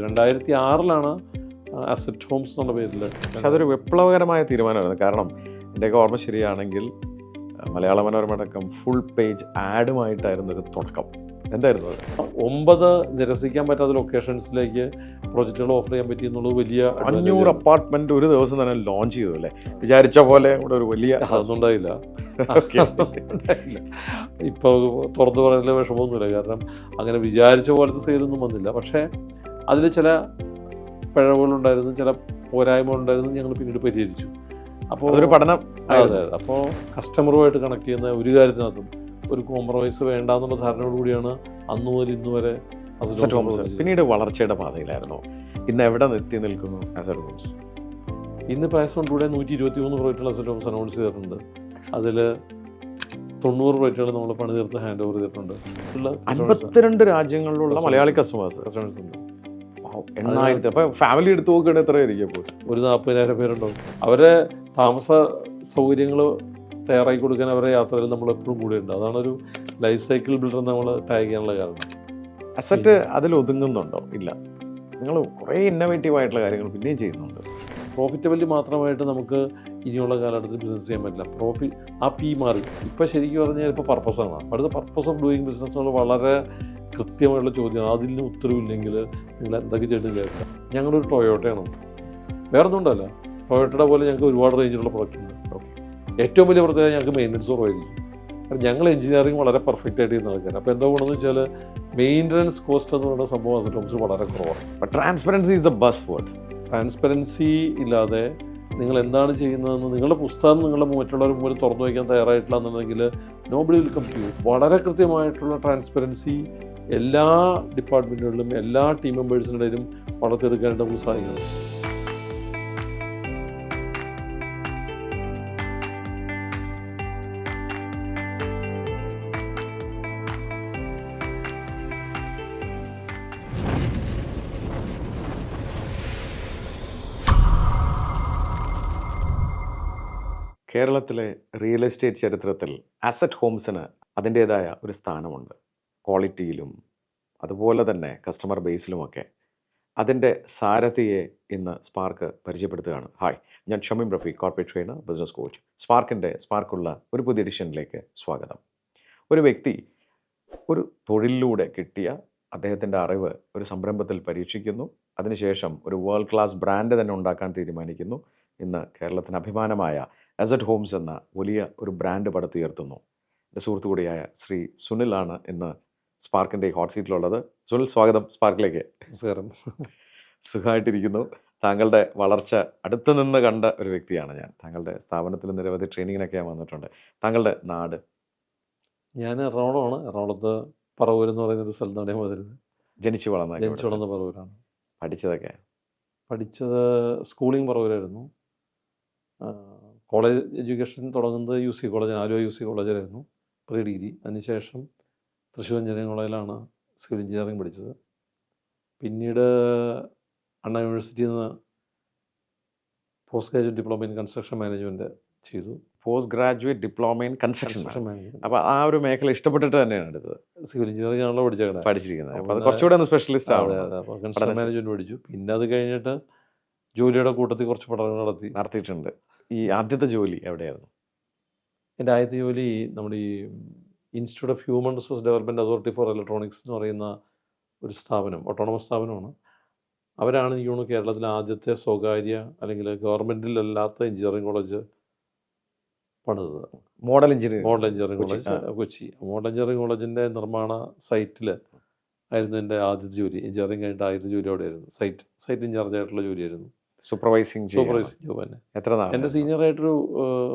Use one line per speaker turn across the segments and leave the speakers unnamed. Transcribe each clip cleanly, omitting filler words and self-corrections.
2006 asset Holmes എന്നുള്ള പേരിൽ.
പക്ഷെ അതൊരു വിപ്ലവകരമായ തീരുമാനമായിരുന്നു. കാരണം എൻ്റെയൊക്കെ ഓർമ്മ ശരിയാണെങ്കിൽ മലയാള മനോരമ അടക്കം ഫുൾ പേജ് ആഡുമായിട്ടായിരുന്നു ഒരു തുടക്കം. എന്തായിരുന്നു അത്?
9 നിരസിക്കാൻ പറ്റാത്ത ലൊക്കേഷൻസിലേക്ക് പ്രോജക്റ്റുകൾ ഓഫർ ചെയ്യാൻ പറ്റി എന്നുള്ളത് വലിയ
500 അപ്പാർട്ട്മെന്റ് ഒരു ദിവസം തന്നെ ലോഞ്ച് ചെയ്തു അല്ലേ? വിചാരിച്ച പോലെ ഇവിടെ ഒരു വലിയ
അതൊന്നും ഉണ്ടായില്ല. ഇപ്പോൾ തുറന്നു പറയുന്ന വിഷമമൊന്നുമില്ല. കാരണം അങ്ങനെ വിചാരിച്ച പോലത്തെ സെയിലൊന്നും വന്നില്ല. പക്ഷേ അതിൽ ചില പിഴവുകളുണ്ടായിരുന്നു, ചില പോരായ്മകളുണ്ടായിരുന്നു. ഞങ്ങൾ പിന്നീട് പരിഹരിച്ചു. അപ്പോൾ
ഒരു പഠനം.
അതെ, അപ്പോൾ കസ്റ്റമറുമായിട്ട് കണക്ട് ചെയ്യുന്ന ഒരു കാര്യത്തിനകത്തും ഒരു കോംപ്രമൈസ് വേണ്ട എന്നുള്ള ധാരണയോടുകൂടിയാണ് അന്ന് മുതൽ ഇന്ന് വരെ
അസറ്റ് ഹോംസ്. പിന്നീട് വളർച്ചയുടെ പാതയിലായിരുന്നു. ഇന്ന് എവിടെ എത്തി നിൽക്കുന്നു അസറ്റ് ഹോംസ്?
ഇന്ന് പ്രൈസോടുകൂടെ 123 പ്രോജക്റ്റുകൾ അസറ്റ് ഹോംസ് അനൗൺസ് ചെയ്തിട്ടുണ്ട്. അതിൽ 90 പ്രോജക്റ്റുകൾ നമ്മൾ പണി തീർത്ത് ഹാൻഡ് ഓവർ ചെയ്തിട്ടുണ്ട്.
52 രാജ്യങ്ങളിലുള്ള മലയാളി കസ്റ്റമേഴ്സ്
ഉണ്ട്.
8000. അപ്പോൾ ഫാമിലി എടുത്ത് നോക്കുകയാണെങ്കിൽ എത്രയായിരിക്കും? അപ്പോൾ
ഒരു 40,000 പേരുണ്ടാവും. അവരെ താമസ സൗകര്യങ്ങൾ തയ്യാറാക്കി കൊടുക്കാൻ അവരെ യാത്രയിൽ നമ്മൾ എപ്പോഴും കൂടെ ഉണ്ട്. അതാണ് ഒരു ലൈഫ് സൈക്കിൾ ബിൽഡർ നമ്മൾ ടാഗ് ചെയ്യാനുള്ള കാരണം.
അസറ്റ് അതിൽ ഒതുങ്ങുന്നുണ്ടോ? ഇല്ല, നിങ്ങൾ കുറേ ഇന്നോവേറ്റീവ് ആയിട്ടുള്ള കാര്യങ്ങൾ പിന്നെയും ചെയ്യുന്നുണ്ട്.
പ്രോഫിറ്റബിലിറ്റി മാത്രമായിട്ട് നമുക്ക് ഇനിയുള്ള കാലഘട്ടത്തിൽ ബിസിനസ് ചെയ്യാൻ പറ്റില്ല. ആ പി മാറി. ഇപ്പോൾ ശരിക്കും പറഞ്ഞാൽ ഇപ്പോൾ പർപ്പസാണ്. അടുത്ത പർപ്പസ് ഓഫ് ഡൂയിങ് ബിസിനസ് എന്നുള്ള വളരെ കൃത്യമായിട്ടുള്ള ചോദ്യമാണ്. അതിന് ഉത്തരവില്ലെങ്കിൽ നിങ്ങൾ എന്തൊക്കെ ചെയ്തിട്ട് കേൾക്കുക. ഞങ്ങളൊരു ടൊയോട്ടയാണ്. വേറെ ഒന്നും ഉണ്ടല്ല. ടൊയോട്ടയുടെ പോലെ ഞങ്ങൾക്ക് ഒരുപാട് റേഞ്ചിലുള്ള പ്രൊഡക്റ്റ് ഉണ്ട്. ഏറ്റവും വലിയ പ്രത്യേകത ഞങ്ങൾക്ക് മെയിൻ്റനൻസ് കുറവായിരിക്കും. കാരണം ഞങ്ങൾ എഞ്ചിനീയറിംഗ് വളരെ പെർഫെക്റ്റ് ആയിട്ട് ചെയ്യുന്ന ആൾക്കാർ. അപ്പോൾ എന്താ ഗുണമെന്ന് വെച്ചാൽ മെയിൻ്റനൻസ് കോസ്റ്റ് എന്ന് പറയുന്ന സംഭവം അസറ്റ് ഹോംസിൽ വളരെ കുറവാണ്.
Transparency is the best word.
Transparency ഇല്ലാതെ നിങ്ങൾ എന്താണ് ചെയ്യുന്നതെന്ന് നിങ്ങളുടെ പുസ്തകം നിങ്ങളുടെ മറ്റുള്ളവർ മുമ്പിൽ തുറന്നു വയ്ക്കാൻ തയ്യാറായിട്ടില്ല എന്നുണ്ടെങ്കിൽ nobody will come to you. വളരെ കൃത്യമായിട്ടുള്ള ട്രാൻസ്പെറൻസി എല്ലാ ഡിപ്പാർട്ട്മെൻറ്റുകളിലും എല്ലാ ടീം മെമ്പേഴ്സിനിടയിലും വളർത്തിയെടുക്കാനായിട്ട് നമുക്ക് സാധിക്കണം.
കേരളത്തിലെ റിയൽ എസ്റ്റേറ്റ് ചരിത്രത്തിൽ അസറ്റ് ഹോംസിന് അതിൻ്റേതായ ഒരു സ്ഥാനമുണ്ട്. ക്വാളിറ്റിയിലും അതുപോലെ തന്നെ കസ്റ്റമർ ബേസിലുമൊക്കെ. അതിൻ്റെ സാരഥിയെ ഇന്ന് സ്പാർക്ക് പരിചയപ്പെടുത്തുകയാണ്. ഹായ്, ഞാൻ Shameem Rafeeq, corporate trainer, business coach. സ്പാർക്കുള്ള ഒരു പുതിയ എഡിഷനിലേക്ക് സ്വാഗതം. ഒരു വ്യക്തി ഒരു തൊഴിലിലൂടെ കിട്ടിയ അദ്ദേഹത്തിൻ്റെ അറിവ് ഒരു സംരംഭത്തിൽ പരീക്ഷിക്കുന്നു. അതിനുശേഷം ഒരു വേൾഡ് ക്ലാസ് ബ്രാൻഡ് തന്നെ ഉണ്ടാക്കാൻ തീരുമാനിക്കുന്നു. ഇന്ന് കേരളത്തിന് അഭിമാനമായ അസറ്റ് ഹോംസ് എന്ന വലിയ ഒരു ബ്രാൻഡ് പടുത്തുയർത്തുന്നു. എൻ്റെ സുഹൃത്തു കൂടിയായ ശ്രീ സുനിലാണ് ഇന്ന് സ്പാർക്കിൻ്റെ ഈ ഹോട്ട് സീറ്റിലുള്ളത്. സുനിൽ, സ്വാഗതം സ്പാർക്കിലേക്ക്.
നമസ്കാരം.
സുഖമായിട്ടിരിക്കുന്നു. താങ്കളുടെ വളർച്ച അടുത്ത് നിന്ന് കണ്ട ഒരു വ്യക്തിയാണ് ഞാൻ. താങ്കളുടെ സ്ഥാപനത്തിൽ നിരവധി ട്രെയിനിങ്ങിനൊക്കെ ഞാൻ വന്നിട്ടുണ്ട്. താങ്കളുടെ നാട്?
ഞാൻ എറണാകുളമാണ്. എറണാകുളത്ത് പറവൂർ എന്ന് പറയുന്നൊരു സ്ഥലത്താണ് ഞാൻ വരുന്നത്.
ജനിച്ചു വളർന്ന
പറവൂരാണ്.
പഠിച്ചത്
സ്കൂളിംഗ് പറവൂരായിരുന്നു. കോളേജ് എഡ്യൂക്കേഷൻ തുടങ്ങുന്നത് UC കോളേജ്, ആലുവ UC കോളേജിലായിരുന്നു പ്രീ ഡിഗ്രി. അതിനുശേഷം തൃശ്ശൂർ എഞ്ചിനീയറിംഗ് കോളേജിലാണ് സിവിൽ എഞ്ചിനീയറിംഗ് പഠിച്ചത്. പിന്നീട് അണ്ണാ യൂണിവേഴ്സിറ്റിയിൽ നിന്ന് post graduate diploma in construction management ചെയ്തു.
Post graduate diploma in construction management. അപ്പോൾ ആ ഒരു മേഖല ഇഷ്ടപ്പെട്ടിട്ട് തന്നെയാണ് എടുത്തത്.
സിവിൽ എഞ്ചിനീയറിംഗ് ആണല്ലോ
പഠിച്ചിരിക്കുന്നത്. അപ്പോൾ അത് കുറച്ചുകൂടെ ഒന്ന് സ്പെഷ്യലിസ്റ്റ് ആണ്.
അപ്പോൾ കൺസ്ട്രക്ഷൻ മാനേജ്മെൻറ്റ് പഠിച്ചു. പിന്നെ അത് കഴിഞ്ഞിട്ട് ജോലിയുടെ കൂട്ടത്തിൽ കുറച്ച് പഠനങ്ങൾ
നടത്തിയിട്ടുണ്ട്. ഈ ആദ്യത്തെ ജോലി എവിടെയായിരുന്നു?
എൻ്റെ ആദ്യത്തെ ജോലി നമ്മുടെ ഈ institute of human resource development authority four electronics എന്ന് പറയുന്ന ഒരു സ്ഥാപനം, ഓട്ടോണമസ് സ്ഥാപനമാണ്. അവരാണ് എനിക്ക് തോന്നുന്നു കേരളത്തിലെ ആദ്യത്തെ സ്വകാര്യ അല്ലെങ്കിൽ ഗവൺമെൻറ്റിലല്ലാത്ത എഞ്ചിനീയറിംഗ് കോളേജ് പണിതത്.
Model engineering
college Kochi. Model engineering കോളേജിൻ്റെ നിർമ്മാണ സൈറ്റിൽ ആയിരുന്നു എൻ്റെ ആദ്യത്തെ ജോലി. എഞ്ചിനീയറിംഗ് കഴിഞ്ഞിട്ട് ആദ്യത്തെ ജോലി അവിടെയായിരുന്നു. സൈറ്റ് ഇൻചാർജ് ആയിട്ടുള്ള ജോലിയായിരുന്നു.
സൂപ്പർവൈസിങ്
ജോബ് തന്നെ.
എത്ര നാൾ?
എൻ്റെ സീനിയറായിട്ടൊരു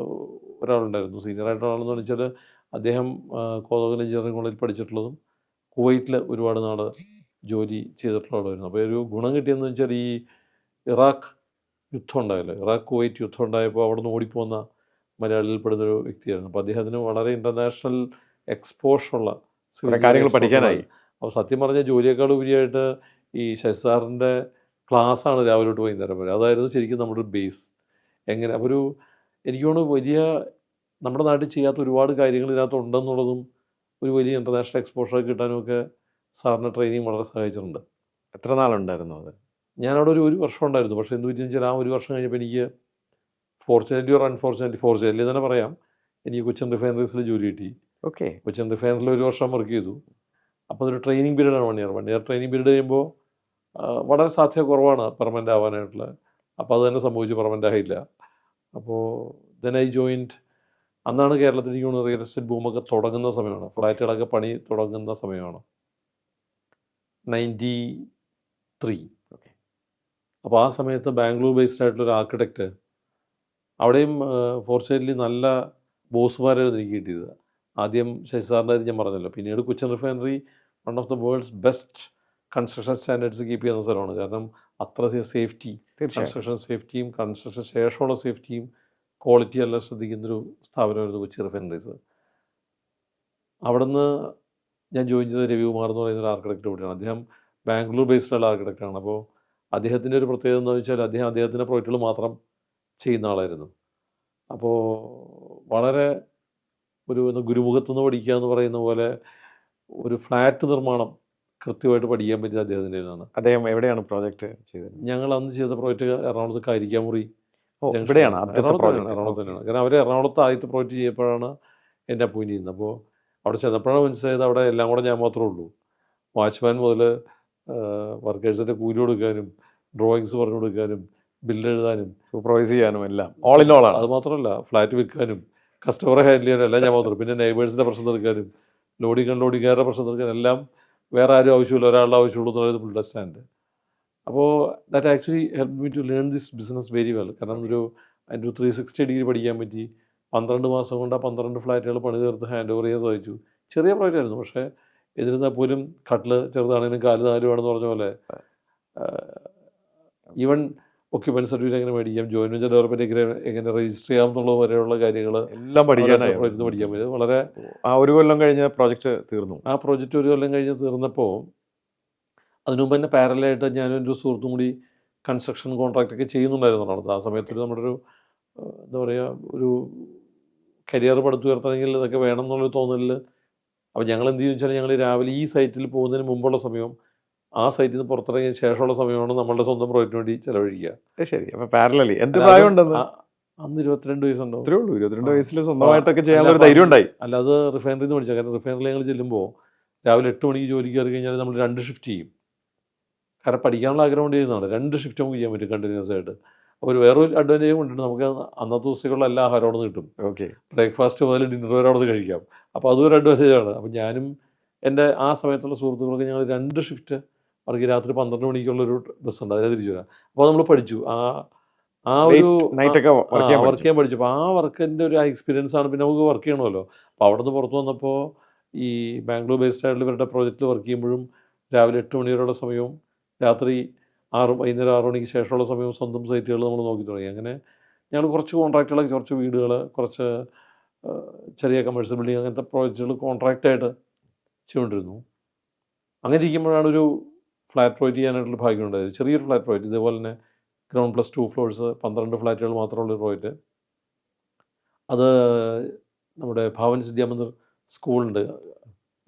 ഒരാളുണ്ടായിരുന്നു. സീനിയറായിട്ടുള്ള ആളെന്ന് വെച്ചാൽ അദ്ദേഹം കോതകൽ എഞ്ചിനീയറിംഗ് കോളേജിൽ പഠിച്ചിട്ടുള്ളതും കുവൈറ്റിൽ ഒരുപാട് നാൾ ജോലി ചെയ്തിട്ടുള്ള ആളായിരുന്നു. അപ്പോൾ ഒരു ഗുണം കിട്ടിയെന്ന് വെച്ചാൽ ഈ ഇറാഖ് യുദ്ധം ഉണ്ടായല്ലോ, ഇറാഖ് കുവൈറ്റ് യുദ്ധം ഉണ്ടായപ്പോൾ അവിടെ നിന്ന് ഓടിപ്പോകുന്ന മലയാളിയിൽപ്പെടുന്നൊരു വ്യക്തിയായിരുന്നു. അപ്പോൾ അദ്ദേഹത്തിന് വളരെ ഇൻ്റർനാഷണൽ എക്സ്പോഷറുള്ള
കാര്യങ്ങൾ പഠിക്കാനായി.
അപ്പോൾ സത്യം പറഞ്ഞാൽ ജോലിയേക്കാൾ ഉപരിയായിട്ട് ഈ ശശിസാറിൻ്റെ ക്ലാസ്സാണ് രാവിലെ തൊട്ട് വൈകുന്നേരം വരെ. അതായിരുന്നു ശരിക്കും നമ്മുടെ ഒരു ബേസ്. എങ്ങനെ അപ്പോൾ എനിക്ക് തോന്നുന്നു വലിയ നമ്മുടെ നാട്ടിൽ ചെയ്യാത്ത ഒരുപാട് കാര്യങ്ങൾ ഇതിനകത്ത് ഉണ്ടെന്നുള്ളതും ഒരു വലിയ ഇൻ്റർനാഷണൽ എക്സ്പോഷർ കിട്ടാനുമൊക്കെ സാറിൻ്റെ ട്രെയിനിങ് വളരെ സഹായിച്ചിട്ടുണ്ട്.
എത്ര നാളുണ്ടായിരുന്നു അത്?
ഞാനവിടെ ഒരു വർഷം ഉണ്ടായിരുന്നു. പക്ഷേ എന്ത് പറ്റിയെന്ന് വെച്ചാൽ ആ ഒരു വർഷം കഴിഞ്ഞപ്പോൾ എനിക്ക് ഫോർച്യുനേറ്റ്ലി ഓർ അൺഫോർച്യുനേറ്റ്ലി, ഫോർച്യുനേറ്റ്ലി തന്നെ പറയാം, എനിക്ക് കൊച്ചിൻ റിഫൈനറീസിൽ ജോലി കിട്ടി.
ഓക്കെ.
കൊച്ചിൻ റിഫൈനറിൽ ഒരു വർഷം വർക്ക് ചെയ്തു. അപ്പോൾ അതൊരു ട്രെയിനിങ് പീരീഡാണ് 1 ഇയർ. 1 ഇയർ ട്രെയിനിങ് പീരീഡ് കഴിയുമ്പോൾ വളരെ സാധ്യത കുറവാണ് പെർമനൻ്റ് ആവാനായിട്ടുള്ള. അപ്പോൾ അത് തന്നെ സംഭവിച്ചു, പെർമനൻ്റ് ആയില്ല. അപ്പോൾ ദെൻ ഐ ജോയിൻഡ്. അന്നാണ് കേരളത്തിൽ എനിക്ക് തോന്നുന്നു റിയൽ എസ്റ്റേറ്റ് ബൂമൊക്കെ തുടങ്ങുന്ന സമയമാണ്. ഫ്ലാറ്റുകളൊക്കെ പണി തുടങ്ങുന്ന സമയമാണ് 93.
ഓക്കെ.
അപ്പോൾ ആ സമയത്ത് ബാംഗ്ലൂർ ബേസ്ഡ് ആയിട്ടുള്ളൊരു ആർക്കിടെക്റ്റ്, അവിടെയും ഫോർച്യുനേറ്റ്ലി നല്ല ബോസുമാരായിരുന്നു എനിക്ക് കിട്ടിയത്. ആദ്യം ശശി സാറിൻ്റെ കാര്യം ഞാൻ പറഞ്ഞല്ലോ. പിന്നീട് Cochin refinery one of the world's best construction standards keep ചെയ്യുന്ന സ്ഥലമാണ്. കാരണം അത്രയധികം സേഫ്റ്റി,
തീർച്ചയായും.
കൺസ്ട്രക്ഷൻ സേഫ്റ്റിയും കൺസ്ട്രക്ഷൻ ശേഷമുള്ള സേഫ്റ്റിയും ക്വാളിറ്റി എല്ലാം ശ്രദ്ധിക്കുന്നൊരു സ്ഥാപനമായിരുന്നു കൊച്ചി റിഫൈനറീസ്. അവിടുന്ന് ഞാൻ ജോയിൻ ചെയ്ത രവികുമാർ എന്ന് പറയുന്ന ഒരു ആർക്കിടെക്റ്റ് കൂടിയാണ്. അദ്ദേഹം ബാംഗ്ലൂർ ബേസ്ഡുള്ള ആർക്കിടെക്റ്റാണ്. അപ്പോൾ അദ്ദേഹത്തിൻ്റെ ഒരു പ്രത്യേകത എന്താണെന്ന് വെച്ചാൽ അദ്ദേഹത്തിൻ്റെ പ്രോജക്റ്റുകൾ മാത്രം ചെയ്യുന്ന ആളായിരുന്നു. അപ്പോൾ വളരെ ഒരു ഗുരുമുഖത്തു നിന്ന് പഠിക്കുക എന്ന് പറയുന്ന പോലെ ഒരു ഫ്ലാറ്റ് നിർമ്മാണം കൃത്യമായിട്ട് പഠിക്കാൻ പറ്റിയത് അദ്ദേഹത്തിൻ്റെ ആണ്.
അദ്ദേഹം എവിടെയാണ് പ്രോജക്റ്റ് ചെയ്തത്?
ഞങ്ങൾ അന്ന് ചെയ്ത പ്രോജക്റ്റ് എറണാകുളത്ത് കരിക്കാമുറി
ഇവിടെയാണ് ആദ്യത്തെ പ്രോജക്റ്റ്.
എറണാകുളത്ത് തന്നെയാണ്. കാരണം അവർ എറണാകുളത്ത് ആദ്യത്തെ പ്രോജക്റ്റ് ചെയ്തപ്പോഴാണ് എന്നെ അപ്പോയിൻറ്റ് ചെയ്യുന്നത്. അപ്പോൾ അവിടെ ചെന്നപ്പോഴാണ് മനസ്സിലായത് അവിടെ എല്ലാം കൂടെ ഞാൻ മാത്രമേ ഉള്ളൂ. വാച്ച്മാൻ മുതൽ വർക്കേഴ്സിൻ്റെ കൂലി കൊടുക്കാനും ഡ്രോയിങ്സ് പറഞ്ഞു കൊടുക്കാനും ബില്ല് എഴുതാനും
സൂപ്പർവൈസ് ചെയ്യാനും എല്ലാം ഓൾ ഇൻ ഓൾ ആണ്.
അത് മാത്രമല്ല ഫ്ലാറ്റ് വിൽക്കാനും കസ്റ്റമറെ ഹാൻഡിൽ ചെയ്യാനും എല്ലാം ഞാൻ മാത്രം. പിന്നെ നെയ്ബേഴ്സിൻ്റെ പ്രശ്നം തീർക്കാനും ലോഡിങ് അൺലോഡിങ്ങുകാരുടെ പ്രശ്നം തീർക്കാനും എല്ലാം വേറെ ആരും ആവശ്യമില്ല, ഒരാളുടെ ആവശ്യമുള്ളൂ എന്നുള്ളത് ഫുൾ സ്റ്റാൻഡ്. അപ്പോൾ that actually help me to learn this business very well. കാരണം അതിൻ്റെ 360 ഡിഗ്രി പഠിക്കാൻ പറ്റി. 12 മാസം കൊണ്ട് ആ 12 ഫ്ലാറ്റുകൾ പണി തീർത്ത് ഹാൻഡ് ഓവർ ചെയ്യാൻ സാധിച്ചു. ചെറിയ പ്രോജക്റ്റ് ആയിരുന്നു, പക്ഷേ എന്നിരുന്നാൽ പോലും കട്ടില് ചെറുതാണെങ്കിലും കാല് 4 വേണമെന്ന് പറഞ്ഞ പോലെ ഈവൻ ഒക്യുപ്പൻസ് സർട്ടിഫിക്കറ്റ് എങ്ങനെ മേടിക്കാം, ജോയിന്റ് വെഞ്ചർ ഡെവലപ്മെൻറ്റ് എങ്ങനെ രജിസ്റ്റർ ചെയ്യാം എന്നുള്ളത് വരെയുള്ള കാര്യങ്ങൾ
എല്ലാം പഠിക്കാൻ
പറ്റും. വളരെ
ആ ഒരു കൊല്ലം കഴിഞ്ഞ പ്രോജക്റ്റ് തീർന്നു.
ആ പ്രോജക്റ്റ് ഒരു കൊല്ലം കഴിഞ്ഞ് തീർന്നപ്പോൾ അതിനു മുമ്പ് തന്നെ പാരലായിട്ട് ഞാനും എൻ്റെ സുഹൃത്തും കൂടി കൺസ്ട്രക്ഷൻ കോൺട്രാക്റ്റൊക്കെ ചെയ്യുന്നുണ്ടായിരുന്നു. ആ സമയത്തൊരു നമ്മുടെ ഒരു എന്താ പറയുക, ഒരു കരിയർ പടുത്തുയർത്തണമെങ്കിൽ ഇതൊക്കെ വേണം എന്നുള്ളൊരു തോന്നലിൽ അപ്പോൾ ഞങ്ങൾ എന്ത് ചെയ്യുമെന്ന് വെച്ചാൽ ഞങ്ങൾ രാവിലെ ഈ സൈറ്റിൽ പോകുന്നതിന് മുമ്പുള്ള സമയം ആ സൈറ്റിൽ നിന്ന് പുറത്തിറങ്ങിയ ശേഷമുള്ള സമയമാണ് നമ്മളുടെ സ്വന്തം പ്രോജക്റ്റിന് വേണ്ടി ചിലവഴിക്കുക.
ശരി. അപ്പോൾ പാരലലി എന്ത് പ്രായം ഉണ്ടെന്ന്?
അന്ന് 22 വയസ്സുണ്ടാവും.
അത്രേ ഉള്ളൂ. 22 വയസ്സിൽ സ്വന്തമായിട്ടൊക്കെ ചെയ്യാനുള്ള ഒരു ധൈര്യം ഉണ്ടായി.
അല്ലാതെ റിഫൈനറിയിൽ നിന്ന് പഠിച്ചാൽ. കാരണം റിഫൈനറിൽ ഞങ്ങൾ ചെല്ലുമ്പോൾ രാവിലെ 8 മണിക്ക് ജോലിക്ക് കയറി കഴിഞ്ഞാൽ നമ്മൾ 2 ഷിഫ്റ്റ് ചെയ്യും. കാരണം പഠിക്കാനുള്ള ആഗ്രഹം കൊണ്ട് ചെയ്യുന്നതാണ്. 2 ഷിഫ്റ്റ് നമുക്ക് ചെയ്യാൻ പറ്റും കണ്ടിന്യൂസ് ആയിട്ട്. അപ്പോൾ ഒരു വേറൊരു അഡ്വാൻറ്റേജും കൊണ്ടിട്ട് നമുക്ക് അന്നത്തെ ദിവസത്തേക്കുള്ള എല്ലാ ആഹാരം അവിടെ നിന്ന് കിട്ടും.
ഓക്കെ.
ബ്രേക്ക്ഫാസ്റ്റ് മുതൽ ഡിന്നർ വരെ അവിടെ നിന്ന് കഴിക്കാം. അപ്പോൾ അതൊരു അഡ്വാൻറ്റേജാണ്. അപ്പോൾ ഞാനും എൻ്റെ ആ സമയത്തുള്ള സുഹൃത്തുക്കളൊക്കെ ഞങ്ങൾ 2 ഷിഫ്റ്റ് അവർക്ക് രാത്രി 12 മണിക്കുള്ളൊരു ബസ്സുണ്ട്, അതിനെ തിരിച്ചു വരാം. അപ്പോൾ നമ്മൾ പഠിച്ചു ആ ഒരു വർക്ക് ചെയ്യാൻ പഠിച്ചു. അപ്പോൾ ആ വർക്കിൻ്റെ ഒരു എക്സ്പീരിയൻസ് ആണ്. പിന്നെ നമുക്ക് വർക്ക് ചെയ്യണമല്ലോ. അപ്പോൾ അവിടെ നിന്ന് പുറത്ത് വന്നപ്പോൾ ഈ ബാംഗ്ലൂർ ബേസ്ഡ് ആയിട്ടുള്ള ഇവരുടെ പ്രോജക്റ്റിൽ വർക്ക് ചെയ്യുമ്പോഴും രാവിലെ 8 മണി വരെയുള്ള സമയവും രാത്രി വൈകുന്നേരം 6 മണിക്ക് ശേഷമുള്ള സമയവും സ്വന്തം സൈറ്റുകൾ നമ്മൾ നോക്കി തുടങ്ങി. അങ്ങനെ ഞങ്ങൾ കുറച്ച് കോൺട്രാക്റ്റുകളൊക്കെ, കുറച്ച് വീടുകൾ, കുറച്ച് ചെറിയ കമേഴ്ഷ്യൽ ബിൽഡിംഗ്, അങ്ങനത്തെ പ്രോജക്റ്റുകൾ കോൺട്രാക്റ്റായിട്ട് ചെയ്തുകൊണ്ടിരുന്നു. അങ്ങനെ ഇരിക്കുമ്പോഴാണ് ഒരു ഫ്ലാറ്റ് പ്രോജക്റ്റ് ചെയ്യാനായിട്ടുള്ള ഭാഗ്യം ഉണ്ടായത്. ചെറിയൊരു ഫ്ലാറ്റ് പ്രോജക്റ്റ്, ഇതേപോലെ തന്നെ ഗ്രൗണ്ട് പ്ലസ് 2 ഫ്ലോർസ് 12 ഫ്ലാറ്റുകൾ മാത്രമുള്ളൊരു പ്രോജക്റ്റ്. അത് നമ്മുടെ ഭാവൻ വിദ്യാമന്ദിർ സ്കൂളുണ്ട്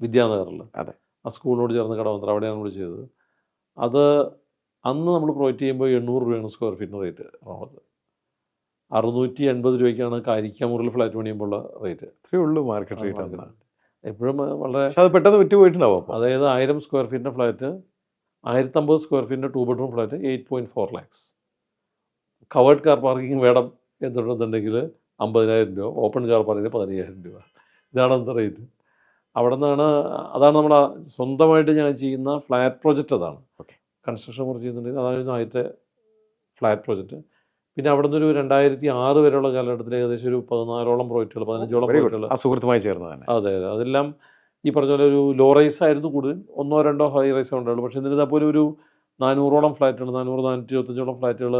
വിദ്യാനഗറിൽ.
അതെ.
ആ സ്കൂളിനോട് ചേർന്ന് കടവന്ത്ര, അവിടെയാണ് നമ്മൾ ചെയ്തത്. അത് അന്ന് നമ്മൾ പ്രോജക്റ്റ് ചെയ്യുമ്പോൾ 800 രൂപയാണ് സ്ക്വയർ ഫീറ്റിന് റേറ്റ്. 680 രൂപയ്ക്കാണ് കരിക്കാമുറിൽ ഫ്ലാറ്റ് പണിയുമ്പോൾ റേറ്റ്.
അത്രയേ ഉള്ളൂ മാർക്കറ്റ് റേറ്റ്.
എപ്പോഴും വളരെ
അത് പെട്ടെന്ന് വിറ്റ് പോയിട്ടുണ്ടാവും.
അതായത് 1000 സ്ക്വയർ ഫീറ്റിൻ്റെ ഫ്ലാറ്റ്, 1050 സ്ക്വയർ ഫീറ്റിൻ്റെ 2 bedroom flat 8.4 lakhs. Covered car parking വേണം എന്നുണ്ടെന്നുണ്ടെങ്കിൽ 50,000 രൂപ, ഓപ്പൺ കാർ പാർക്കിങ്ങിന് 15,000 രൂപ. ഇതാണ് അന്നത്തെ റേറ്റ്. അവിടെ നിന്നാണ്, അതാണ് നമ്മൾ സ്വന്തമായിട്ട് ഞാൻ ചെയ്യുന്ന ഫ്ലാറ്റ് പ്രോജക്റ്റ്. അതാണ് കൺസ്ട്രക്ഷൻ വർക്ക് ചെയ്യുന്നുണ്ടെങ്കിൽ അതായിരുന്നു ആദ്യത്തെ ഫ്ലാറ്റ് പ്രോജക്റ്റ്. പിന്നെ അവിടെ നിന്നൊരു 2006 വരെയുള്ള കാലഘട്ടത്തിൽ ഏകദേശം ഒരു 14ഓളം പ്രോജക്റ്റുകൾ, 15ഓളം പ്രോജക്റ്റുകൾ
സുഹൃത്തുമായി ചേർന്ന് തന്നെ.
അതെ, അതെല്ലാം ഈ പറഞ്ഞ പോലെ ഒരു ലോ റൈസ് ആയിരുന്നു കൂടുതൽ, 1-2 ഹൈ റൈസ് ഉണ്ടാവുള്ളൂ. പക്ഷേ എന്നിരുന്നാൽ പോലും ഒരു 400ഓളം ഫ്ലാറ്റുകൾ, 400-425ഓളം ഫ്ലാറ്റുകൾ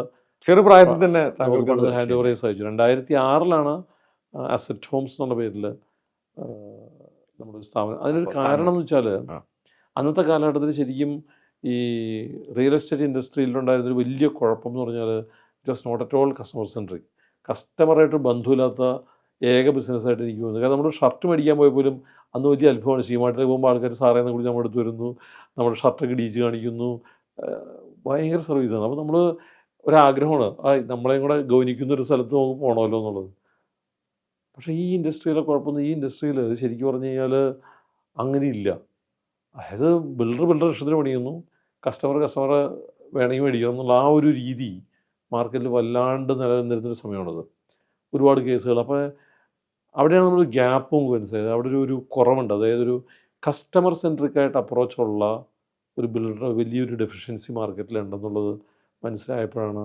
ചെറുപ്രായത്തിൽ തന്നെ
ഹാൻഡ് ഓവർ ചെയ്ത് സാധിച്ചു. 2006 അസറ്റ് ഹോംസ് എന്നുള്ള പേരിൽ നമ്മുടെ സ്ഥാപനം. അതിനൊരു കാരണം എന്ന് വെച്ചാൽ അന്നത്തെ കാലഘട്ടത്തിൽ ശരിക്കും ഈ റിയൽ എസ്റ്റേറ്റ് ഇൻഡസ്ട്രിയിലുണ്ടായിരുന്നൊരു വലിയ കുഴപ്പം എന്ന് പറഞ്ഞാൽ it was not at all customer centric. കസ്റ്റമറായിട്ട് ബന്ധമില്ലാത്ത ഏക ബിസിനസ്സായിട്ട് എനിക്ക് തോന്നുന്നു. കാരണം നമ്മൾ ഷർട്ട് മേടിക്കാൻ പോയ പോലും അന്ന് വലിയ അത്ഭുതമാണ്. സീമാർട്ടിൽ പോകുമ്പോൾ ആൾക്കാർ സാറേന്ന് കൂടി നമ്മുടെ അടുത്ത് വരുന്നു, നമ്മുടെ ഷർട്ടൊക്കെ ഡീച്ച് കാണിക്കുന്നു, ഭയങ്കര സർവീസാണ്. അപ്പോൾ നമ്മൾ ഒരാഗ്രഹമാണ് നമ്മളെയും കൂടെ ഗൗനിക്കുന്ന ഒരു സ്ഥലത്ത് നമുക്ക് പോകണമല്ലോ എന്നുള്ളത്. പക്ഷേ ഈ ഇൻഡസ്ട്രിയിലെ കുഴപ്പമൊന്നും ഈ ഇൻഡസ്ട്രിയിൽ ശരിക്കും പറഞ്ഞു കഴിഞ്ഞാൽ അങ്ങനെയില്ല. അതായത് ബിൽഡർ ഇഷ്ടത്തിന് പണിയുന്നു, കസ്റ്റമർ വേണമെങ്കിൽ മേടിക്കണം എന്നുള്ള ആ ഒരു രീതി മാർക്കറ്റിൽ വല്ലാണ്ട് നിലനിന്നിരുന്നൊരു സമയമാണത്. ഒരുപാട് കേസുകൾ. അപ്പോൾ അവിടെയാണ് നമ്മൾ ഗ്യാപ്പ് നമുക്ക് മനസ്സിലായത്. അവിടെ ഒരു കുറവുണ്ട്. അതായത് ഒരു കസ്റ്റമർ സെൻട്രിക് ആയിട്ട് അപ്രോച്ചുള്ള ഒരു ബിൽഡർ വലിയൊരു ഡെഫിഷ്യൻസി മാർക്കറ്റിലുണ്ടെന്നുള്ളത് മനസ്സിലായപ്പോഴാണ്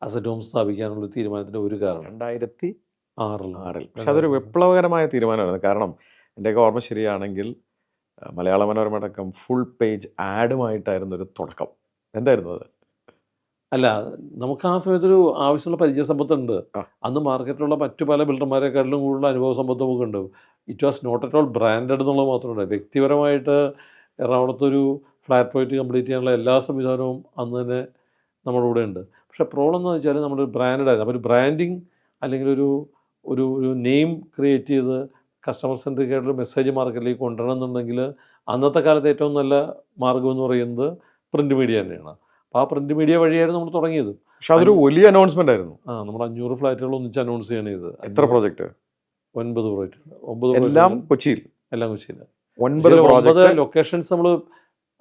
അസറ്റ് ഹോം സ്ഥാപിക്കാനുള്ള തീരുമാനത്തിൻ്റെ ഒരു കാരണം.
2006 പക്ഷെ അതൊരു വിപ്ലവകരമായ തീരുമാനമായിരുന്നു. കാരണം എൻ്റെയൊക്കെ ഓർമ്മ ശരിയാണെങ്കിൽ മലയാള മനോരമ അടക്കം ഫുൾ പേജ് ആഡുമായിട്ടായിരുന്നു ഒരു തുടക്കം. എന്തായിരുന്നു അത്?
അല്ല, നമുക്ക് ആ സമയത്തൊരു ആവശ്യമുള്ള പരിചയസമ്പത്തുണ്ട്.
ആ.
അന്ന് മാർക്കറ്റിലുള്ള മറ്റു പല ബിൽഡർമാരെക്കാട്ടിലും കൂടുതൽ അനുഭവ സമ്പത്ത് നമുക്കുണ്ട്. It was not at all branded എന്നുള്ളത് മാത്രമല്ല, വ്യക്തിപരമായിട്ട് എറണാകുളത്തൊരു ഫ്ലാറ്റ് പോയിട്ട് കംപ്ലീറ്റ് ചെയ്യാനുള്ള എല്ലാ സംവിധാനവും അന്ന് തന്നെ നമ്മുടെ കൂടെ ഉണ്ട്. പക്ഷേ പ്രോബ്ലം എന്ന് വെച്ചാൽ നമ്മൾ ബ്രാൻഡഡ് ആയിരുന്നു. അപ്പോൾ ഒരു ബ്രാൻഡിങ് അല്ലെങ്കിൽ ഒരു ഒരു ഒരു നെയിം ക്രിയേറ്റ് ചെയ്ത് കസ്റ്റമർ സെൻട്രിക് ആയിട്ടൊരു മെസ്സേജ് മാർക്കറ്റിലേക്ക് കൊണ്ടുവരണം എന്നുണ്ടെങ്കിൽ അന്നത്തെ കാലത്ത് ഏറ്റവും നല്ല മാർഗ്ഗം എന്ന് പറയുന്നത് പ്രിൻറ്റ് മീഡിയ തന്നെയാണ്. അപ്പോൾ ആ പ്രിൻറ്റ് മീഡിയ വഴിയായിരുന്നു നമ്മൾ തുടങ്ങിയത്.
പക്ഷെ അതൊരു വലിയ അനൗൺസ്മെന്റ് ആയിരുന്നു.
നമ്മൾ 500 ഫ്ലാറ്റുകൾ ഒന്നിച്ച് അനൗൺസ് ചെയ്യാണ് ചെയ്തത്.
എത്ര പ്രോജക്റ്റ്?
9 പ്രോജക്റ്റുകൾ. 9
എല്ലാം കൊച്ചിയിൽ.
എല്ലാം കൊച്ചിയിൽ.
9 പ്രോജക്റ്റ്.
ലൊക്കേഷൻസ് നമ്മൾ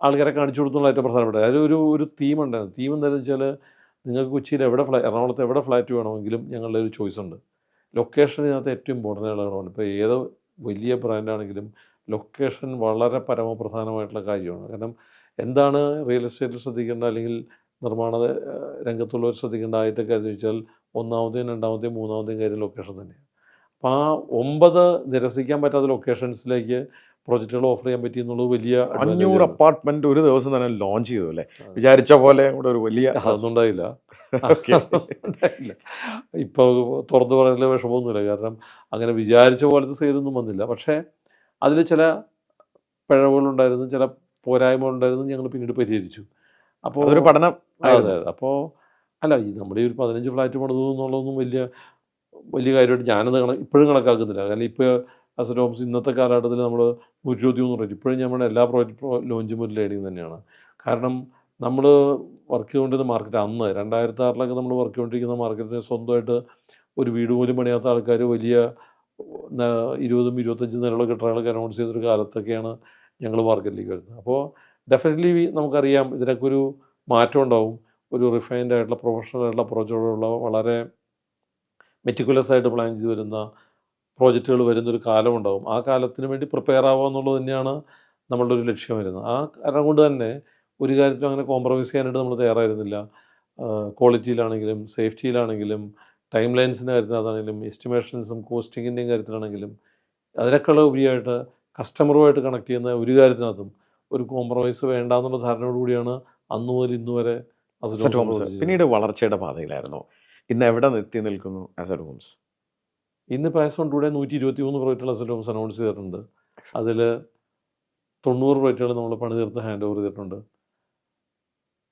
ആൾക്കാരെ കാണിച്ചു കൊടുത്തുള്ള ഏറ്റവും പ്രധാനപ്പെട്ട അതിൽ ഒരു തീം ഉണ്ടായിരുന്നു. തീം എന്താണെന്ന് വെച്ചാൽ നിങ്ങൾക്ക് കൊച്ചിയിൽ എറണാകുളത്ത് എവിടെ ഫ്ലാറ്റ് വേണമെങ്കിലും ഞങ്ങളുടെ ഒരു ചോയ്സ് ഉണ്ട്. ലൊക്കേഷൻ ഇതിനകത്ത് ഏറ്റവും ഇമ്പോർട്ടൻ്റ് ആയിട്ടുള്ള കാര്യമാണ്. ഇപ്പോൾ ഏത് വലിയ ബ്രാൻഡാണെങ്കിലും ലൊക്കേഷൻ വളരെ പരമപ്രധാനമായിട്ടുള്ള കാര്യമാണ്. കാരണം എന്താണ് റിയൽ എസ്റ്റേറ്റിൽ ശ്രദ്ധിക്കേണ്ട അല്ലെങ്കിൽ നിർമ്മാണ രംഗത്തുള്ളവർ ശ്രദ്ധിക്കേണ്ട ആദ്യത്തെ കാര്യം എന്ന് വെച്ചാൽ ഒന്നാമത്തെയും രണ്ടാമത്തെയും മൂന്നാമത്തെയും കാര്യം ലൊക്കേഷൻ തന്നെയാണ്. അപ്പോൾ ആ 9 നിരസിക്കാൻ പറ്റാത്ത ലൊക്കേഷൻസിലേക്ക് പ്രോജക്റ്റുകൾ ഓഫർ ചെയ്യാൻ പറ്റി എന്നുള്ളത് വലിയ
500 അപ്പാർട്ട്മെന്റ് ഒരു ദിവസം തന്നെ ലോഞ്ച് ചെയ്തു അല്ലേ? വിചാരിച്ച പോലെ കൂടെ ഒരു വലിയ
അതൊന്നും ഉണ്ടായില്ല. ഇപ്പോൾ തുറന്നു പറയാനുള്ള വിഷമമൊന്നുമില്ല. കാരണം അങ്ങനെ വിചാരിച്ച പോലത്തെ സെയിലൊന്നും വന്നില്ല. പക്ഷേ അതിൽ ചില പിഴവുകളുണ്ടായിരുന്നു, ചില പോരായ്മകളുണ്ടായിരുന്നു. ഞങ്ങൾ പിന്നീട് പരിഹരിച്ചു. അപ്പോൾ
അതൊരു പഠനം.
അതെ. അപ്പോൾ അല്ല, ഈ നമ്മുടെ ഈ ഒരു 15 ഫ്ലാറ്റ് പണിതു എന്നുള്ളതൊന്നും വലിയ കാര്യമായിട്ട് ഞാനത് ഇപ്പോഴും കണക്കാക്കുന്നില്ല. കാരണം ഇപ്പോൾ അസറ്റ് ഹോംസ് ഇന്നത്തെ കാലഘട്ടത്തിൽ നമ്മൾ 123 റേറ്റ് ഇപ്പോഴും നമ്മുടെ എല്ലാ പ്രോജക്റ്റ് ലോഞ്ചും ഒരു ലേണിംഗ് തന്നെയാണ്. കാരണം നമ്മൾ വർക്ക് ചെയ്തുകൊണ്ടിരുന്ന മാർക്കറ്റ് അന്ന് 2006 നമ്മൾ വർക്ക് ചെയ്തുകൊണ്ടിരിക്കുന്ന മാർക്കറ്റിന് സ്വന്തമായിട്ട് ഒരു വീട് പോലും പണിയാത്ത ആൾക്കാർ വലിയ 20 25 നിലയുള്ള കെട്ടിടങ്ങളൊക്കെ അനൗൺസ് ചെയ്തൊരു കാലത്തൊക്കെയാണ് ഞങ്ങൾ മാർക്കറ്റിലേക്ക് വരുന്നത്. അപ്പോൾ ഡെഫിനറ്റ്ലി നമുക്കറിയാം ഇതിനൊക്കെ ഒരു മാറ്റം ഉണ്ടാവും. ഒരു റിഫൈൻഡ് ആയിട്ടുള്ള പ്രൊഫഷണൽ ആയിട്ടുള്ള അപ്രോച്ചോടുള്ള വളരെ മെറ്റിക്കുലസ് ആയിട്ട് പ്ലാൻ ചെയ്ത് വരുന്ന പ്രോജക്റ്റുകൾ വരുന്നൊരു കാലമുണ്ടാകും. ആ കാലത്തിന് വേണ്ടി പ്രിപ്പയർ ആവുക എന്നുള്ളത് തന്നെയാണ് നമ്മളുടെ ഒരു ലക്ഷ്യം വരുന്നത്. ആ കാരണം കൊണ്ട് തന്നെ ഒരു കാര്യത്തിലും അങ്ങനെ കോംപ്രമൈസ് ചെയ്യാനായിട്ട് നമ്മൾ തയ്യാറായിരുന്നില്ല. ക്വാളിറ്റിയിലാണെങ്കിലും സേഫ്റ്റിയിലാണെങ്കിലും ടൈം ലൈൻസിൻ്റെ കാര്യത്തിലാണെങ്കിലും എസ്റ്റിമേഷൻസും കോസ്റ്റിങ്ങിൻ്റെയും കാര്യത്തിലാണെങ്കിലും അതിനേക്കാൾ ഉപരിയായിട്ട് കസ്റ്റമറുമായിട്ട് കണക്ട് ചെയ്യുന്ന ഒരു കാര്യത്തിനകത്തും ഒരു കോംപ്രമൈസ് വേണ്ട എന്നുള്ള ധാരണയോടുകൂടിയാണ് അന്ന് മുതൽ ഇന്ന് വരെ
അസറ്റ് ഹോംസ് പിന്നീട് വളർച്ചയുടെ പാതയിലായിരുന്നു. ഇന്ന് എവിടെ എത്തി നിൽക്കുന്നു അസറ്റ് ഹോംസ്?
ഇന്നിപ്പോൾ ആസ് ഓൺ ടുഡേ 123 പ്രോജക്റ്റുകൾ അസറ്റ് ഹോംസ് അനൗൺസ് ചെയ്തിട്ടുണ്ട്. അതിൽ 90 പ്രോജക്റ്റുകൾ നമ്മൾ പണി തീർത്ത് ഹാൻഡ് ഓവർ ചെയ്തിട്ടുണ്ട്.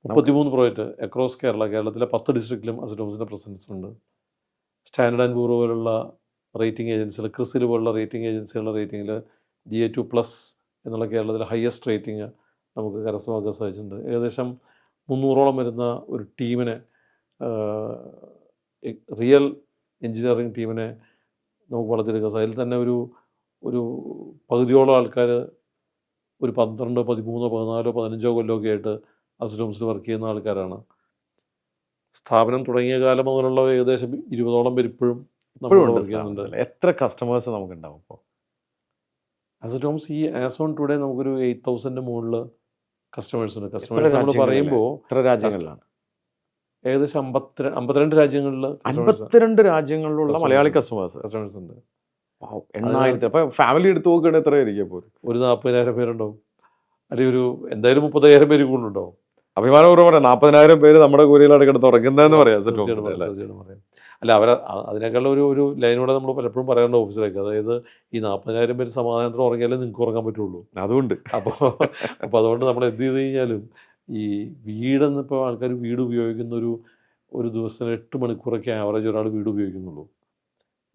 33 പ്രോജക്റ്റ് അക്രോസ് കേരളത്തിലെ 10 ഡിസ്ട്രിക്റ്റിലും അസറ്റ് ഹോംസിൻ്റെ പ്രസൻസ് ഉണ്ട്. സ്റ്റാൻഡേർഡ് ആൻഡ് പൂർ പോലുള്ള റേറ്റിംഗ് ഏജൻസികൾ, ക്രിസിൽ പോലുള്ള റേറ്റിംഗ് ഏജൻസികളുടെ റേറ്റിംഗിൽ GA2+ എന്നുള്ള കേരളത്തിലെ ഹയസ്റ്റ് റേറ്റിംഗ് നമുക്ക് കരസ്ഥമാക്കാൻ സാധിച്ചിട്ടുണ്ട്. ഏകദേശം 300ഓളം വരുന്ന ഒരു ടീമിനെ, റിയൽ എഞ്ചിനീയറിംഗ് ടീമിനെ നമുക്ക് വളർത്തിയെടുക്കാൻ സാധിക്കും. അതിൽ തന്നെ ഒരു പകുതിയോളം ആൾക്കാർ ഒരു 12, 13, 14, 15 കൊല്ലമൊക്കെ ആയിട്ട് അസറ്റ് ഹോംസിൽ വർക്ക് ചെയ്യുന്ന ആൾക്കാരാണ്. സ്ഥാപനം തുടങ്ങിയ കാലം മുതലുള്ള ഏകദേശം 20ഓളം പേര് ഇപ്പോഴും നമ്മൾ വർക്ക് ചെയ്യുന്നുണ്ട്.
എത്ര കസ്റ്റമേഴ്സ് നമുക്കുണ്ടാവും ഇപ്പോൾ
അസറ്റ് ഹോംസ്? ഈ ആസ് ഓൺ ടുഡേ നമുക്കൊരു 8,000 മുകളിൽ കസ്റ്റമേഴ്സ് ഉണ്ട്. കസ്റ്റമേഴ്സ് നമ്മൾ പറയുമ്പോൾ
എത്ര രാജ്യങ്ങളിലാണ്?
ഏകദേശം 52 രാജ്യങ്ങളിൽ
52 രാജ്യങ്ങളിലുള്ള മലയാളി കസ്റ്റമേഴ്സ്
ഉണ്ട്.
8000. അപ്പോൾ ഫാമിലി എടുത്ത് നോക്കുകയാണെങ്കിൽ എത്ര ആയിരിക്കും? ഇപ്പോൾ
ഒരു 40,000 പേരുണ്ടാവും, അല്ലെങ്കിൽ എന്തായാലും 30,000 പേര് കൂടുതലുണ്ടാവും.
അഭിമാനപൂർവ്വം പറയാം, 40,000 പേര് നമ്മുടെ കൂലിയിലാണ് കിടന്ന് ഉറങ്ങുന്നതെന്ന് പറയാം അസറ്റ് ഹോംസിൽ.
അല്ല, അതിനേക്കാളും ഒരു ലൈനൂടെ നമ്മൾ പലപ്പോഴും പറയാറുണ്ട് ഓഫീസിലേക്ക്. അതായത് ഈ 40,000 പേര് സമാധാനത്തിൽ ഉറങ്ങിയാലേ നിങ്ങൾക്ക് ഉറങ്ങാൻ പറ്റുള്ളൂ.
അതുകൊണ്ട്
അപ്പോൾ അതുകൊണ്ട് നമ്മൾ എന്ത് ചെയ്ത് കഴിഞ്ഞാലും ഈ വീടെന്നിപ്പോൾ ആൾക്കാർ വീട് ഉപയോഗിക്കുന്ന ഒരു ദിവസത്തിന് 8 മണിക്കൂറൊക്കെ ആവറേജ് ഒരാൾ വീട് ഉപയോഗിക്കുന്നുള്ളൂ.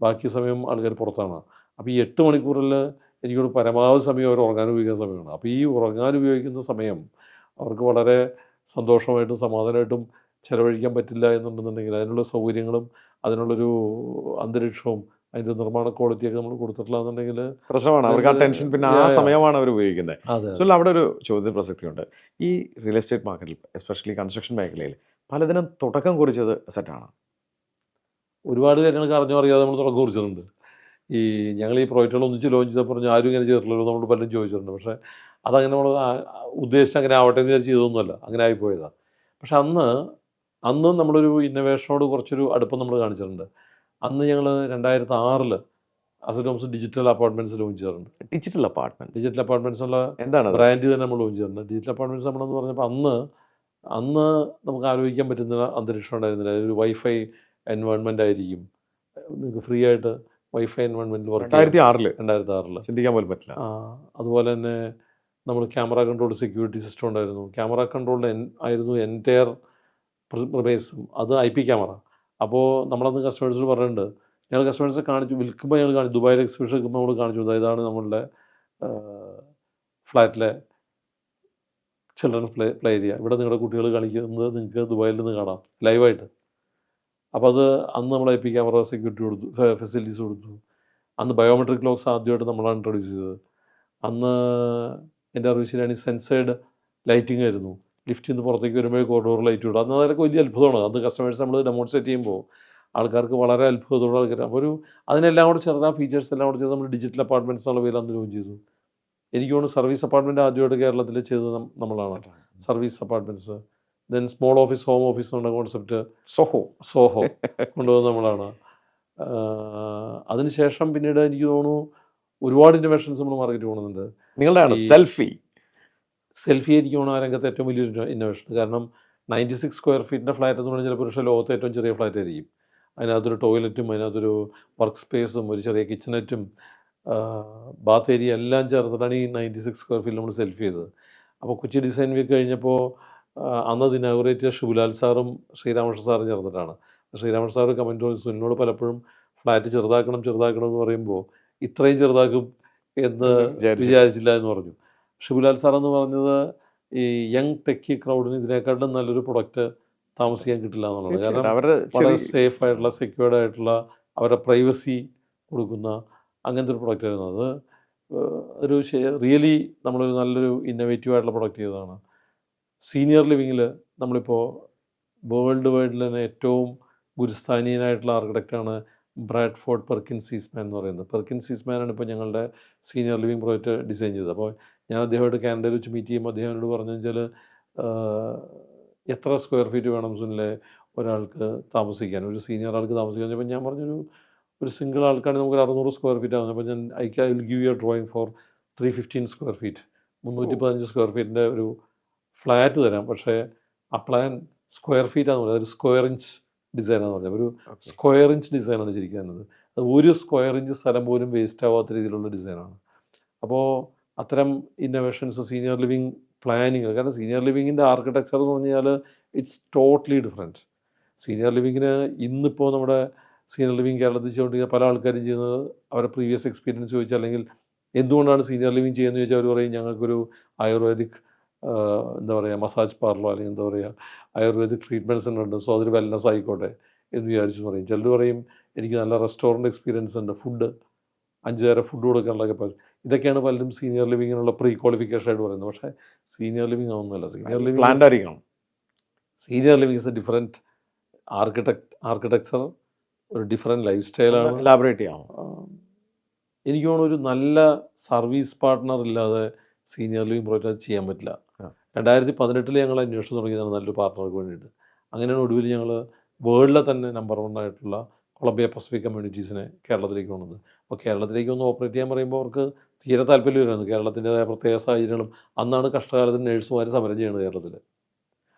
ബാക്കി സമയം ആൾക്കാർ പുറത്താണ്. അപ്പോൾ ഈ 8 മണിക്കൂറിൽ എനിക്കൊരു പരമാവധി സമയം അവർ ഉറങ്ങാൻ ഉപയോഗിക്കുന്ന സമയമാണ്. അപ്പോൾ ഈ ഉറങ്ങാൻ ഉപയോഗിക്കുന്ന സമയം അവർക്ക് വളരെ സന്തോഷമായിട്ടും സമാധാനമായിട്ടും ചിലവഴിക്കാൻ പറ്റില്ല എന്നുണ്ടെന്നുണ്ടെങ്കിൽ അതിനുള്ള സൗകര്യങ്ങളും അതിനുള്ളൊരു അന്തരീക്ഷവും അതിൻ്റെ നിർമ്മാണ ക്വാളിറ്റിയൊക്കെ നമ്മൾ കൊടുത്തിട്ടില്ല എന്നുണ്ടെങ്കിൽ
പ്രശ്നമാണ്. അവർക്ക് ആ ടെൻഷൻ പിന്നെ ആ സമയമാണ് അവർ ഉപയോഗിക്കുന്നത്.
അതെ
സോ അവിടെ ഒരു ചോദ്യ പ്രസക്തിയുണ്ട്. ഈ റിയൽ എസ്റ്റേറ്റ് മാർക്കറ്റിൽ എസ്പെഷ്യലി കൺസ്ട്രക്ഷൻ മേഖലയിൽ പലതിനും തുടക്കം കുറിച്ചത് അസറ്റാണ്.
ഒരുപാട് കാര്യങ്ങൾക്ക് അറിഞ്ഞോ അറിയാതെ നമ്മൾ തുടക്കം കുറിച്ചിട്ടുണ്ട്. ഈ ഞങ്ങൾ ഈ പ്രോജക്റ്റുകൾ ഒന്നിച്ച് ലോഞ്ച് ചെയ്തപ്പോൾ പറഞ്ഞു ആരും ഇങ്ങനെ ചെയ്തിട്ടില്ലല്ലോ നമ്മൾ പലരും ചോദിച്ചിട്ടുണ്ട്. പക്ഷേ അതങ്ങനെ നമ്മൾ ഉദ്ദേശിച്ച് അങ്ങനെ ആവട്ടെ എന്ന് വിചാരിച്ച് ചെയ്തൊന്നുമല്ല, അങ്ങനെ ആയിപ്പോയതാണ്. പക്ഷെ അന്ന് നമ്മളൊരു ഇന്നോവേഷനോട് കുറച്ചൊരു അടുപ്പം നമ്മൾ കാണിച്ചിട്ടുണ്ട്. അന്ന് ഞങ്ങൾ 2006 asset homes digital apartments launch ചെയ്തിട്ടുണ്ട്.
ഡിജിറ്റൽ അപ്പാർട്ട്മെന്റ്
ഡിജിറ്റൽ അപ്പാർട്ട്മെൻറ്റ്സ് ഉള്ള
എന്താണ്?
ബ്രാൻഡ് തന്നെ നമ്മൾ ലോഞ്ച് ചെയ്തിട്ടുണ്ട്. ഡിജിറ്റൽ അപ്പാർട്ട്മെൻറ്റ്സ് നമ്മളെന്ന് പറഞ്ഞപ്പോൾ അന്ന് നമുക്ക് ആലോചിക്കാൻ പറ്റുന്ന അന്തരീക്ഷം ഉണ്ടായിരുന്നില്ല. ഒരു വൈഫൈ എൻവയോൺമെൻ്റ് ആയിരിക്കും, നിങ്ങൾക്ക് ഫ്രീ ആയിട്ട് വൈഫൈ എൻവയോൺമെൻറ്റിൽ വർക്ക്
2006
2006
ചിന്തിക്കാൻ പോലും പറ്റില്ല.
അതുപോലെ തന്നെ നമ്മൾ ക്യാമറ കൺട്രോൾഡ് സെക്യൂരിറ്റി സിസ്റ്റം ഉണ്ടായിരുന്നു. ക്യാമറ കൺട്രോൾഡ് ആയിരുന്നു എൻറ്റയർ പ്രമേസും. അത് IP ക്യാമറ. അപ്പോൾ നമ്മളന്ന് കസ്റ്റമേഴ്സിന് പറഞ്ഞിട്ടുണ്ട്, ഞങ്ങൾ കസ്റ്റമേഴ്സിനെ കാണിച്ചു വിൽക്കുമ്പോൾ ഞങ്ങൾ കാണിച്ചു, ദുബായിൽ എക്സിബിഷൻ എടുക്കുമ്പോൾ നമ്മൾ കാണിച്ചു, ഇതാണ് നമ്മളുടെ ഫ്ലാറ്റിലെ ചിൽഡ്രൻസ് പ്ലേ ഏരിയ, ഇവിടെ നിങ്ങളുടെ കുട്ടികൾ കളിക്കുന്നത് നിങ്ങൾക്ക് ദുബായിൽ നിന്ന് കാണാം ലൈവായിട്ട്. അപ്പോൾ അത് അന്ന് നമ്മൾ IP ക്യാമറ സെക്യൂരിറ്റി കൊടുത്തു, ഫെസിലിറ്റീസ് കൊടുത്തു. അന്ന് ബയോമെട്രിക് ലോക്സ് ആദ്യമായിട്ട് നമ്മളാണ് ഇൻട്രൊഡ്യൂസ് ചെയ്തത്. അന്ന് എൻ്റെ അറിവ് ശരിയാണ് സെൻസേർഡ് ലൈറ്റിംഗ് ആയിരുന്നു. ലിഫ്റ്റിൽ നിന്ന് പുറത്തേക്ക് വരുമ്പോൾ കോറിഡോർ ലൈറ്റ് ഇടും. അന്ന് അതൊക്കെ വലിയ അത്ഭുതമാണ്. അന്ന് കസ്റ്റമേഴ്സ് നമ്മൾ ഡെമോൺസ്ട്രേറ്റ് ചെയ്യുമ്പോൾ ആൾക്കാർക്ക് വളരെ അത്ഭുതത്തോടെ ആൾക്കാർ. അപ്പോൾ അതിനെല്ലാം കൂടെ ചേർന്ന് ആ ഫീച്ചേഴ്സ് എല്ലാം കൂടെ ചേർന്ന് നമ്മൾ ഡിജിറ്റൽ അപ്പാർട്ട്മെൻറ്റ്സ് എന്നുള്ള പേര് അന്ന് ലോഞ്ച് ചെയ്തു. എനിക്ക് തോന്നുന്നു സർവീസ് അപ്പാർട്ട്മെൻറ്റ് ആദ്യമായിട്ട് കേരളത്തിൽ ചെയ്തത് നമ്മളാണ്. Service apartments, then small office home office എന്നുള്ള കോൺസെപ്റ്റ് സോഹോ കൊണ്ടുവന്നത് നമ്മളാണ്. അതിനുശേഷം പിന്നീട് എനിക്ക് തോന്നുന്നു ഒരുപാട് ഇന്നോവേഷൻസ് നമ്മൾ മാർക്കറ്റ് പോകുന്നുണ്ട്.
നിങ്ങളുടെ
സെൽഫി എനിക്ക് തോന്നുന്നു ആ രംഗത്ത് ഏറ്റവും വലിയൊരു ഇന്നോവേഷൻ. കാരണം 96 സ്ക്വയർ ഫീറ്റിൻ്റെ ഫ്ലാറ്റ് എന്ന് പറഞ്ഞാൽ ചിലപ്പോൾ പക്ഷേ ലോകത്തെ ഏറ്റവും ചെറിയ ഫ്ലാറ്റ് ആയിരിക്കും. അതിനകത്തൊരു ടോയ്ലറ്റും അതിനകത്തൊരു വർക്ക് സ്പേസും ഒരു ചെറിയ കിച്ചണറ്റും ബാത്ത് ഏരിയ എല്ലാം ചേർത്തിട്ടാണ് ഈ 96 സ്ക്വയർ ഫീറ്റിൽ നമ്മൾ സെൽഫി ചെയ്തത്. അപ്പോൾ കൊച്ചി ഡിസൈൻ വീക്ക് കഴിഞ്ഞപ്പോൾ അന്നത് ഇനാഗുറേറ്റ് ചെയ്ത ശിവലാൽ സാറും ശ്രീരാമകൃഷ്ണ സാറും ചേർന്നിട്ടാണ്. ശ്രീരാമകൃഷ്ണ സാറ് കമൻറ്റ് എന്നോട് പലപ്പോഴും ഫ്ലാറ്റ് ചെറുതാക്കണം എന്ന് പറയുമ്പോൾ ഇത്രയും ചെറുതാക്കും എന്ന് വിചാരിച്ചില്ല എന്ന് പറഞ്ഞു. ശിവലാൽ സാറെന്ന് പറഞ്ഞത് ഈ യങ് ടെക്കി ക്രൗഡിന് ഇതിനേക്കാളും നല്ലൊരു പ്രൊഡക്റ്റ് താമസിക്കാൻ കിട്ടില്ല എന്നുള്ളത്. കാരണം വളരെ സേഫ് ആയിട്ടുള്ള സെക്യൂർഡ് ആയിട്ടുള്ള അവരുടെ പ്രൈവസി കൊടുക്കുന്ന അങ്ങനത്തെ ഒരു പ്രൊഡക്റ്റ് ആയിരുന്നു അത്. ഒരു റിയലി നമ്മളൊരു നല്ലൊരു ഇന്നോവേറ്റീവ് ആയിട്ടുള്ള പ്രൊഡക്റ്റ് ചെയ്തതാണ്. സീനിയർ ലിവിങ്ങിൽ നമ്മളിപ്പോൾ വേൾഡ് വൈഡിൽ തന്നെ ഏറ്റവും ഗുരുസ്ഥാനീയനായിട്ടുള്ള ആർക്കിടെക്റ്റാണ് ബ്രാഡ്ഫോർഡ് പെർക്കിൻസ് ഈസ്മാൻ എന്ന് പറയുന്നത്. പെർക്കിൻസ് ഈസ്മാനാണ് ഇപ്പോൾ ഞങ്ങളുടെ സീനിയർ ലിവിങ് പ്രോജക്റ്റ് ഡിസൈൻ ചെയ്തത്. അപ്പോൾ ഞാൻ അദ്ദേഹമായിട്ട് കാനഡയിൽ വെച്ച് മീറ്റ് ചെയ്യുമ്പോൾ അദ്ദേഹം എന്നോട് പറഞ്ഞു വെച്ചാൽ എത്ര സ്ക്വയർ ഫീറ്റ് വേണം സുനിലെ ഒരാൾക്ക് താമസിക്കാൻ, ഒരു സീനിയർ ആൾക്ക് താമസിക്കാൻ. അപ്പോൾ ഞാൻ ഒരു സിംഗിൾ ആൾക്കാണ് നമുക്ക് 600 സ്ക്വയർ ഫീറ്റ് ആവുന്നത്. അപ്പോൾ ഞാൻ I will give you a drawing for 315 square feet, 315 square ഫീറ്റിൻ്റെ ഒരു ഫ്ലാറ്റ് തരാം. പക്ഷേ ആ പ്ലാൻ സ്ക്വയർ ഫീറ്റാന്ന് പറയുന്നത് ഒരു സ്ക്വയർ ഇഞ്ച് ഡിസൈനാന്ന് പറഞ്ഞത്. ഒരു സ്ക്വയർ ഇഞ്ച് ഡിസൈനാണ് ശരിക്കുന്നത്. അത് ഒരു സ്ക്വയർ ഇഞ്ച് സ്ഥലം പോലും വേസ്റ്റ് ആവാത്ത രീതിയിലുള്ള ഡിസൈനാണ്. അപ്പോൾ അത്തരം ഇന്നോവേഷൻസ് സീനിയർ ലിവിങ് പ്ലാനിങ്, കാരണം സീനിയർ ലിവിങ്ങിൻ്റെ ആർക്കിടെക്ചർ എന്ന് പറഞ്ഞാൽ ഇറ്റ്സ് ടോട്ടലി ഡിഫറെൻറ്റ്. സീനിയർ ലിവിങ്ങിന് ഇന്നിപ്പോൾ നമ്മുടെ സീനിയർ ലിവിങ് കേരളത്തിൽ ചെയ്തുകൊണ്ടിരിക്കുന്ന പല ആൾക്കാരും ചെയ്യുന്നത് അവരുടെ പ്രീവിയസ് എക്സ്പീരിയൻസ് ചോദിച്ചാൽ, അല്ലെങ്കിൽ എന്തുകൊണ്ടാണ് സീനിയർ ലിവിങ് ചെയ്യുന്നത് ചോദിച്ചാൽ അവർ പറയും ഞങ്ങൾക്കൊരു ആയുർവേദിക് എന്താ പറയുക മസാജ് പാർലോ അല്ലെങ്കിൽ എന്താ പറയുക ആയുർവേദിക് ട്രീറ്റ്മെൻറ്റ് സെൻ്റർ ഉണ്ട്, സോ അതൊരു വെൽനസ് ആയിക്കോട്ടെ എന്ന് വിചാരിച്ചു പറയും. ചിലർ പറയും എനിക്ക് നല്ല റെസ്റ്റോറൻറ്റ് എക്സ്പീരിയൻസ് ഉണ്ട്, 5 നേരം ഫുഡ് കൊടുക്കാനുള്ള കപ്പാസിറ്റി. ഇതൊക്കെയാണ് പലരും സീനിയർ ലിവിങ്ങിനുള്ള പ്രീ ക്വാളിഫിക്കേഷൻ ആയിട്ട് പറയുന്നത്. പക്ഷേ സീനിയർ ലിവിങ് ഒന്നുമല്ല. Senior living is A different architecture, ഒരു ഡിഫറെൻറ്റ് ലൈഫ് സ്റ്റൈലാണ്.
എലാബറേറ്റ് ചെയ്യാം.
എനിക്ക് തോന്നുന്നു ഒരു നല്ല സർവീസ് പാർട്ട്ണർ ഇല്ലാതെ സീനിയർ ലിവിങ് പ്രോജക്റ്റ് ചെയ്യാൻ പറ്റില്ല. 2018 ഞങ്ങൾ അന്വേഷണം തുടങ്ങിയതാണ് നല്ലൊരു പാർട്ട്ണർക്ക് വേണ്ടിയിട്ട്. അങ്ങനെയാണ് ഒടുവിൽ ഞങ്ങൾ വേൾഡിലെ തന്നെ നമ്പർ 1 ആയിട്ടുള്ള കൊളംബിയ പസഫിക് കമ്മ്യൂണിറ്റീസിനെ കേരളത്തിലേക്ക് കൊണ്ടുവന്നത്. അപ്പോൾ കേരളത്തിലേക്ക് ഒന്ന് ഓപ്പറേറ്റ് ചെയ്യാൻ പറയുമ്പോൾ അവർക്ക് തീരെ താല്പര്യമില്ലായിരുന്നു. കേരളത്തിൻ്റെതായ പ്രത്യേക സാഹചര്യങ്ങളും അന്നാണ് കഷ്ടകാലത്തിന് നേഴ്സുമാർ സമരം ചെയ്യുന്നത് കേരളത്തിൽ.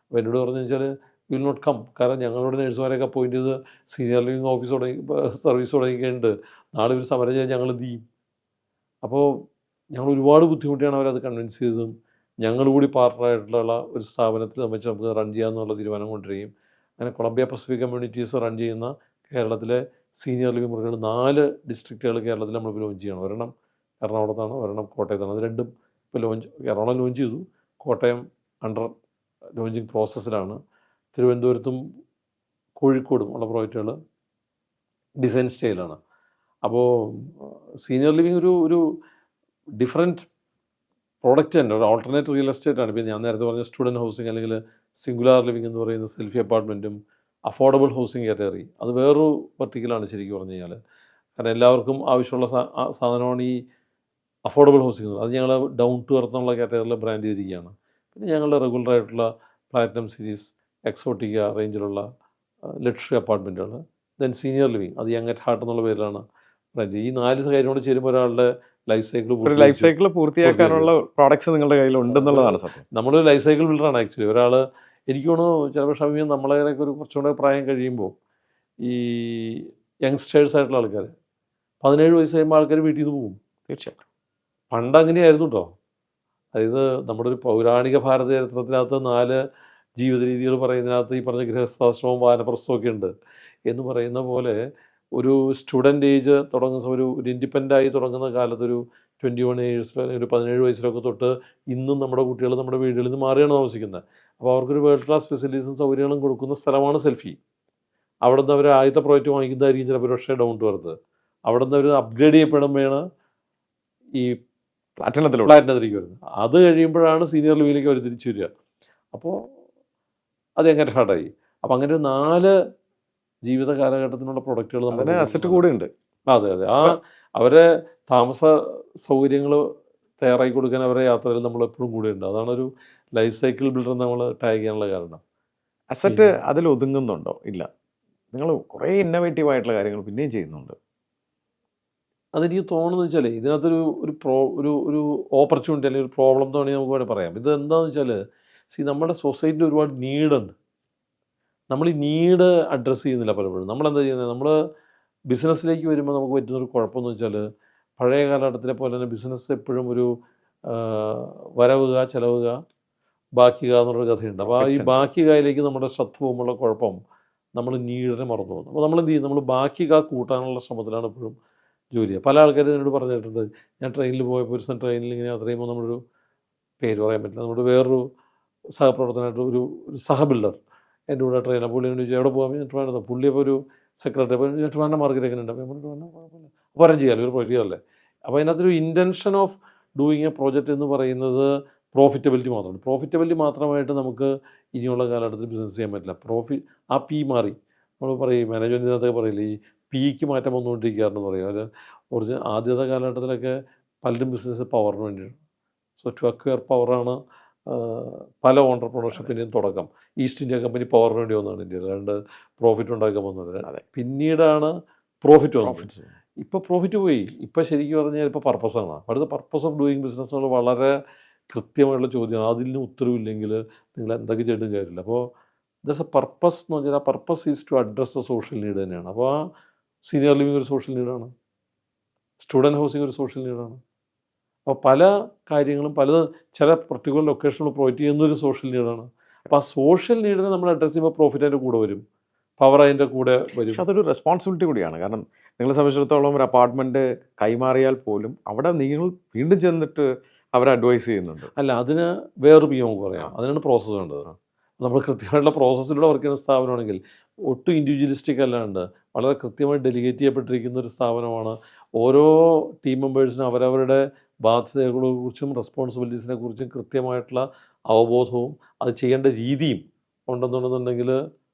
അപ്പോൾ എന്നോട് പറഞ്ഞു വെച്ചാൽ വിൽ നോട്ട് കം, കാരണം ഞങ്ങളോട് നേഴ്സുമാരെയൊക്കെ അപ്പോയിൻറ്റ് ചെയ്ത് സീനിയർ ലിവിങ് ഓഫീസ് സർവീസ് തുടങ്ങിയിട്ടുണ്ട്, നാളെ ഒരു സമരം ചെയ്യാൻ ഞങ്ങൾ എന്ത് ചെയ്യും? അപ്പോൾ ഞങ്ങൾ ഒരുപാട് ബുദ്ധിമുട്ടിയാണ് അവരത് കൺവിൻസ് ചെയ്തതും. ഞങ്ങൾ കൂടി പാർട്ണറായിട്ടുള്ള ഒരു സ്ഥാപനത്തിൽ വെച്ച് നമുക്ക് റൺ ചെയ്യാമെന്നുള്ള തീരുമാനം കൊണ്ടുവരികയും അങ്ങനെ കൊളംബിയ പസഫിക് കമ്മ്യൂണിറ്റീസ് റൺ ചെയ്യുന്ന കേരളത്തിലെ സീനിയർ ലിവിങ് മുറികൾ 4 ഡിസ്ട്രിക്റ്റുകൾ കേരളത്തിൽ നമ്മളിപ്പോൾ ലോഞ്ച് ചെയ്യണം. ഒരെണ്ണം എറണാകുളത്താണ്, ഒരെണ്ണം കോട്ടയത്താണ്. അത് രണ്ടും ഇപ്പോൾ എറണാകുളം ലോഞ്ച് ചെയ്തു, കോട്ടയം അണ്ടർ ലോഞ്ചിങ് പ്രോസസ്സിലാണ്. തിരുവനന്തപുരത്തും കോഴിക്കോടും ഉള്ള പ്രോജക്റ്റുകൾ ഡിസൈൻ സ്റ്റൈലാണ്. അപ്പോൾ സീനിയർ ലിവിങ് ഒരു ഡിഫറെൻറ്റ് പ്രോഡക്റ്റ് തന്നെ, ഒരു ഓൾട്ടർനേറ്റ് റിയൽ എസ്റ്റേറ്റ് ആണ്. ഇപ്പോൾ ഞാൻ നേരത്തെ പറഞ്ഞ സ്റ്റുഡൻറ്റ് ഹൗസിംഗ് അല്ലെങ്കിൽ സിംഗുലാർ ലിവിങ് എന്ന് പറയുന്ന സെൽഫി അപ്പാർട്ട്മെൻറ്റും അഫോർഡബിൾ ഹൗസിംഗ് കാറ്റഗറി, അത് വേറൊരു പർട്ടിക്കുലാണ് ശരിക്കും പറഞ്ഞു കഴിഞ്ഞാൽ. കാരണം എല്ലാവർക്കും ആവശ്യമുള്ള സാധനമാണ് ഈ അഫോർഡബിൾ ഹൗസിംഗ്. അത് ഞങ്ങൾ ഡൗൺ ടു എർത്ത് എന്നുള്ള കാറ്റഗറിയിൽ ബ്രാൻഡ് ചെയ്തിരിക്കുകയാണ്. പിന്നെ ഞങ്ങളുടെ റെഗുലർ ആയിട്ടുള്ള പ്ലാറ്റിനം സീരീസ്, എക്സോട്ടിക്ക റേഞ്ചിലുള്ള ലക്ഷറി അപ്പാർട്ട്മെൻറ്റുകൾ, ദെൻ സീനിയർ ലിവിങ്, അത് യങ് അറ്റ് ഹാർട്ട് എന്നുള്ള പേരിലാണ് ബ്രാൻഡ്. ഈ 4 കാര്യം കൂടെ ചേരുമ്പോൾ ഒരാളുടെ ലൈഫ്
സൈക്കിൾ പൂർത്തിയാക്കാനുള്ള പ്രോഡക്ട്സ് നിങ്ങളുടെ കയ്യിൽ ഉണ്ടെന്നുള്ളതാണ് സത്യം.
നമ്മളൊരു ലൈഫ് സൈക്കിൾ ബിൽഡറാണ് ആക്ച്വലി. ഒരാൾ എനിക്ക് തോന്നുന്നു ചിലപ്പോൾ ഷമീം നമ്മളെയൊക്കെ ഒരു കുറച്ചുകൂടെ പ്രായം കഴിയുമ്പോൾ ഈ യങ്സ്റ്റേഴ്സ് ആയിട്ടുള്ള ആൾക്കാർ 17 വയസ്സ് കഴിയുമ്പോൾ ആൾക്കാർ വീട്ടിൽ നിന്ന് പോകും.
തീർച്ചയായിട്ടും
പണ്ട് അങ്ങനെയായിരുന്നു കേട്ടോ. അതായത് നമ്മുടെ ഒരു പൗരാണിക ഭാരത ചരിത്രത്തിനകത്ത് 4 ജീവിത രീതികൾ പറയുന്നതിനകത്ത് ഈ പറഞ്ഞ ഗൃഹസ്ഥാശ്രമവും വാനപ്രസ്ഥമൊക്കെ ഉണ്ട് എന്ന് പറയുന്ന പോലെ ഒരു സ്റ്റുഡൻ്റ് ഏജ് തുടങ്ങുന്ന ഒരു ഇൻഡിപെൻഡൻ്റായി തുടങ്ങുന്ന കാലത്തൊരു 21 ഇയേഴ്സിലോ അല്ലെങ്കിൽ ഒരു 17 വയസ്സിലൊക്കെ തൊട്ട് ഇന്നും നമ്മുടെ കുട്ടികൾ നമ്മുടെ വീടുകളിൽ നിന്ന് മാറിയാണ് താമസിക്കുന്നത്. അപ്പോൾ അവർക്കൊരു വേൾഡ് ക്ലാസ് ഫെസിലിറ്റീസും സൗകര്യങ്ങളും കൊടുക്കുന്ന സ്ഥലമാണ് സെൽഫി. അവിടെ നിന്ന് അവർ ആദ്യത്തെ പ്രോജക്റ്റ് വാങ്ങിക്കുന്നതായിരിക്കും ചിലപ്പോൾ പക്ഷേ ഡൗൺ ടു എർത്ത്. അവിടെ നിന്ന് അവർ അപ്ഗ്രേഡ് ചെയ്യപ്പെടുമ്പോഴാണ് ഈ പ്ലാറ്റിനത്തിലേക്ക് വരുന്നത്. അത് കഴിയുമ്പോഴാണ് സീനിയർ ലിവിലേക്ക് അവർ തിരിച്ചു വരിക. അപ്പോൾ അത് എങ്ങനെ ഹാർഡായി. അപ്പോൾ അങ്ങനെ 4 ജീവിത കാലഘട്ടത്തിനുള്ള പ്രൊഡക്റ്റുകൾ
നമ്മുടെ അസറ്റ് കൂടെ ഉണ്ട്.
അതെ. അവരെ താമസ സൗകര്യങ്ങൾ തയ്യാറാക്കി കൊടുക്കാൻ അവരെ യാത്രയിൽ നമ്മളെപ്പോഴും കൂടെ ഉണ്ട്. അതാണ് ഒരു ലൈഫ് സൈക്കിൾ ബിൽഡർ നമ്മൾ ടാഗ് ചെയ്യാനുള്ള കാരണം.
അസറ്റ് അതിൽ ഒതുങ്ങുന്നുണ്ടോ? ഇല്ല, നിങ്ങൾ കുറേ ഇന്നോവേറ്റീവ് ആയിട്ടുള്ള കാര്യങ്ങൾ പിന്നെയും ചെയ്യുന്നുണ്ട്.
അതെനിക്ക് തോന്നുന്നത് വെച്ചാൽ ഇതിനകത്തൊരു ഒരു ഓപ്പർച്യൂണിറ്റി അല്ലെങ്കിൽ ഒരു പ്രോബ്ലം തോന്നി നമുക്ക് വേണമെങ്കിൽ പറയാം. ഇത് എന്താണെന്ന് വെച്ചാൽ നമ്മുടെ സൊസൈറ്റിയിൽ ഒരുപാട് നീഡുണ്ട്. നമ്മൾ ഈ നീഡ് അഡ്രസ്സ് ചെയ്യുന്നില്ല പലപ്പോഴും. നമ്മളെന്താ ചെയ്യുന്നത്, നമ്മൾ ബിസിനസ്സിലേക്ക് വരുമ്പോൾ നമുക്ക് പറ്റുന്നൊരു കുഴപ്പമെന്ന് വെച്ചാൽ പഴയ കാലഘട്ടത്തിലെ പോലെ തന്നെ ബിസിനസ് എപ്പോഴും ഒരു വരവുക ചിലവുക ബാക്കിക എന്നുള്ളൊരു കഥയുണ്ട്. അപ്പോൾ ഈ ബാക്കികയിലേക്ക് നമ്മുടെ ശ്രദ്ധ പോകുമ്പോഴുള്ള കുഴപ്പം നമ്മൾ നീഡിനെ മറന്നു പോകുന്നു. അപ്പോൾ നമ്മൾ എന്ത് ചെയ്യും, നമ്മൾ ബാക്കിക കൂട്ടാനുള്ള ശ്രമത്തിലാണ് എപ്പോഴും ജോലി. പല ആൾക്കാരും എന്നോട് പറഞ്ഞിട്ടുണ്ട്, ഞാൻ ട്രെയിനിൽ പോയപ്പോൾ ഒരു ട്രെയിനിൽ ഇങ്ങനെ യാത്ര ചെയ്യുമ്പോൾ നമ്മളൊരു പേര് പറയാൻ പറ്റില്ല, നമ്മുടെ വേറൊരു സഹപ്രവർത്തനമായിട്ട് ഒരു സഹ ബിൽഡർ എൻ്റെ കൂടെ ട്രെയിനാണ്. പുള്ളി ചോദിച്ചു എവിടെ പോകാൻ ട്രിവാൻഡ്രം. പുള്ളി അപ്പോൾ ഒരു സെക്രട്ടറി, അപ്പോൾ ട്രിവാൻഡ്രം മാർക്കറ്റ് എങ്ങനെ ഉണ്ട്, അപ്പോൾ കുഴപ്പമില്ല, അപ്പോൾ അറേഞ്ച് ചെയ്യാമല്ലോ, ഒരു പ്രൊജക്റ്റ് അല്ലേ. അപ്പോൾ അതിനകത്തൊരു intention of doing A project എന്ന് പറയുന്നത് പ്രോഫിറ്റബിലിറ്റി മാത്രമാണ്. പ്രോഫിറ്റബിലിറ്റി മാത്രമായിട്ട് നമുക്ക് ഇനിയുള്ള കാലഘട്ടത്തിൽ ബിസിനസ് ചെയ്യാൻ പറ്റില്ല. ആ പി മാറി. നമ്മൾ പറയും മാനേജ്മെൻറ്റിനകത്തൊക്കെ പറയില്ലേ, ഈ പിക്ക് മാറ്റം വന്നുകൊണ്ടിരിക്കുകയാണെന്ന് പറയും. അത് ആദ്യത്തെ കാലഘട്ടത്തിലൊക്കെ പലരും ബിസിനസ് പവറിന് വേണ്ടിയാണ്. സോ ടു അക്വയർ പവറാണ് പല ഓണ്ടർപ്രണർഷിപ്പിൻ്റെയും തുടക്കം. ഈസ്റ്റ് ഇന്ത്യ കമ്പനി പവറിന് വേണ്ടി വന്നതാണ് ഇന്ത്യയിൽ, അല്ലാണ്ട് പ്രോഫിറ്റ് ഉണ്ടാക്കാൻ വന്നത്. പിന്നീടാണ് പ്രോഫിറ്റ് വന്നത്. ഇപ്പോൾ പ്രോഫിറ്റ് പോയി. ഇപ്പോൾ ശരിക്കും പറഞ്ഞാൽ ഇപ്പോൾ പർപ്പസാണ്. അടുത്ത പർപ്പസ് ഓഫ് ഡൂയിങ് ബിസിനസ് എന്നുള്ള വളരെ കൃത്യമായിട്ടുള്ള ചോദ്യമാണ്. അതിന് ഉത്തരവില്ലെങ്കിൽ നിങ്ങൾ എന്തൊക്കെ ചെയ്തിട്ടും കാര്യമില്ല. അപ്പോൾ ദസ് എ പർപ്പസ് എന്ന് പറഞ്ഞാൽ ആ purpose is to address the social need തന്നെയാണ്. അപ്പോൾ ആ സീനിയർ ലിവിങ് ഒരു സോഷ്യൽ നീഡാണ്, സ്റ്റുഡൻറ്റ് ഹൗസിംഗ് ഒരു സോഷ്യൽ നീഡാണ്. അപ്പോൾ പല കാര്യങ്ങളും ചില പർട്ടിക്കുലർ ലൊക്കേഷനിൽ പ്രൊവൈഡ് ചെയ്യുന്നൊരു സോഷ്യൽ നീഡാണ്. അപ്പോൾ ആ സോഷ്യൽ നീഡിനെ നമ്മൾ അഡ്രസ്സ് ചെയ്യുമ്പോൾ പ്രോഫിറ്റ് അതിൻ്റെ കൂടെ വരും, പവർ അതിൻ്റെ കൂടെ വരും.
പക്ഷെ അതൊരു റെസ്പോൺസിബിലിറ്റി കൂടിയാണ്. കാരണം നിങ്ങളെ സംബന്ധിച്ചിടത്തോളം ഒരു അപ്പാർട്ട്മെൻറ്റ് കൈമാറിയാൽ പോലും അവിടെ നിങ്ങൾ വീണ്ടും ചെന്നിട്ട് അവരെ അഡ്വൈസ് ചെയ്യുന്നുണ്ട്.
അല്ല, അതിന് വേറൊരു പി നമുക്ക് പറയാം. അതിനാണ് പ്രോസസ്സ് വേണ്ടത്. നമ്മൾ കൃത്യമായിട്ടുള്ള പ്രോസസ്സിലൂടെ വർക്ക് ചെയ്യുന്ന സ്ഥാപനമാണെങ്കിൽ ഒട്ടും ഇൻഡിവിജ്വലിസ്റ്റിക് അല്ലാണ്ട് വളരെ കൃത്യമായി ഡെലിഗേറ്റ് ചെയ്യപ്പെട്ടിരിക്കുന്ന ഒരു സ്ഥാപനമാണ്. ഓരോ ടീം മെമ്പേഴ്സിനും അവരവരുടെ ബാധ്യതകളെക്കുറിച്ചും റെസ്പോൺസിബിലിറ്റീസിനെ കുറിച്ചും കൃത്യമായിട്ടുള്ള അവബോധവും അത് ചെയ്യേണ്ട രീതിയും ഉണ്ടെന്നുണ്ടെന്നുണ്ടെങ്കിൽ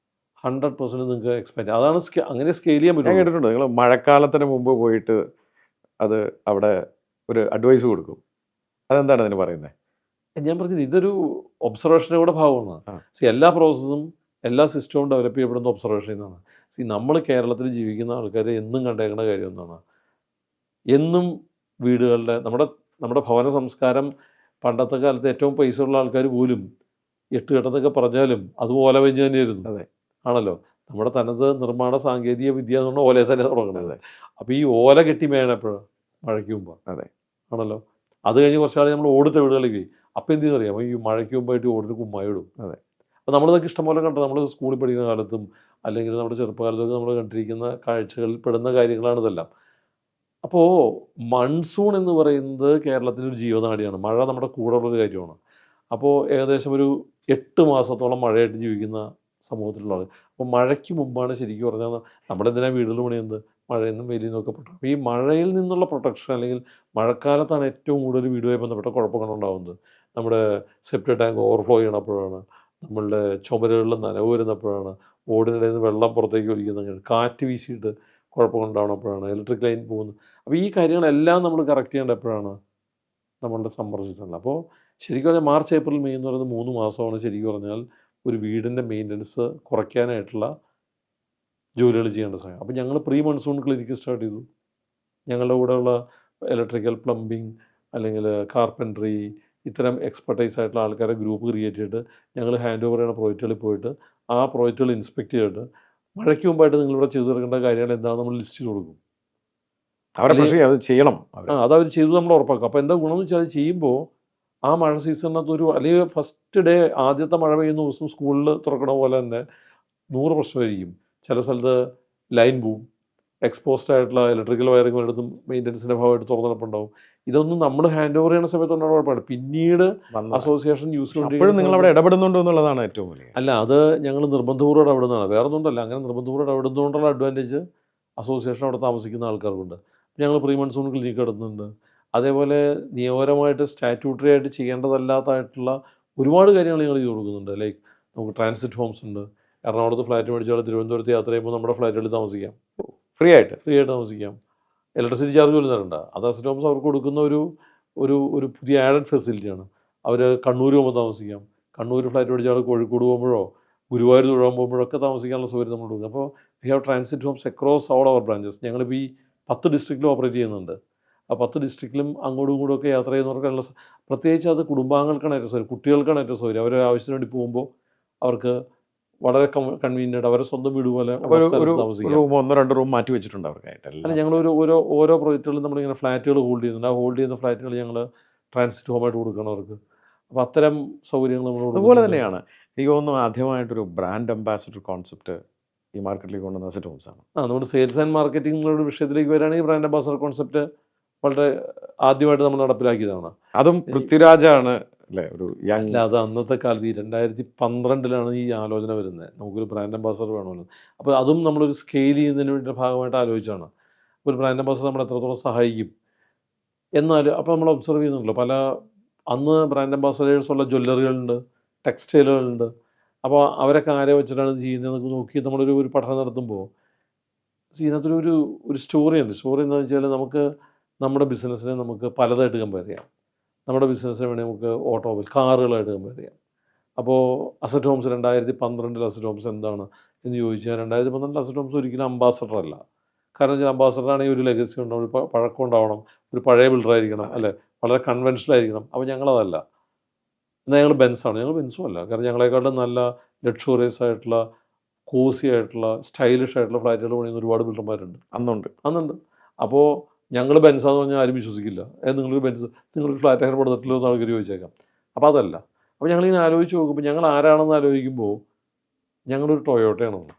100% നിങ്ങൾക്ക് എക്സ്പെക്റ്റ് അതാണ് അങ്ങനെ സ്കെയിൽ ചെയ്യാൻ പറ്റും.
ഞാൻ കേട്ടിട്ടുണ്ട് നിങ്ങൾ മഴക്കാലത്തിന് മുമ്പ് പോയിട്ട് അത് അവിടെ ഒരു അഡ്വൈസ് കൊടുക്കും. അതെന്താണ് അതിന് പറയുന്നത്?
ഞാൻ പറഞ്ഞത് ഇതൊരു ഒബ്സർവേഷൻ്റെ കൂടെ ഭാഗമാണ്. എല്ലാ പ്രോസസ്സും എല്ലാ സിസ്റ്റവും ഡെവലപ്പ് ചെയ്യപ്പെടുന്ന ഒബ്സർവേഷൻ എന്നാണ്. നമ്മൾ കേരളത്തിൽ ജീവിക്കുന്ന ആൾക്കാർ എന്നും കണ്ടേക്കുന്ന കാര്യം എന്താണ്, എന്നും വീടുകളുടെ നമ്മുടെ ഭവന സംസ്കാരം പണ്ടത്തെ കാലത്ത് ഏറ്റവും പൈസ ഉള്ള ആൾക്കാർ പോലും 8 കെട്ടെന്നൊക്കെ പറഞ്ഞാലും അതുപോലെ വെഞ്ഞ് തന്നെയായിരുന്നു.
അതെ,
ആണല്ലോ. നമ്മുടെ തനത് നിർമ്മാണ സാങ്കേതിക വിദ്യ എന്ന് പറഞ്ഞാൽ ഓലയെ തന്നെ തുടങ്ങുന്നത്. അപ്പോൾ ഈ ഓല കെട്ടി മേയണം എപ്പോഴും മഴയ്ക്ക് മുമ്പ്.
അതെ,
ആണല്ലോ. അത് കഴിഞ്ഞ് കുറച്ചാൾ നമ്മൾ ഓടിട്ട വീടുകളിലേക്ക് പോയി. അപ്പോൾ എന്ത് ചെയ്യുന്നറിയാം, ഈ മഴയ്ക്ക് മുമ്പായിട്ട് ഓടിന് കുമ്മായി ഇടും.
അതെ.
അപ്പോൾ നമ്മളിതൊക്കെ ഇഷ്ടംപോലെ കണ്ടത് നമ്മൾ സ്കൂളിൽ പഠിക്കുന്ന കാലത്തും അല്ലെങ്കിൽ നമ്മുടെ ചെറുപ്പകാലത്തൊക്കെ നമ്മൾ കണ്ടിരിക്കുന്ന കാഴ്ചകളിൽ പെടുന്ന കാര്യങ്ങളാണ് ഇതെല്ലാം. അപ്പോൾ മൺസൂൺ എന്ന് പറയുന്നത് കേരളത്തിലൊരു ജീവനാടിയാണ്. മഴ നമ്മുടെ കൂടെ ഉള്ളൊരു കാര്യമാണ്. അപ്പോൾ ഏകദേശം ഒരു 8 മാസത്തോളം മഴയായിട്ട് ജീവിക്കുന്ന സമൂഹത്തിലുള്ള ആൾ. അപ്പോൾ മഴയ്ക്ക് മുമ്പാണ് ശരിക്കും പറഞ്ഞാൽ നമ്മളെന്തിനാ വീടുകൾ പണിയുന്നത്? മഴയിൽ നിന്നും വെയിലിൽ നിന്നൊക്കെ പ്രൊട്ടക്ഷൻ. അപ്പോൾ ഈ മഴയിൽ നിന്നുള്ള പ്രൊട്ടക്ഷൻ അല്ലെങ്കിൽ മഴക്കാലത്താണ് ഏറ്റവും കൂടുതൽ വീടുമായി ബന്ധപ്പെട്ട കുഴപ്പങ്ങളുണ്ടാകുന്നത്. നമ്മുടെ സെപ്റ്റി ടാങ്ക് ഓവർഫ്ലോ ചെയ്യണപ്പോഴാണ്, നമ്മളുടെ ചുമരുകളിൽ നനവ് വരുന്നപ്പോഴാണ്, ഓടിനിടയിൽ നിന്ന് വെള്ളം പുറത്തേക്ക് ഒലിക്കുന്നത്, കാറ്റ് വീശിയിട്ട് കുഴപ്പങ്ങളുണ്ടാവണപ്പോഴാണ്, ഇലക്ട്രിക് ലൈൻ പോകുന്നത്. അപ്പോൾ ഈ കാര്യങ്ങളെല്ലാം നമ്മൾ കറക്റ്റ് ചെയ്യേണ്ട എപ്പോഴാണ്? നമ്മളുടെ സമ്മർ സീസണിൽ. അപ്പോൾ ശരിക്കും പറഞ്ഞാൽ മാർച്ച്, ഏപ്രിൽ, മെയ് എന്ന് പറയുന്നത് 3 മാസമാണ് ശരിക്കും പറഞ്ഞാൽ ഒരു വീടിൻ്റെ മെയിൻ്റനൻസ് കുറയ്ക്കാനായിട്ടുള്ള ജോലികൾ ചെയ്യേണ്ട സമയം. അപ്പോൾ ഞങ്ങൾ പ്രീ മൺസൂൺ ക്ലിനിക്ക് സ്റ്റാർട്ട് ചെയ്തു. ഞങ്ങളുടെ കൂടെയുള്ള ഇലക്ട്രിക്കൽ, പ്ലംബിംഗ് അല്ലെങ്കിൽ കാർപ്പൻട്രി ഇത്തരം എക്സ്പെർട്ടൈസ് ആയിട്ടുള്ള ആൾക്കാരെ ഗ്രൂപ്പ് ക്രിയേറ്റ് ചെയ്തിട്ട് ഞങ്ങൾ ഹാൻഡ് ഓവർ ചെയ്യുന്ന പ്രോജക്റ്റുകളിൽ പോയിട്ട് ആ പ്രോജക്റ്റുകൾ ഇൻസ്പെക്ട് ചെയ്തിട്ട് മഴയ്ക്ക് മുമ്പായിട്ട് നിങ്ങളിവിടെ ചെയ്തു തീർക്കേണ്ട കാര്യങ്ങൾ എന്താണെന്ന് നമ്മൾ ലിസ്റ്റ് ചെയ്ത് കൊടുക്കും.
അവരെ പക്ഷേ അത് ചെയ്യണം.
അതവർ ചെയ്തു നമ്മൾ ഉറപ്പാക്കും. അപ്പോൾ എന്താ ഗുണമെന്ന് വെച്ചാൽ അത് ചെയ്യുമ്പോൾ ആ മഴ സീസണിനകത്ത് അല്ലെങ്കിൽ ഫസ്റ്റ് ഡേ ആദ്യത്തെ മഴ പെയ്യുന്ന ദിവസം സ്കൂളിൽ തുറക്കണ പോലെ തന്നെ 100 പ്രശ്നമായിരിക്കും. ചില സ്ഥലത്ത് ലൈൻ പോവും, എക്സ്പോസ്ഡ് ആയിട്ടുള്ള ഇലക്ട്രിക്കൽ വയറിംഗ് വല്ലതും മെയിൻ്റനൻസിൻ്റെ ഭാഗമായിട്ട് തുറന്നിട്ടുണ്ടാവും. ഇതൊന്നും നമ്മൾ ഹാൻഡ് ഓവർ ചെയ്യുന്ന സമയത്തുള്ള കുഴപ്പമാണ്. പിന്നീട് അസോസിയേഷൻ യൂസ്
അപ്പോഴും നിങ്ങൾ അവിടെ ഇടപെടുന്നുണ്ടോ എന്നുള്ളതാണ് ഏറ്റവും വലിയ.
അല്ല, അത് ഞങ്ങൾ നിർബന്ധപൂർവ്വം ഇടപെടുന്നതാണ്, വേറെ ഒന്നുമല്ല. അങ്ങനെ നിർബന്ധപൂർവ്വം ഇടപെടുന്നതുകൊണ്ടുള്ള അഡ്വാൻറ്റേജ് അസോസിയേഷൻ അവിടെ താമസിക്കുന്ന ആൾക്കാർക്കുണ്ട്. ഞങ്ങൾ പ്രീ മൺസൂൺ ക്ലിനിക്ക് നടത്തുന്നുണ്ട്. അതേപോലെ നിയമപരമായിട്ട് സ്റ്റാറ്റ്യൂട്ടറി ആയിട്ട് ചെയ്യേണ്ടതല്ലാത്തതായിട്ടുള്ള ഒരുപാട് കാര്യങ്ങൾ ഞങ്ങൾ ചെയ്ത് കൊടുക്കുന്നുണ്ട്. ലൈക്ക് നമുക്ക് ട്രാൻസിറ്റ് ഹോംസ് ഉണ്ട്. എറണാകുളത്ത് ഫ്ലാറ്റ് മേടിച്ചാൽ തിരുവനന്തപുരത്ത് യാത്ര ചെയ്യുമ്പോൾ നമ്മുടെ ഫ്ലാറ്റുകളിൽ താമസിക്കാം,
ഫ്രീ ആയിട്ട്
താമസിക്കാം. ഇലക്ട്രിസിറ്റി ചാർജ് പോലും തരണ്ട. അത് അസറ്റ് ഹോംസ് അവർക്ക് കൊടുക്കുന്ന ഒരു ഒരു ഒരു പുതിയ ആഡഡ് ഫെസിലിറ്റിയാണ്. അവർ കണ്ണൂർ പോകുമ്പോൾ താമസിക്കാം. കണ്ണൂർ ഫ്ലാറ്റ് മേടിച്ചാൽ കോഴിക്കോട് പോകുമ്പോഴോ ഗുരുവായൂർ തൊഴാൻ പോകുമ്പോഴൊക്കെ താമസിക്കാനുള്ള സൗകര്യം നമ്മൾ കൊടുക്കും. അപ്പോൾ we have transit homes across all our branches. ഞങ്ങളിപ്പോൾ ഈ 10 ഡിസ്ട്രിക്റ്റിലും ഓപ്പറേറ്റ് ചെയ്യുന്നുണ്ട്. ആ 10 ഡിസ്ട്രിക്റ്റിലും അങ്ങോട്ടും ഇങ്ങോട്ടും ഒക്കെ യാത്ര ചെയ്യുന്നവർക്കുള്ള പ്രത്യേകിച്ച് അത് കുടുംബാംഗങ്ങൾക്കാണ് ഏറ്റവും സൗകര്യം, കുട്ടികൾക്കാണ് ഏറ്റവും സൗകര്യം. അവരെ ആവശ്യത്തിന് വേണ്ടി പോകുമ്പോൾ അവർക്ക് വളരെ കൺവീനിയൻ്റ്, അവരെ സ്വന്തം വീട് പോലെ താമസിക്കാം.
റൂം 1-2 റൂം മാറ്റി വെച്ചിട്ടുണ്ട് അവർക്കായിട്ട്.
അല്ല, ഞങ്ങൾ ഓരോ പ്രോജക്റ്റുകളും നമ്മളിങ്ങനെ ഫ്ലാറ്റുകൾ ഹോൾഡ് ചെയ്യുന്നുണ്ട്. ആ ഹോൾഡ് ചെയ്യുന്ന ഫ്ലാറ്റുകൾ ഞങ്ങൾ ട്രാൻസിറ്റ് ഹോമായിട്ട് കൊടുക്കണം അവർക്ക്. അപ്പോൾ അത്തരം സൗകര്യങ്ങൾ നമ്മൾ
അതുപോലെ തന്നെയാണ് എനിക്ക് തോന്നുന്നു ആദ്യമായിട്ടൊരു ബ്രാൻഡ് അംബാസിഡർ കോൺസെപ്റ്റ് ഈ മാർക്കറ്റിലേക്ക് കൊണ്ടുവന്ന അസറ്റ് ഹോംസ് ആണ്.
നമ്മുടെ സെയിൽസ് ആൻഡ് മാർക്കറ്റിംഗ് എന്നുള്ള വിഷയത്തിലേക്ക് വരികയാണെങ്കിൽ ബ്രാൻഡ് അംബാസിഡർ കോൺസെപ്റ്റ് വളരെ ആദ്യമായിട്ട് നമ്മൾ നടപ്പിലാക്കിയതാണ്.
അതും പൃഥ്വിരാജാണ് അല്ലേ ഒരു യങ്.
അല്ല, അത് അന്നത്തെ കാലത്ത് 2012 ഈ ആലോചന വരുന്നത്, നമുക്കൊരു ബ്രാൻഡ് അംബാസിഡർ വേണമല്ലോ. അപ്പോൾ അതും നമ്മളൊരു സ്കെയിൽ ചെയ്യുന്നതിന് വേണ്ടി ഭാഗമായിട്ട് ആലോചിച്ചാണ്. ഒരു ബ്രാൻഡ് അംബാസിഡർ നമ്മൾ എത്രത്തോളം സഹായിക്കും എന്നാൽ അപ്പോൾ നമ്മൾ ഒബ്സർവ് ചെയ്യുന്നുണ്ടല്ലോ, അന്ന് ബ്രാൻഡ് അംബാസിഡേഴ്സ് ഉള്ള ജ്വല്ലറികളുണ്ട്, ടെക്സ്റ്റൈലുകളുണ്ട്. അപ്പോൾ അവരൊക്കെ ആരെ വെച്ചിട്ടാണ് ചെയ്യുന്നതെന്നൊക്കെ നോക്കി നമ്മളൊരു പഠനം നടത്തുമ്പോൾ ഇതിനകത്തൊരു സ്റ്റോറിയുണ്ട്. സ്റ്റോറി എന്താണെന്ന് വെച്ചാൽ നമുക്ക് നമ്മുടെ ബിസിനസ്സിനെ നമുക്ക് പലതായിട്ട് കമ്പയർ ചെയ്യാം. നമ്മുടെ ബിസിനസ്സിനെ വേണമെങ്കിൽ നമുക്ക് ഓട്ടോമൊബൈൽ, കാറുകളായിട്ട് കമ്പയർ ചെയ്യാം. അപ്പോൾ അസറ്റ് ഹോംസ് 2012 അസറ്റ് ഹോംസ് എന്താണ് എന്ന് ചോദിച്ചാൽ 2012 അസറ്റ് ഹോംസ് ഒരിക്കലും അംബാസഡർ അല്ല. കാരണം വെച്ചാൽ അംബാസഡർ ആണെങ്കിൽ ഒരു ലെഗസി ഉണ്ടാവും, ഒരു പഴക്കം ഉണ്ടാവണം, ഒരു പഴയ ബിൽഡറായിരിക്കണം, അല്ലേ, വളരെ കൺവെൻഷണൽ ആയിരിക്കണം. അപ്പോൾ ഞങ്ങളതല്ല. എന്നാൽ ഞങ്ങൾ ബെൻസാണ്. ഞങ്ങൾ ബെൻസും അല്ല. കാരണം ഞങ്ങളെക്കാളും നല്ല ലക്ഷറിയസ് ആയിട്ടുള്ള, കോസി ആയിട്ടുള്ള, സ്റ്റൈലിഷ് ആയിട്ടുള്ള ഫ്ലാറ്റുകൾ പണിയുന്ന ഒരുപാട് ബിൽഡർമാരുണ്ട്, അന്നുണ്ട്. അപ്പോൾ ഞങ്ങൾ ബെൻസാന്ന് പറഞ്ഞാൽ ആരും വിശ്വസിക്കില്ല. നിങ്ങളൊരു ഫ്ലാറ്റ് അങ്ങനെ പണിതിട്ടില്ലോ എന്ന് ആൾക്കാർ ചോദിച്ചേക്കാം. അപ്പോൾ അതല്ല. അപ്പോൾ ഞങ്ങളിങ്ങനെ ആലോചിച്ച് നോക്കുമ്പോൾ ഞങ്ങൾ ആരാണെന്ന് ആലോചിക്കുമ്പോൾ ഞങ്ങളൊരു ടൊയോട്ടയാണെന്ന്.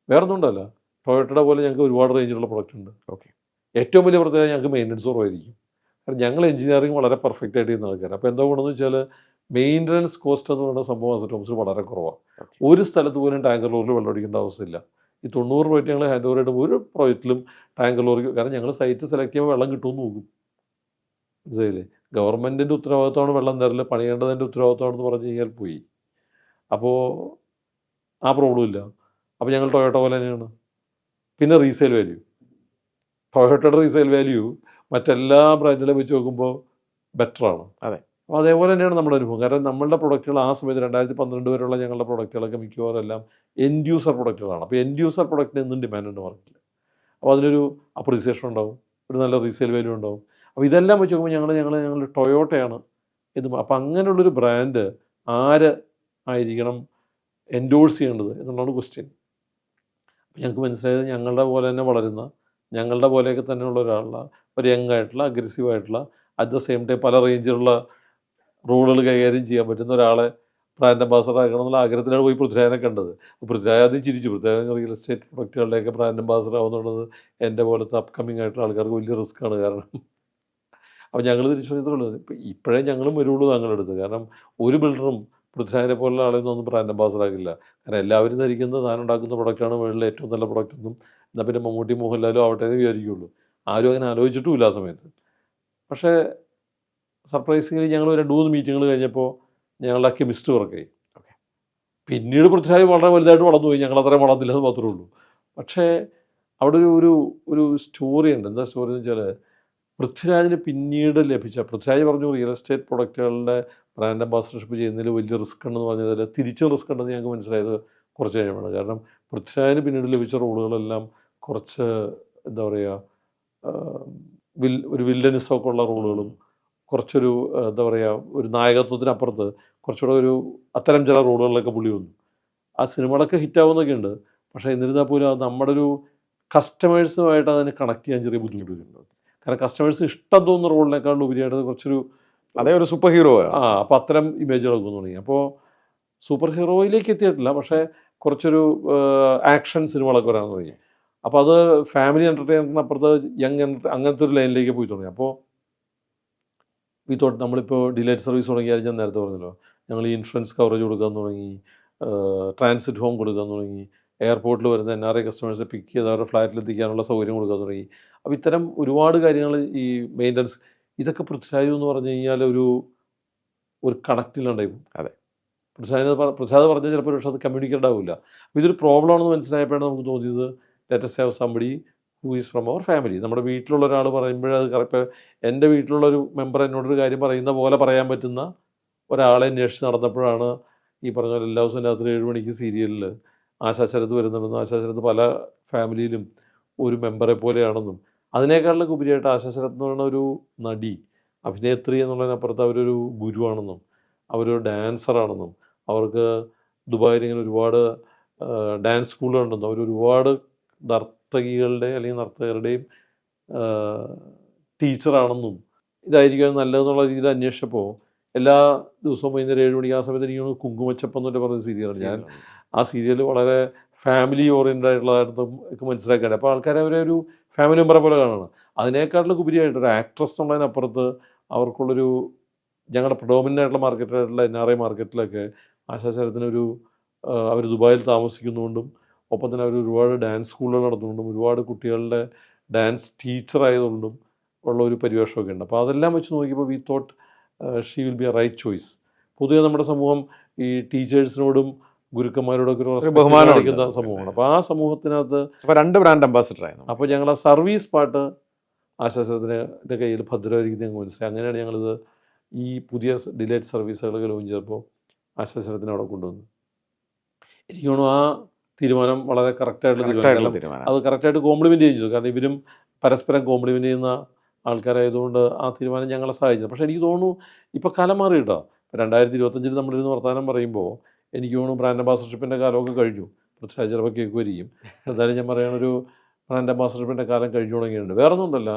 വേറെ ഒന്നുകൊണ്ടല്ല, ടൊയോട്ടയുടെ പോലെ ഞങ്ങൾക്ക് ഒരുപാട് റേഞ്ചിലുള്ള പ്രൊഡക്റ്റ് ഉണ്ട്.
ഓക്കെ.
ഏറ്റവും വലിയ പ്രത്യേകത ഞങ്ങൾക്ക് മെയിൻ്റനൻസ് കുറവായിരിക്കും. കാരണം ഞങ്ങൾ എഞ്ചിനീയറിംഗ് വളരെ പെർഫെക്റ്റ് ആയിട്ട് ചെയ്യുന്ന ആൾക്കാർ. അപ്പോൾ എന്താ ഗുണമെന്ന് വെച്ചാൽ മെയിൻ്റനൻസ് കോസ്റ്റ് എന്ന് പറയുന്ന സംഭവം അസറ്റ് ഹോംസിൽ വളരെ കുറവാണ്. ഒരു സ്ഥലത്ത് പോലും ടാങ്കർ ലോറിൽ വെള്ളം അടിക്കേണ്ട അവസ്ഥയില്ല. ഈ 90 പ്രോജക്റ്റ് ഞങ്ങൾ ഹാൻഡ് ഓവർ ആയിട്ട് ഒരു പ്രോജക്റ്റിലും ടാങ്കർ ലോറിക്ക്, കാരണം ഞങ്ങൾ സൈറ്റ് സെലക്ട് ചെയ്യുമ്പോൾ വെള്ളം കിട്ടുമെന്ന് നോക്കും. മനസ്സിലായില്ലേ? ഗവൺമെൻറ്റിൻ്റെ ഉത്തരവാദിത്തമാണ് വെള്ളം തരല്, പണിയേണ്ടതിൻ്റെ ഉത്തരവാദിത്തമാണെന്ന് പറഞ്ഞു കഴിഞ്ഞാൽ പോയി. അപ്പോൾ ആ പ്രോബ്ലം ഇല്ല. അപ്പോൾ ഞങ്ങൾ ടൊയോട്ട പോലെ തന്നെയാണ്. പിന്നെ റീസെയിൽ വാല്യൂ, ടൊയോട്ടയുടെ റീസെയിൽ വാല്യൂ മറ്റെല്ലാ ബ്രാൻഡിലെ വെച്ച് നോക്കുമ്പോൾ ബെറ്ററാണ്.
അതെ.
അപ്പോൾ അതേപോലെ തന്നെയാണ് നമ്മുടെ അനുഭവം. കാരണം നമ്മളുടെ പ്രൊഡക്റ്റുകൾ ആ സമയത്ത് 2012 വരെയുള്ള ഞങ്ങളുടെ പ്രൊഡക്റ്റുകളൊക്കെ മിക്കവാറും എല്ലാം എൻഡ് യൂസർ പ്രൊഡക്റ്റുകളാണ്. അപ്പോൾ എൻഡ് യൂസർ പ്രൊഡക്റ്റിന് എന്നും ഡിമാൻഡുണ്ട് മാർക്കറ്റിൽ. അപ്പോൾ അതിനൊരു അപ്രീസിയേഷൻ ഉണ്ടാവും, ഒരു നല്ല റീസെയിൽ വാല്യൂ ഉണ്ടാവും. അപ്പോൾ ഇതെല്ലാം വെച്ച് നോക്കുമ്പോൾ ഞങ്ങൾ ടൊയോട്ടയാണ് ഇത്. അപ്പോൾ അങ്ങനെയുള്ളൊരു ബ്രാൻഡ് ആര് ആയിരിക്കണം എൻഡോഴ്സ് ചെയ്യേണ്ടത് എന്നുള്ളതാണ് ക്വസ്റ്റ്യൻ. അപ്പോൾ ഞങ്ങൾക്ക് മനസ്സിലായത് ഞങ്ങളുടെ പോലെ തന്നെ വളരുന്ന, ഞങ്ങളുടെ പോലെയൊക്കെ തന്നെയുള്ള ഒരാളുള്ള, ഒരു യങ് ആയിട്ടുള്ള, അഗ്രസീവായിട്ടുള്ള, അറ്റ് ദ സെയിം ടൈം പല റേഞ്ചിലുള്ള റോളുകൾ കൈകാര്യം ചെയ്യാൻ പറ്റുന്ന ഒരാളെ ബ്രാൻഡ് അംബാസഡർ ആക്കണം എന്നുള്ള ആഗ്രഹത്തിലാണ് പോയി പൃഥ്വിരാജിനെ കണ്ടത്. പൃഥ്വിരാജ് ആദ്യം ചിരിച്ചു. പൃഥ്വിരാജ് റിയൽ എസ്റ്റേറ്റ് പ്രൊഡക്റ്റുകളുടെയൊക്കെ ബ്രാൻഡ് അംബാസഡർ ആവുന്നുള്ളത് എൻ്റെ പോലത്തെ അപ്കമ്മിങ് ആയിട്ടുള്ള ആൾക്കാർക്ക് വലിയ റിസ്ക്കാണ്. കാരണം അപ്പോൾ ഞങ്ങൾ തിരിച്ചറിയത്തുള്ളൂ ഇപ്പോഴേ ഞങ്ങളും വരുള്ളൂ താങ്കളുടെ അടുത്ത്. കാരണം ഒരു ബിൽഡറും പൃഥ്വിരാജിനെ പോലുള്ള ആളെയൊന്നും ഒന്നും ബ്രാൻഡ് അംബാസഡർ ആക്കില്ല. കാരണം എല്ലാവരും ധരിക്കുന്നത് താൻ ഉണ്ടാക്കുന്ന പ്രൊഡക്റ്റാണ് വേൾഡിലെ ഏറ്റവും നല്ല പ്രൊഡക്റ്റ് എന്നും എന്നാൽ പിന്നെ മമ്മൂട്ടി മോഹൻലാലും ആവട്ടെ എന്ന് വിചാരിക്കുകയുള്ളൂ. ആരും അങ്ങനെ ആലോചിച്ചിട്ടുമില്ല ആ സമയത്ത്. പക്ഷേ സർപ്രൈസിംഗലി ഞങ്ങൾ 2-3 മീറ്റിങ്ങുകൾ കഴിഞ്ഞപ്പോൾ ഞങ്ങളുടെ ആ കെമിസ്ട്രി വർക്കായി. പിന്നീട് പൃഥ്വിരാജ് വളരെ വലുതായിട്ട് വളർന്നു പോയി. ഞങ്ങൾ അത്രയും വളർന്നില്ലെന്ന് മാത്രമേ ഉള്ളൂ. പക്ഷേ അവിടെ ഒരു ഒരു സ്റ്റോറി ഉണ്ട്. എന്താ സ്റ്റോറി എന്ന് വെച്ചാൽ പൃഥ്വിരാജിന് പിന്നീട് ലഭിച്ച പൃഥ്വിരാജ് പറഞ്ഞു റിയൽ എസ്റ്റേറ്റ് പ്രൊഡക്റ്റുകളുടെ ബ്രാൻഡ് അംബാസഡർഷിപ്പ് ചെയ്യുന്നതിൽ വലിയ റിസ്ക് ഉണ്ടെന്ന് പറഞ്ഞതിൽ തിരിച്ചും റിസ്ക് ഉണ്ടെന്ന് ഞങ്ങൾക്ക് മനസ്സിലായത് കുറച്ച് കഴിയുമ്പോഴാണ്. കാരണം പൃഥ്വിരാജിന് പിന്നീട് ലഭിച്ച റോളുകളെല്ലാം കുറച്ച് എന്താ പറയുക ഒരു വില്ലനിസമൊക്കെ ഉള്ള റോളുകളും കുറച്ചൊരു എന്താ പറയുക ഒരു നായകത്വത്തിനപ്പുറത്ത് കുറച്ചുകൂടെ ഒരു അത്തരം ചില റോളുകളിലൊക്കെ പുള്ളി വന്നു. ആ സിനിമകളൊക്കെ ഹിറ്റാവുന്നൊക്കെ ഉണ്ട്. പക്ഷേ എന്നിരുന്നാൽ പോലും അത് നമ്മുടെ ഒരു കസ്റ്റമേഴ്സുമായിട്ട് അതിനെ കണക്ട് ചെയ്യാൻ ചെറിയ ബുദ്ധിമുട്ട് വരുന്നുണ്ട്. കാരണം കസ്റ്റമേഴ്സ് ഇഷ്ടം തോന്നുന്ന റോളിനേക്കാളും ഉപരിയായിട്ട് കുറച്ചൊരു
അതേ ഒരു സൂപ്പർ ഹീറോ.
അപ്പോൾ അത്തരം ഇമേജുകളൊക്കെ തുടങ്ങി. അപ്പോൾ സൂപ്പർ ഹീറോയിലേക്ക് എത്തിയിട്ടില്ല, പക്ഷേ കുറച്ചൊരു ആക്ഷൻ സിനിമകളൊക്കെ വരാൻ തുടങ്ങി. അപ്പോൾ അത് ഫാമിലി എൻ്റർടൈൻമെൻറ്റിനപ്പുറത്ത് അങ്ങനത്തെ ഒരു ലൈനിലേക്ക് പോയി തുടങ്ങി. അപ്പോൾ വിത്തോട്ട് നമ്മളിപ്പോൾ ഡിലൈറ്റ് സർവീസ് തുടങ്ങിയാൽ ഞാൻ നേരത്തെ പറഞ്ഞല്ലോ, ഞങ്ങൾ ഈ ഇൻഷുറൻസ് കവറേജ് കൊടുക്കാൻ തുടങ്ങി, ട്രാൻസിറ്റ് ഹോം കൊടുക്കാൻ തുടങ്ങി, എയർപോർട്ടിൽ വരുന്ന NRI കസ്റ്റമേഴ്സിനെ പിക്ക് ചെയ്ത് അവരുടെ ഫ്ലാറ്റിലെത്തിക്കാനുള്ള സൗകര്യം കൊടുക്കാൻ തുടങ്ങി. അപ്പോൾ ഇത്തരം ഒരുപാട് കാര്യങ്ങൾ ഈ മെയിൻ്റനൻസ് ഇതൊക്കെ പൃഥ്വിരാജ് എന്ന് പറഞ്ഞു കഴിഞ്ഞാൽ ഒരു കണക്റ്റിലുണ്ടായി പോകും.
അതെ,
പൃഥ്വിരാജ് പറഞ്ഞാൽ ചിലപ്പോൾ പക്ഷേ അത് കമ്മ്യൂണിക്കേറ്റ് ആവില്ല. അപ്പോൾ ഇതൊരു പ്രോബ്ലം ആണെന്ന് മനസ്സിലായപ്പോഴാണ് നമുക്ക് തോന്നിയത് let us have somebody who is from our family. നമ്മുടെ വീട്ടിലുള്ള ഒരാൾ പറയുമ്പോഴത് കറക്റ്റ് എൻ്റെ വീട്ടിലുള്ളൊരു മെമ്പർ എന്നോടൊരു കാര്യം പറയുന്ന പോലെ പറയാൻ പറ്റുന്ന ഒരാളെ അന്വേഷിച്ച് നടന്നപ്പോഴാണ് ഈ പറഞ്ഞ പോലെ എല്ലാ ദിവസവും രാത്രി 7 മണിക്ക് സീരിയലിൽ ആശാശരത്ത് വരുന്നുണ്ടെന്നും ആശാശരത്ത് പല ഫാമിലിയിലും ഒരു മെമ്പറെ പോലെയാണെന്നും അതിനേക്കാളിലൊക്കെ ഉപരിയായിട്ട് ആശാശരത്ത് എന്ന് പറയുന്ന ഒരു നടി അഭിനേത്രി എന്നുള്ളതിനപ്പുറത്ത് അവരൊരു ഗുരുവാണെന്നും അവരൊരു ഡാൻസറാണെന്നും അവർക്ക് ദുബായിൽ ഇങ്ങനെ ഒരുപാട് ഡാൻസ് സ്കൂളുകളുണ്ടെന്നും അവരൊരുപാട് നർത്തകികളുടെ അല്ലെങ്കിൽ നർത്തകരുടെയും ടീച്ചറാണെന്നും ഇതായിരിക്കും നല്ലതെന്നുള്ള രീതിയിൽ അന്വേഷിച്ചപ്പോൾ എല്ലാ ദിവസവും വൈകുന്നേരം 7 മണിക്ക് ആ സമയത്ത് എനിക്ക് കുങ്കുമച്ചപ്പം എന്നൊക്കെ പറഞ്ഞ സീരിയലാണ്. ഞാൻ ആ സീരിയൽ വളരെ ഫാമിലി ഓറിയൻറ്റഡ് ആയിട്ടുള്ളതായിട്ടും ഒക്കെ മനസ്സിലാക്കാൻ. അപ്പോൾ ആൾക്കാരെ അവരെ ഒരു ഫാമിലി മെമ്പറെ പോലെ കാണണം. അതിനേക്കാളിലൊക്കെ ഉപരിയായിട്ട് ഒരു ആക്ട്രസ് എന്നുള്ളതിനപ്പുറത്ത് അവർക്കുള്ളൊരു ഞങ്ങളുടെ പ്രഡോമിനൻ്റ് ആയിട്ടുള്ള മാർക്കറ്റായിട്ടുള്ള NRI മാർക്കറ്റിലൊക്കെ ആശാശരത്തിനൊരു അവർ ദുബായിൽ താമസിക്കുന്നുകൊണ്ടും ഒപ്പം തന്നെ അവർ ഒരുപാട് ഡാൻസ് സ്കൂളുകൾ നടത്തുന്നുകൊണ്ടും ഒരുപാട് കുട്ടികളുടെ ഡാൻസ് ടീച്ചറായതുകൊണ്ടും ഉള്ള ഒരു പരിവേഷമൊക്കെ ഉണ്ട്. അപ്പോൾ അതെല്ലാം വെച്ച് നോക്കിയപ്പോൾ we thought she will be a right choice. പൊതുവെ നമ്മുടെ സമൂഹം ഈ ടീച്ചേഴ്സിനോടും ഗുരുക്കന്മാരോടൊക്കെ ഒരു ബഹുമാനം അടിക്കുന്ന സമൂഹമാണ്. അപ്പോൾ ആ സമൂഹത്തിനകത്ത്
രണ്ട് ബ്രാൻഡ് അംബാസിഡർ ആയിരുന്നു.
അപ്പോൾ ഞങ്ങൾ ആ സർവീസ് പാർട്ട് ആശാസനത്തിൻ്റെ കയ്യിൽ ഭദ്രമായിരിക്കും ഞങ്ങൾ മനസ്സിലായി. അങ്ങനെയാണ് ഞങ്ങളിത് ഈ പുതിയ ഡിലൈറ്റ് സർവീസുകളൊക്കെ ലോഞ്ച് ചെയ്തപ്പോൾ ആശാസനത്തിനെ അവിടെ കൊണ്ടുവന്നു. എനിക്ക് തോന്നുന്നു ആ തീരുമാനം വളരെ കറക്റ്റായിട്ടുള്ള തീരുമാനം. അത് കറക്റ്റായിട്ട് കോംപ്ലിമെൻ്റ് ചെയ്തു. കാരണം ഇവരും പരസ്പരം കോംപ്ലിമെൻ്റ് ചെയ്യുന്ന ആൾക്കാരായതുകൊണ്ട് ആ തീരുമാനം ഞങ്ങളെ സഹായിച്ചു. പക്ഷേ എനിക്ക് തോന്നുന്നു ഇപ്പോൾ കാലം മാറി കേട്ടോ. 2025 നമ്മളിരുന്ന് വർത്തമാനം പറയുമ്പോൾ എനിക്ക് തോന്നുന്നു ബ്രാൻഡ് അംബാസഡർഷിപ്പിൻ്റെ കാലമൊക്കെ കഴിഞ്ഞു. പൃഥ്വിരാജ് ചിലപ്പോൾ കേൾക്കുമായിരിക്കും. എന്തായാലും ഞാൻ പറയണൊരു ബ്രാൻഡ് അംബാസഡർഷിപ്പിൻ്റെ കാലം കഴിഞ്ഞു തുടങ്ങിയിട്ടുണ്ട്. വേറൊന്നും ഉണ്ടല്ല,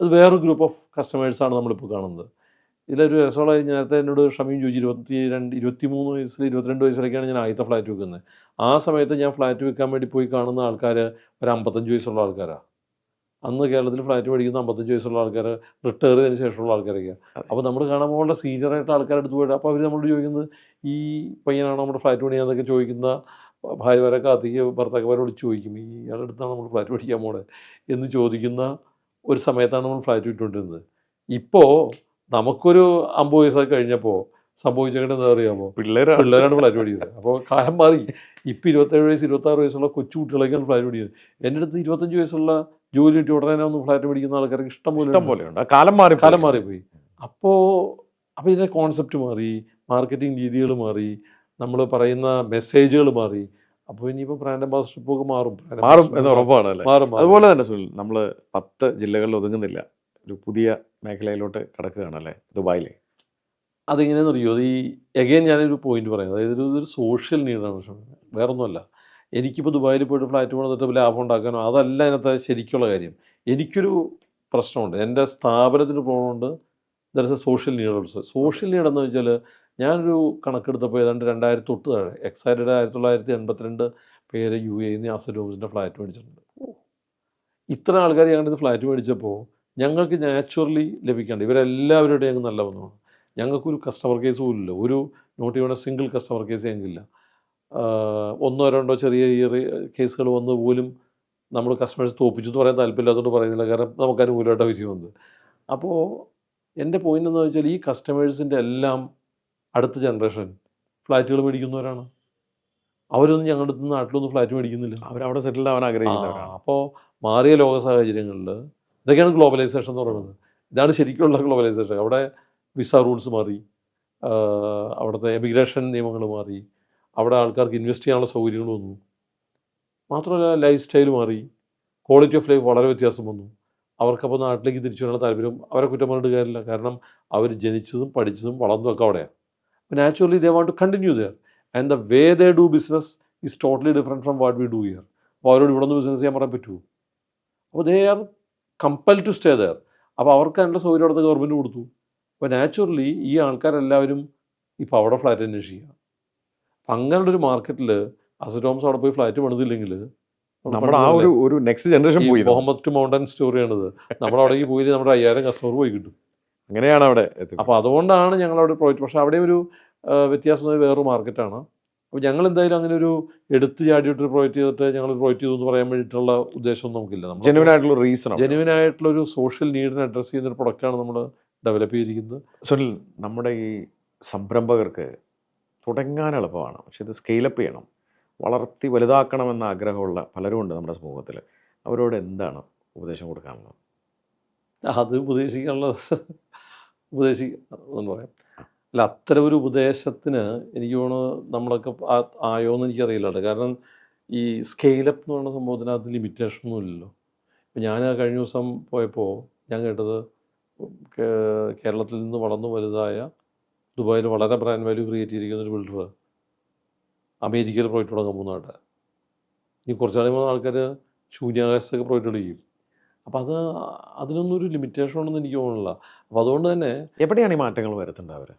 അത് വേറൊരു ഗ്രൂപ്പ് ഓഫ് കസ്റ്റമേഴ്സാണ് നമ്മളിപ്പോൾ കാണുന്നത്. ഇതിലൊരു രസമുള്ള നേരത്തെ എന്നോട് ഷമീം ചോദിച്ചു 23 വയസ്സിൽ 22 വയസ്സിലൊക്കെയാണ് ഞാൻ ആദ്യത്തെ ഫ്ലാറ്റ് വെക്കുന്നത്. ആ സമയത്ത് ഞാൻ ഫ്ലാറ്റ് വെക്കാൻ വേണ്ടി പോയി കാണുന്ന ആൾക്കാർ ഒരു 55 വയസ്സുള്ള ആൾക്കാരാണ്. അന്ന് കേരളത്തിൽ ഫ്ലാറ്റ് മേടിക്കുന്ന 55 വയസ്സുള്ള ആൾക്കാർ റിട്ടയർ ചെയ്തതിന് ശേഷമുള്ള ആൾക്കാരൊക്കെയാണ്. അപ്പോൾ നമ്മൾ കാണാൻ പോകുന്ന സീനിയറായിട്ട് ആൾക്കാരുടെ അടുത്ത് പോയിട്ട് അപ്പോൾ അവർ നമ്മളോട് ചോദിക്കുന്നത് ഈ പയ്യനാണ് നമ്മുടെ ഫ്ലാറ്റ് മേടിക്കാന്നൊക്കെ ചോദിക്കുന്ന ഭാര്യമാരൊക്കെ അധികം ഭർത്താക്കന്മാരോട് ചോദിക്കും ഇയാളുടെ അടുത്താണ് നമ്മൾ ഫ്ലാറ്റ് മേടിക്കാൻ പോണേ എന്ന് ചോദിക്കുന്ന ഒരു സമയത്താണ് നമ്മൾ ഫ്ലാറ്റ് വിട്ടുകൊണ്ടിരുന്നത്. ഇപ്പോൾ നമുക്കൊരു 50 വയസ്സൊക്കെ കഴിഞ്ഞപ്പോൾ സംഭവിച്ചേക്കട്ടെ എന്താ അറിയാമോ, പിള്ളേരാണ് ഫ്ലാറ്റ് മേടിക്കുന്നത്. അപ്പോൾ കാലം മാറി. ഇപ്പോൾ 27 വയസ്സ് 26 വയസ്സുള്ള കൊച്ചു കുട്ടികളൊക്കെയാണ് ഫ്ലാറ്റ് മേടിക്കുന്നത്. എൻ്റെ അടുത്ത് 25 വയസ്സുള്ള ജോലി കിട്ടി ഉടനെ ഒന്ന് ഫ്ലാറ്റ് മേടിക്കുന്ന ആൾക്കാർക്ക് ഇഷ്ടം പോലെയുണ്ട്.
കാലം മാറിപ്പോയി.
അപ്പോൾ ഇതിൻ്റെ കോൺസെപ്റ്റ് മാറി, മാർക്കറ്റിംഗ് രീതികൾ മാറി, നമ്മൾ പറയുന്ന മെസ്സേജുകൾ മാറി. അപ്പോൾ ഇനിയിപ്പോൾ ബ്രാൻഡ് അംബാസഡർഷിപ്പൊക്കെ മാറും
എന്ന് ഉറപ്പാണ് അല്ലേ? അതുപോലെ തന്നെ സുനിൽ, നമ്മൾ 10 ജില്ലകളിൽ ഒതുങ്ങുന്നില്ല, ഒരു പുതിയ മേഖലയിലോട്ട് കിടക്കുകയാണ് അല്ലേ, ദുബായിൽ.
അതെങ്ങനെയാണെന്ന് അറിയോ, അത് ഈ എഗെയിൻ ഞാനൊരു പോയിന്റ് പറയുന്നത്, അതായത് ഇതൊരു സോഷ്യൽ നീഡാണ്. വേറൊന്നുമല്ല, എനിക്കിപ്പോൾ ദുബായിൽ പോയിട്ട് ഫ്ലാറ്റ് കൊണ്ടിട്ട് ലാഭം ഉണ്ടാക്കാനോ അതല്ല അതിനകത്ത് ശരിക്കുള്ള കാര്യം. എനിക്കൊരു പ്രശ്നമുണ്ട്, എൻ്റെ സ്ഥാപനത്തിന് പ്രോബ്ലമുണ്ട്. There is a social need also. Social need എന്ന് വെച്ചാൽ ഞാനൊരു കണക്കെടുത്തപ്പോൾ ഏതാണ്ട് 2000 തൊട്ട് താഴെ എക്സൈറ്റഡ് 1982 പേര് UAE അസറ്റ് ഹോംസിൻ്റെ ഫ്ലാറ്റ് മേടിച്ചിട്ടുണ്ട്. ഇത്ര ആൾക്കാർ ഞങ്ങളുടെ ഫ്ലാറ്റ് മേടിച്ചപ്പോൾ ഞങ്ങൾക്ക് നാച്ചുറലി ലഭിക്കേണ്ട ഇവരെല്ലാവരുടെയും ഞങ്ങൾക്ക് നല്ല ബന്ധമാണ്. ഞങ്ങൾക്കൊരു കസ്റ്റമർ കേസ് പോലും ഇല്ല. ഒരു not even a single customer case ഞങ്ങൾക്കില്ല. ഒന്നോ രണ്ടോ ചെറിയ കേസുകൾ വന്ന് പോലും നമ്മൾ കസ്റ്റമേഴ്സ് തോൽപ്പിച്ചു എന്ന് പറയാൻ താല്പര്യമില്ലാത്തതുകൊണ്ട് പറയുന്നില്ല. കാരണം നമുക്ക് അനുകൂലമായിട്ട് വിജയം വന്നത്. അപ്പോൾ എൻ്റെ പോയിന്റ് എന്ന് വെച്ചാൽ ഈ കസ്റ്റമേഴ്സിൻ്റെ എല്ലാം അടുത്ത ജനറേഷൻ ഫ്ലാറ്റുകൾ മേടിക്കുന്നവരാണ്. അവരൊന്നും ഞങ്ങളുടെ അടുത്ത് നിന്ന് നാട്ടിലൊന്നും ഫ്ലാറ്റ് മേടിക്കുന്നില്ല.
അവരവിടെ സെറ്റിൽ ആവാൻ ആഗ്രഹിക്കുന്നവരാണ്.
അപ്പോൾ മാറിയ ലോക സാഹചര്യങ്ങളിൽ ഇതൊക്കെയാണ് ഗ്ലോബലൈസേഷൻ എന്ന് പറയുന്നത്. ഇതാണ് ശരിക്കുള്ള ഗ്ലോബലൈസേഷൻ. അവിടെ വിസ റൂൾസ് മാറി, അവിടുത്തെ എമിഗ്രേഷൻ നിയമങ്ങൾ മാറി, അവിടെ ആൾക്കാർക്ക് ഇൻവെസ്റ്റ് ചെയ്യാനുള്ള സൗകര്യങ്ങൾ വന്നു. മാത്രമല്ല ലൈഫ് സ്റ്റൈൽ മാറി, ക്വാളിറ്റി ഓഫ് ലൈഫ് വളരെ വ്യത്യാസം വന്നു. അവർക്കപ്പോൾ നാട്ടിലേക്ക് തിരിച്ചു വരാനുള്ള താല്പര്യം അവരെ കുറ്റം പറഞ്ഞിട്ട് കാര്യമില്ല. കാരണം അവർ ജനിച്ചതും പഠിച്ചതും വളർന്നതും ഒക്കെ അവിടെയാണ്. അപ്പോൾ naturally they want to continue there and the way they do business is totally different from what we do here. അപ്പോൾ അവരോട് ഇവിടെ നിന്ന് ബിസിനസ് ചെയ്യാൻ പറയാൻ പറ്റുമോ? അപ്പോൾ they are compel to stay there. അപ്പോൾ അവർക്ക് അതിൻ്റെ സൗകര്യം അവിടുത്തെ ഗവൺമെൻറ് കൊടുത്തു. അപ്പോൾ നാച്ചുറലി ഈ ആൾക്കാരെല്ലാവരും ഇപ്പോൾ അവിടെ ഫ്ലാറ്റ് അന്വേഷിക്കുക. അപ്പം അങ്ങനെയുള്ളൊരു മാർക്കറ്റിൽ അസറ്റ് ഹോംസ് അവിടെ പോയി ഫ്ലാറ്റ് പണിതില്ലെങ്കിൽ
നമ്മുടെ ആ ഒരു നെക്സ്റ്റ് ജനറേഷൻ പോയി.
മുഹമ്മദ് ടു മൗണ്ടൻ സ്റ്റോറിയാണിത്. നമ്മുടെ അവിടേക്ക് പോയി നമ്മുടെ 5000 കസ്റ്റമർ പോയി കിട്ടും.
അങ്ങനെയാണ് അവിടെ.
അപ്പോൾ അതുകൊണ്ടാണ് ഞങ്ങളവിടെ പോയിട്ട്. പക്ഷേ അവിടെ ഒരു വ്യത്യാസം വേറൊരു മാർക്കറ്റാണ്. അപ്പോൾ ഞങ്ങൾ എന്തായാലും അങ്ങനെ ഒരു എടുത്ത് ചാടിയിട്ട് പ്രൊവൈഡ് ചെയ്തിട്ട് ഞങ്ങൾ പ്രൊവൈഡ് ചെയ്തു എന്ന് പറയാൻ വേണ്ടിയിട്ടുള്ള ഉദ്ദേശമൊന്നും നമുക്കില്ല.
ജെന്യുവൻ ആയിട്ടുള്ള റീസൺ,
ജെന്യുവൻ ആയിട്ടുള്ളൊരു സോഷ്യൽ നീഡിനെ അഡ്രസ്സ് ചെയ്യുന്ന ഒരു പ്രൊഡക്റ്റാണ് നമ്മൾ ഡെവലപ്പ് ചെയ്തിരിക്കുന്നത്.
സുനിൽ, നമ്മുടെ ഈ സംരംഭകർക്ക് തുടങ്ങാൻ എളുപ്പമാണ്, പക്ഷെ ഇത് സ്കെയിലപ്പ് ചെയ്യണം, വളർത്തി വലുതാക്കണമെന്ന ആഗ്രഹമുള്ള പലരും ഉണ്ട് നമ്മുടെ സമൂഹത്തിൽ. അവരോട് എന്താണ് ഉപദേശം കൊടുക്കാനുള്ളത്?
അത് ഉപദേശിക്കാന്ന് പറയാം. അല്ല, അത്തരം ഒരു ഉപദേശത്തിന് എനിക്ക് തോന്നുന്നു നമ്മളൊക്കെ ആയോന്ന് എനിക്കറിയില്ല. കാരണം ഈ സ്കെയിലപ്പ് എന്ന് പറയുന്ന സംഭവത്തിനകത്ത് ലിമിറ്റേഷനൊന്നും ഇല്ലല്ലോ. ഇപ്പം ഞാൻ കഴിഞ്ഞ ദിവസം പോയപ്പോൾ ഞാൻ കേട്ടത് കേരളത്തിൽ നിന്ന് വളർന്നു വലുതായ ദുബായിൽ വളരെ ബ്രാൻഡ് വാല്യൂ ക്രിയേറ്റ് ചെയ്തിരിക്കുന്ന ഒരു ബിൽഡർ അമേരിക്കയിൽ പ്രോജക്റ്റ് തുടങ്ങാൻ പോകുന്നതായിട്ട്. ഈ കുറച്ചാളി മൂന്ന് ആൾക്കാർ ശൂന്യാകാശത്തൊക്കെ പ്രോജക്റ്റുകൾ ചെയ്യും. അപ്പോൾ അതിനൊന്നും ഒരു ലിമിറ്റേഷൻ ഉണ്ടെന്ന് എനിക്ക് തോന്നുന്നില്ല. അപ്പോൾ അതുകൊണ്ട് തന്നെ
എവിടെയാണ് ഈ മാറ്റങ്ങൾ വരുത്തേണ്ടത് അവർ?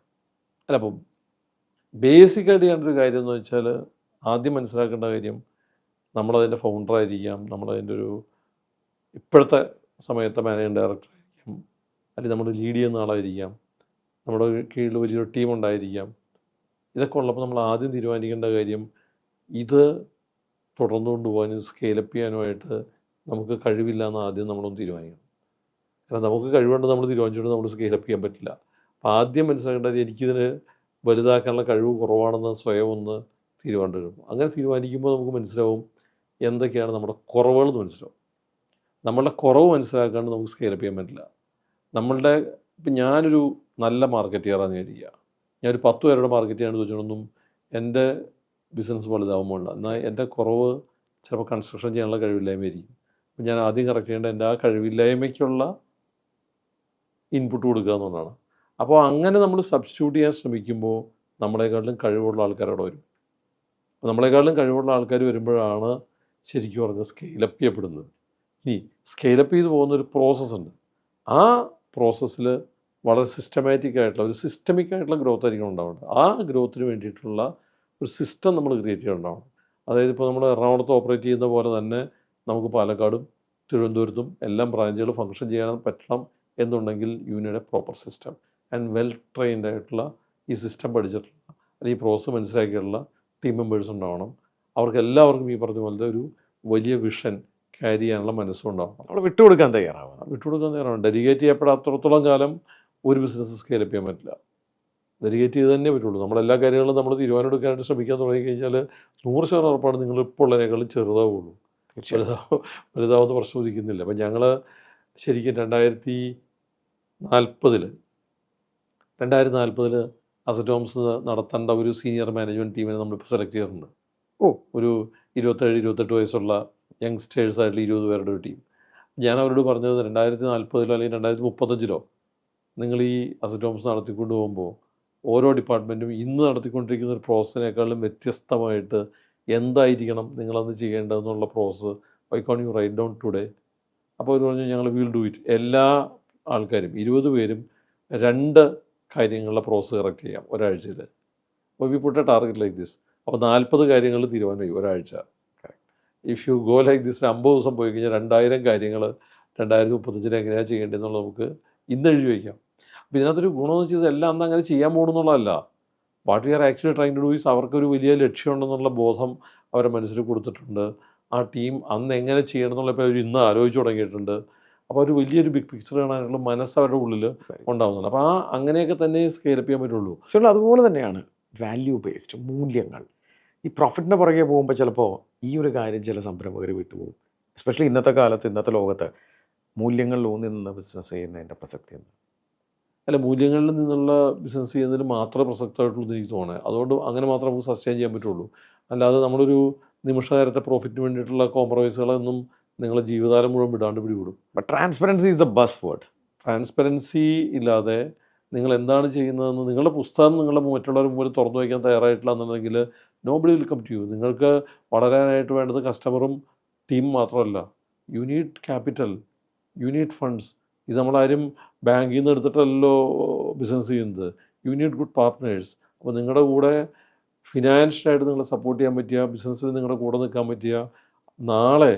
അല്ല, അപ്പം ബേസിക്കായിട്ട് ചെയ്യേണ്ട ഒരു കാര്യം എന്ന് വെച്ചാൽ ആദ്യം മനസ്സിലാക്കേണ്ട കാര്യം നമ്മളതിൻ്റെ ഫൗണ്ടറായിരിക്കാം, നമ്മളതിൻ്റെ ഒരു ഇപ്പോഴത്തെ സമയത്തെ മാനേജിങ് ഡയറക്ടർ ആയിരിക്കാം, അല്ലെങ്കിൽ നമ്മൾ ലീഡ് ചെയ്യുന്ന ആളായിരിക്കാം, നമ്മുടെ കീഴിൽ വലിയൊരു ടീം ഉണ്ടായിരിക്കാം. ഇതൊക്കെ ഉള്ളപ്പോൾ നമ്മൾ ആദ്യം തീരുമാനിക്കേണ്ട കാര്യം ഇത് തുടർന്നു കൊണ്ടുപോകാനും സ്കെയിലപ്പ് ചെയ്യാനുമായിട്ട് നമുക്ക് കഴിവില്ല എന്ന് ആദ്യം നമ്മളൊന്ന് തീരുമാനിക്കണം. കാരണം നമുക്ക് കഴിവുണ്ട് നമ്മൾ തീരുമാനിച്ചുകൊണ്ട് നമ്മൾ സ്കെയിലപ്പ് ചെയ്യാൻ പറ്റില്ല. അപ്പോൾ ആദ്യം മനസ്സിലാക്കേണ്ടത് എനിക്കിതിന് വലുതാക്കാനുള്ള കഴിവ് കുറവാണെന്ന് സ്വയം ഒന്ന് തീരുമാനിക്കും. അങ്ങനെ തീരുമാനിക്കുമ്പോൾ നമുക്ക് മനസ്സിലാവും എന്തൊക്കെയാണ് നമ്മുടെ കുറവുകളെന്ന് മനസ്സിലാവും. നമ്മളുടെ കുറവ് മനസ്സിലാക്കാണ്ട് നമുക്ക് സ്കെയിലപ്പ് ചെയ്യാൻ പറ്റില്ല. ഇപ്പം ഞാനൊരു നല്ല മാർക്കറ്റിയറാന്ന് വിചാരിക്കുക, ഞാനൊരു 10 പേരുടെ മാർക്കറ്റ് ചെയ്യാൻ ചോദിച്ചോണ്ടൊന്നും എൻ്റെ ബിസിനസ് വലുതാവുമ്പോൾ എന്നാൽ എൻ്റെ കുറവ് ചിലപ്പോൾ കൺസ്ട്രക്ഷൻ ചെയ്യാനുള്ള കഴിവില്ലായ്മയായിരിക്കും. അപ്പം ഞാൻ ആദ്യം കറക്റ്റ് ചെയ്യേണ്ട എൻ്റെ ആ കഴിവില്ലായ്മയ്ക്കുള്ള ഇൻപുട്ട് കൊടുക്കുക എന്നുള്ളതാണ്. അപ്പോൾ അങ്ങനെ നമ്മൾ സബ്സ്റ്റിറ്റ്യൂട്ട് ചെയ്യാൻ ശ്രമിക്കുമ്പോൾ നമ്മളെക്കാട്ടിലും കഴിവുള്ള ആൾക്കാരവിടെ വരും. നമ്മളെക്കാട്ടിലും കഴിവുള്ള ആൾക്കാർ വരുമ്പോഴാണ് ശരിക്കും പറഞ്ഞാൽ സ്കെയിലപ്പ് ചെയ്യപ്പെടുന്നത്. ഇനി സ്കെയിലപ്പ് ചെയ്ത് പോകുന്നൊരു പ്രോസസ്സുണ്ട്. ആ പ്രോസസ്സിൽ വളരെ സിസ്റ്റമാറ്റിക് ആയിട്ടുള്ള ഗ്രോത്ത് ആയിരിക്കും ഉണ്ടാവേണ്ടത്. ആ ഗ്രോത്തിന് വേണ്ടിയിട്ടുള്ള ഒരു സിസ്റ്റം നമ്മൾ ക്രിയേറ്റ് ചെയ്യണ്ടാവണം. അതായത് ഇപ്പോൾ നമ്മൾ എറണാകുളത്ത് ഓപ്പറേറ്റ് ചെയ്യുന്ന പോലെ തന്നെ നമുക്ക് പാലക്കാടും തിരുവനന്തപുരത്തും എല്ലാം ബ്രാഞ്ചുകൾ ഫംഗ്ഷൻ ചെയ്യാൻ പറ്റണം എന്നുണ്ടെങ്കിൽ you need A proper system and well trained ആയിട്ടുള്ള ഈ സിസ്റ്റം പഠിച്ചിട്ടുള്ള അല്ലെങ്കിൽ ഈ പ്രോസസ്സ് മനസ്സിലാക്കിയിട്ടുള്ള ടീം മെമ്പേഴ്സ് ഉണ്ടാവണം. അവർക്ക് എല്ലാവർക്കും ഈ പറഞ്ഞ പോലത്തെ ഒരു വലിയ വിഷൻ ക്യാരി ചെയ്യാനുള്ള മനസ്സുണ്ടാവണം.
നമ്മൾ വിട്ടുകൊടുക്കാൻ തയ്യാറാവണം.
ഡെലിഗേറ്റ് ചെയ്യപ്പെടാത്തടത്തോളം കാലം ഒരു ബിസിനസ് സ്കെയിലപ്പ് ചെയ്യാൻ പറ്റില്ല. ഡെലിഗേറ്റ് ചെയ്ത് തന്നെ പറ്റുള്ളൂ. നമ്മളെല്ലാ കാര്യങ്ങളും നമ്മൾ തീരുമാനം എടുക്കാനായിട്ട് ശ്രമിക്കാൻ തുടങ്ങിക്കഴിഞ്ഞാൽ 100% ഉറപ്പാണ് നിങ്ങൾ ഇപ്പോൾ ഉള്ളതിനേക്കാളും ചെറുതാവുള്ളൂ. വലുതാവുന്ന പ്രശ്നം ഉദിക്കുന്നില്ല. അപ്പം ഞങ്ങൾ ശരിക്കും 2040 അസറ്റ് ഹോംസ് നടത്തേണ്ട ഒരു സീനിയർ മാനേജ്മെൻറ്റ് ടീമിനെ നമ്മളിപ്പോൾ സെലക്ട് ചെയ്തിട്ടുണ്ട്. ഒരു 27-28 വയസ്സുള്ള യങ്സ്റ്റേഴ്സായിട്ടുള്ള 20 പേരുടെ ഒരു ടീം. ഞാൻ അവരോട് പറഞ്ഞത് 2040 അല്ലെങ്കിൽ 2035 നിങ്ങൾ ഈ അസറ്റ് ഹോംസ് നടത്തിക്കൊണ്ട് പോകുമ്പോൾ ഓരോ ഡിപ്പാർട്ട്മെൻറ്റും ഇന്ന് നടത്തിക്കൊണ്ടിരിക്കുന്ന ഒരു പ്രോസസ്സിനേക്കാളും വ്യത്യസ്തമായിട്ട് എന്തായിരിക്കണം നിങ്ങളന്ന് ചെയ്യേണ്ടതെന്നുള്ള പ്രോസസ്സ് വൈ കോൺ യു റൈറ്റ് ഡൗൺ ടുഡേ. അപ്പോൾ അവർ പറഞ്ഞു ഞങ്ങൾ വിൽ ഡു ഇറ്റ്. എല്ലാ ആൾക്കാരും 20 പേരും 2 കാര്യങ്ങളിലെ പ്രോസസ്സ് കറക്റ്റ് ചെയ്യാം ഒരാഴ്ചയിൽ. അപ്പോൾ we put a target like this. അപ്പോൾ 40 കാര്യങ്ങൾ തീരുമാനം ചെയ്യും ഒരാഴ്ച. If you go like this 50 ദിവസം പോയി കഴിഞ്ഞാൽ 2000 കാര്യങ്ങൾ 2035 എങ്ങനെയാണ് ചെയ്യേണ്ടതെന്നുള്ളത് നമുക്ക് ഇന്ന് എഴുതി വയ്ക്കാം. അപ്പോൾ ഇതിനകത്തൊരു ഗുണമെന്ന് വെച്ചാൽ ഇതെല്ലാം അന്ന് അങ്ങനെ ചെയ്യാൻ പോകണമെന്നുള്ളതല്ല. What we are actually trying to do is അവർക്കൊരു വലിയ ലക്ഷ്യമുണ്ടെന്നുള്ള ബോധം അവരുടെ മനസ്സിൽ കൊടുത്തിട്ടുണ്ട്. ആ ടീം അന്ന് എങ്ങനെ ചെയ്യണം എന്നുള്ള ഇപ്പോൾ അവർ ഇന്ന് ആലോചിച്ച് തുടങ്ങിയിട്ടുണ്ട്. അപ്പോൾ ഒരു വലിയൊരു ബിഗ് പിക്ചർ കാണാനുള്ള മനസ്സ് അവരുടെ ഉള്ളിൽ ഉണ്ടാകുന്നുണ്ട്. അപ്പോൾ അങ്ങനെയൊക്കെ തന്നെ സ്കെയിലപ്പ് ചെയ്യാൻ പറ്റുള്ളൂ.
പക്ഷേ അതുപോലെ തന്നെയാണ് വാല്യൂ ബേസ്ഡ് മൂല്യങ്ങൾ. ഈ പ്രോഫിറ്റിൻ്റെ പുറകെ പോകുമ്പോൾ ചിലപ്പോൾ ഈ ഒരു കാര്യം ചില സംരംഭകർ വിട്ടുപോകും. എസ്പെഷ്യലി ഇന്നത്തെ കാലത്ത്, ഇന്നത്തെ ലോകത്ത് മൂല്യങ്ങളിൽ ഊന്നി നിന്ന് ബിസിനസ് ചെയ്യുന്നതിൻ്റെ പ്രസക്തി എന്ത്?
അല്ല, മൂല്യങ്ങളിൽ നിന്നുള്ള ബിസിനസ് ചെയ്യുന്നതിന് മാത്രമേ പ്രസക്തമായിട്ടുള്ളൂ എന്ന് എനിക്ക് തോന്നുന്നത്. അതുകൊണ്ട് അങ്ങനെ മാത്രമേ നമുക്ക് സസ്റ്റെയിൻ ചെയ്യാൻ പറ്റുള്ളൂ. അല്ലാതെ നമ്മളൊരു നിമിഷ നേരത്തെ പ്രോഫിറ്റിന് വേണ്ടിയിട്ടുള്ള കോംപ്രമൈസുകളൊന്നും നിങ്ങളെ ജീവിതകാലം മുഴുവൻ വിടാണ്ട് പിടിവിടും.
But transparency is the buzz word.
Transparency ഇല്ലാതെ നിങ്ങൾ എന്താണ് ചെയ്യുന്നതെന്ന് നിങ്ങളുടെ പുസ്തകം നിങ്ങളുടെ മറ്റുള്ളവർ മുമ്പിൽ തുറന്നു വയ്ക്കാൻ തയ്യാറായിട്ടില്ല എന്നുണ്ടെങ്കിൽ nobody will come to you. നിങ്ങൾക്ക് വളരാനായിട്ട് വേണ്ടത് കസ്റ്റമറും ടീമും മാത്രമല്ല. You need capital, you need funds. ഇത് നമ്മളാരും ബാങ്കിൽ നിന്ന് എടുത്തിട്ടല്ലോ ബിസിനസ് ചെയ്യുന്നത്. You need good partners. അപ്പോൾ നിങ്ങളുടെ കൂടെ ഫിനാൻഷ്യലായിട്ട് നിങ്ങളെ സപ്പോർട്ട് ചെയ്യാൻ പറ്റിയ, ബിസിനസ്സിൽ നിങ്ങളുടെ കൂടെ നിൽക്കാൻ പറ്റിയ, നാളെ